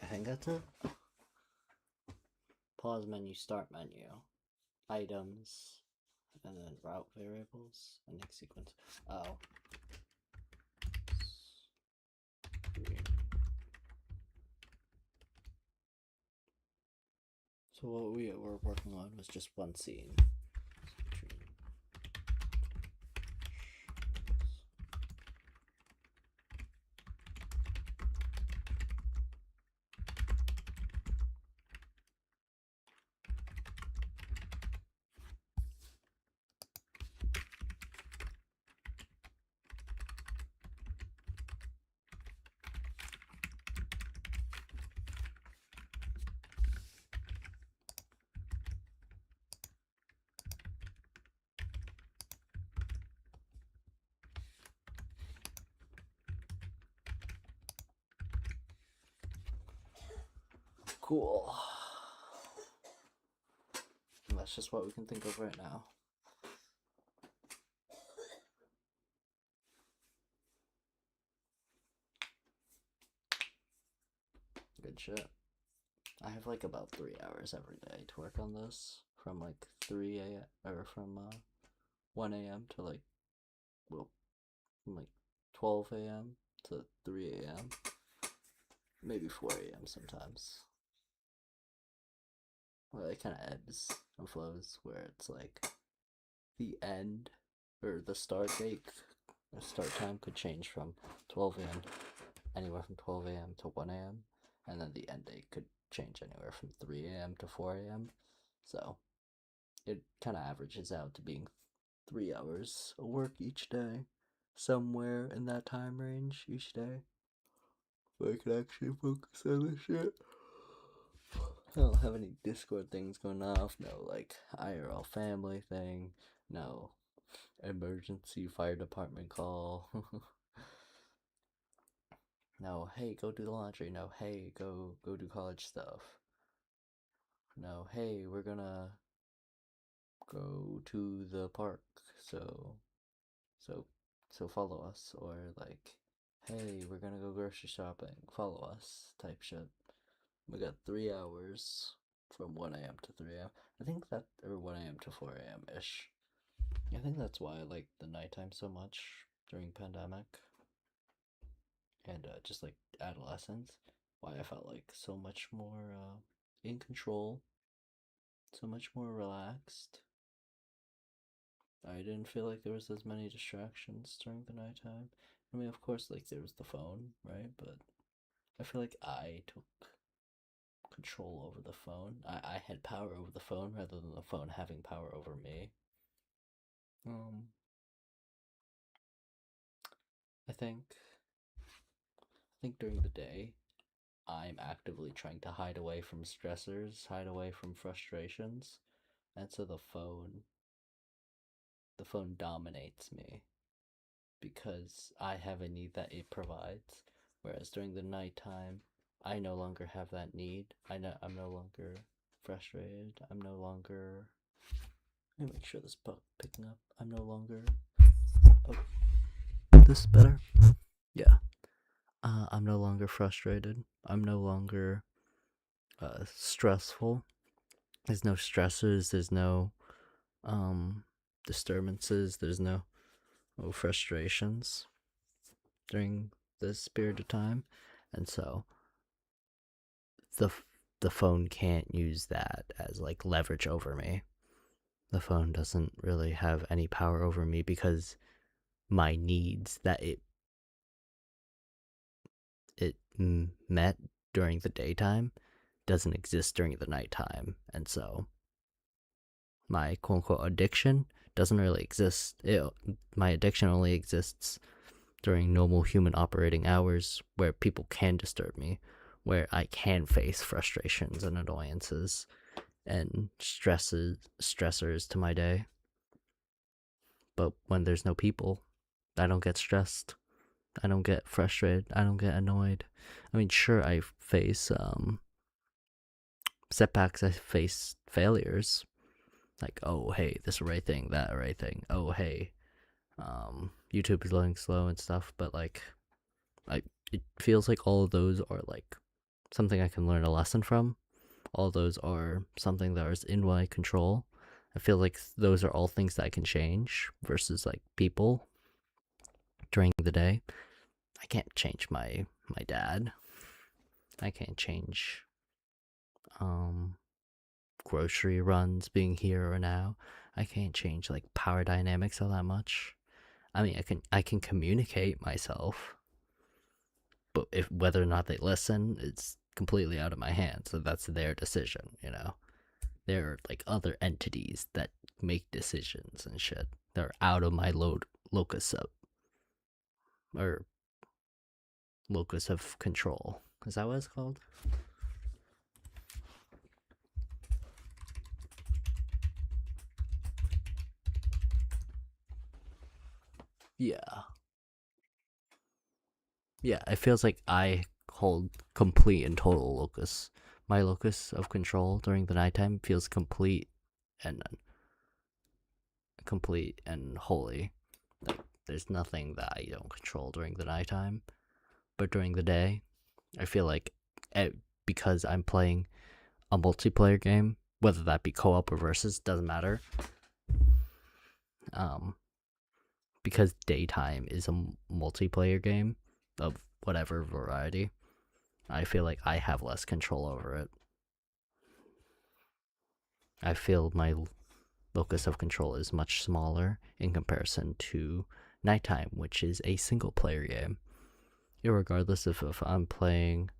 think that's it. Pause menu, start menu, items, and then route variables, and next sequence. Oh. So what we were working on was just one scene. Cool. And that's just what we can think of right now. Good shit. I have like about 3 hours every day to work on this, from like 3 a.m. or from 1 a.m. to like, well, from like 12 a.m. to 3 a.m. Maybe 4 a.m. sometimes. Well, it kind of ebbs and flows, where it's like the end or the start date, the start time could change from 12 a.m. anywhere from 12 a.m. to 1 a.m. and then the end date could change anywhere from 3 a.m. to 4 a.m. So it kind of averages out to being 3 hours of work each day, somewhere in that time range each day, so I can actually focus on this shit. I don't have any Discord things going off, no like IRL family thing, no emergency fire department call. No, hey, go do the laundry. No, hey, go do college stuff. No, hey, we're gonna go to the park, so follow us. Or like, hey, we're gonna go grocery shopping, follow us, type shit. We got 3 hours from 1 a.m. to 3 a.m. I think that, or 1 a.m. to 4 a.m. ish. I think that's why I like the nighttime so much during pandemic and just like adolescence. Why I felt like so much more in control, so much more relaxed. I didn't feel like there was as many distractions during the nighttime. I mean, of course, like there was the phone, right? But I feel like I took control over the phone. I had power over the phone rather than the phone having power over me. I think during the day, I'm actively trying to hide away from stressors, hide away from frustrations, and so the phone dominates me because I have a need that it provides. Whereas during the nighttime, I no longer have that need. I'm no longer frustrated. I'm no longer. Let me make sure this picking up. I'm no longer. Oh, this is better. Yeah. I'm no longer frustrated. I'm no longer stressful. There's no stressors. There's no disturbances. There's no frustrations during this period of time, and so the phone can't use that as like leverage over me. The phone doesn't really have any power over me because my needs that it met during the daytime doesn't exist during the nighttime, and so my quote-unquote addiction doesn't really exist. My addiction only exists during normal human operating hours where people can disturb me, where I can face frustrations and annoyances and stressors to my day. But when there's no people, I don't get stressed. I don't get frustrated. I don't get annoyed. I mean, sure, I face setbacks. I face failures. Like, oh, hey, this right thing, that right thing. Oh, hey, YouTube is loading slow and stuff. But like, it feels like all of those are like something I can learn a lesson from. All those are something that is in my control. I feel like those are all things that I can change versus like people during the day. I can't change my dad. I can't change grocery runs being here or now. I can't change like power dynamics all that much. I mean, I can communicate myself, but if whether or not they listen, it's completely out of my hands. So that's their decision, you know. There are like other entities that make decisions and shit. They're out of my locus of control. Is that what it's called? Yeah, it feels like I hold complete and total locus. My locus of control during the nighttime feels complete and holy. Like there's nothing that I don't control during the nighttime. But during the day, I feel like because I'm playing a multiplayer game, whether that be co-op or versus, doesn't matter. Because daytime is a multiplayer game of whatever variety, I feel like I have less control over it. I feel my locus of control is much smaller in comparison to nighttime, which is a single player game. Irregardless if I'm playing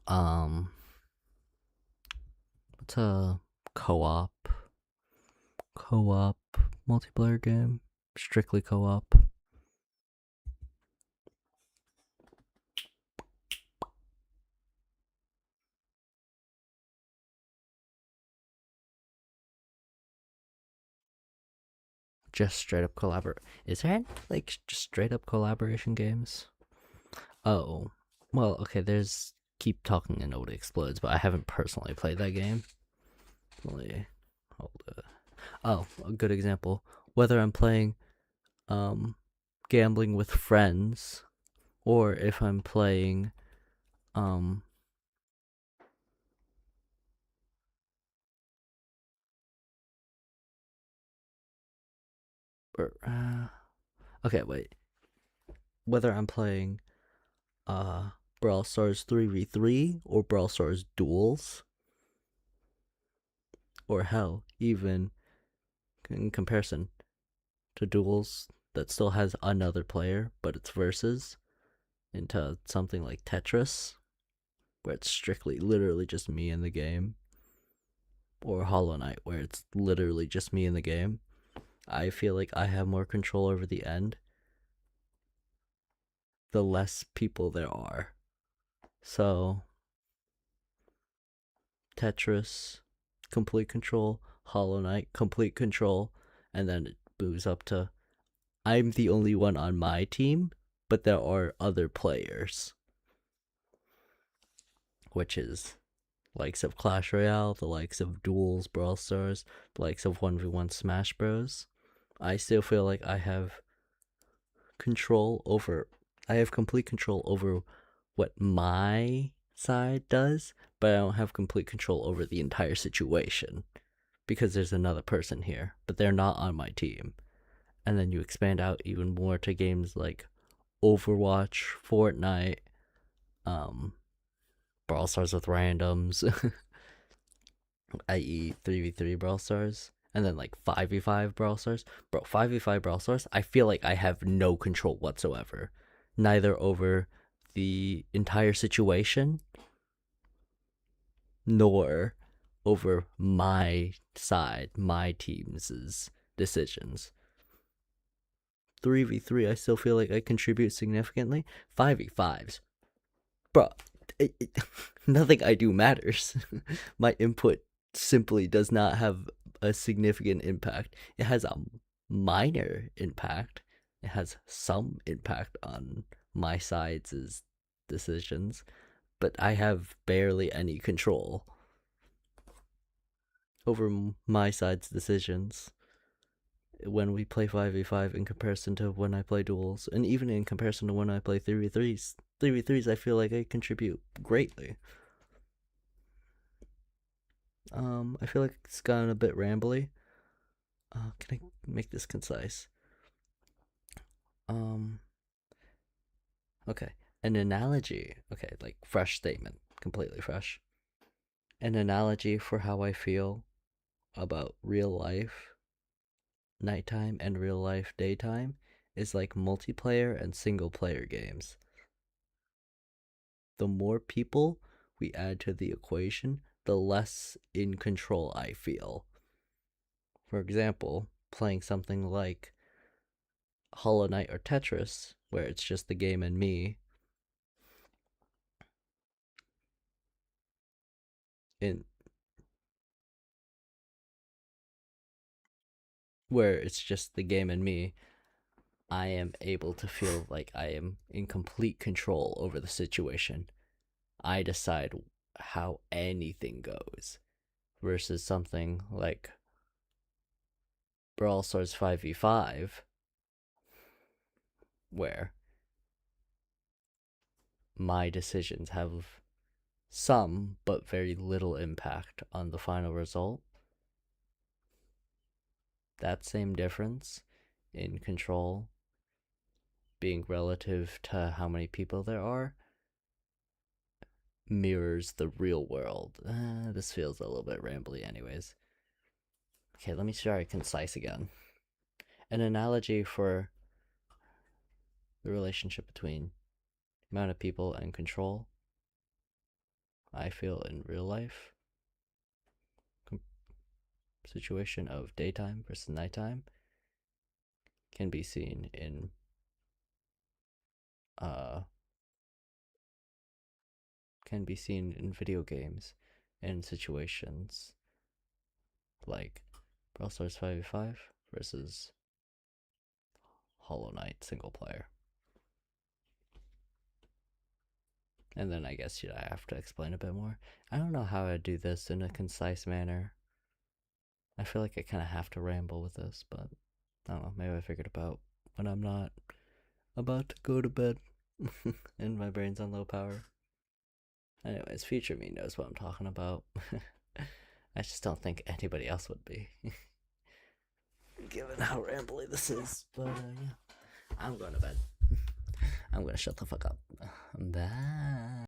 what's a co-op multiplayer game? Strictly co-op. Just straight up Is there any, like, just straight up collaboration games? Oh, well, okay, there's Keep Talking and Nobody Explodes, but I haven't personally played that game. Hold it. Oh, a good example. Whether I'm playing Gambling with Friends, or if I'm playing okay, wait. Whether I'm playing Brawl Stars 3v3 or Brawl Stars Duels, or hell, even in comparison to Duels that still has another player, but it's versus, into something like Tetris, where it's strictly literally just me in the game, or Hollow Knight, where it's literally just me in the game, I feel like I have more control over the end the less people there are. So Tetris, complete control. Hollow Knight, complete control. And then it moves up to I'm the only one on my team, but there are other players, which is likes of Clash Royale, the likes of Duels, Brawl Stars, the likes of 1v1 Smash Bros. I still feel like I have complete control over what my side does, but I don't have complete control over the entire situation because there's another person here, but they're not on my team. And then you expand out even more to games like Overwatch, Fortnite, Brawl Stars with randoms, i.e. 3v3 Brawl Stars, and then like 5v5 Brawl Stars. Bro, 5v5 Brawl Stars, I feel like I have no control whatsoever. Neither over the entire situation, nor over my side, my team's decisions. 3v3, I still feel like I contribute significantly. 5v5s, bro, nothing I do matters. My input simply does not have a significant impact. It has a minor impact. It has some impact on my side's decisions, but I have barely any control over my side's decisions. when we play 5v5 in comparison to when I play duels, and even in comparison to when I play 3v3s. 3v3s, I feel like I contribute greatly. I feel like it's gotten a bit rambly. Can I make this concise? Okay. An analogy. Okay, like fresh statement. Completely fresh. An analogy for how I feel about real life nighttime and real life daytime is like multiplayer and single player games. The more people we add to the equation, the less in control I feel. For example, playing something like Hollow Knight or Tetris, where it's just the game and me, I am able to feel like I am in complete control over the situation. I decide how anything goes, versus something like Brawl Stars 5v5, where my decisions have some but very little impact on the final result. That same difference in control being relative to how many people there are mirrors the real world. This feels a little bit rambly anyways. Okay, let me try concise again. An analogy for the relationship between amount of people and control I feel in real life situation of daytime versus nighttime can be seen in video games in situations like Brawl Stars 5v5 versus Hollow Knight single player. And then I guess I have to explain a bit more. I don't know how I'd do this in a concise manner. I feel like I kind of have to ramble with this, but I don't know. Maybe I figured it out when I'm not about to go to bed and my brain's on low power. Anyways, future me knows what I'm talking about. I just don't think anybody else would be, given how rambly this is. But yeah, I'm going to bed. I'm going to shut the fuck up. Bye.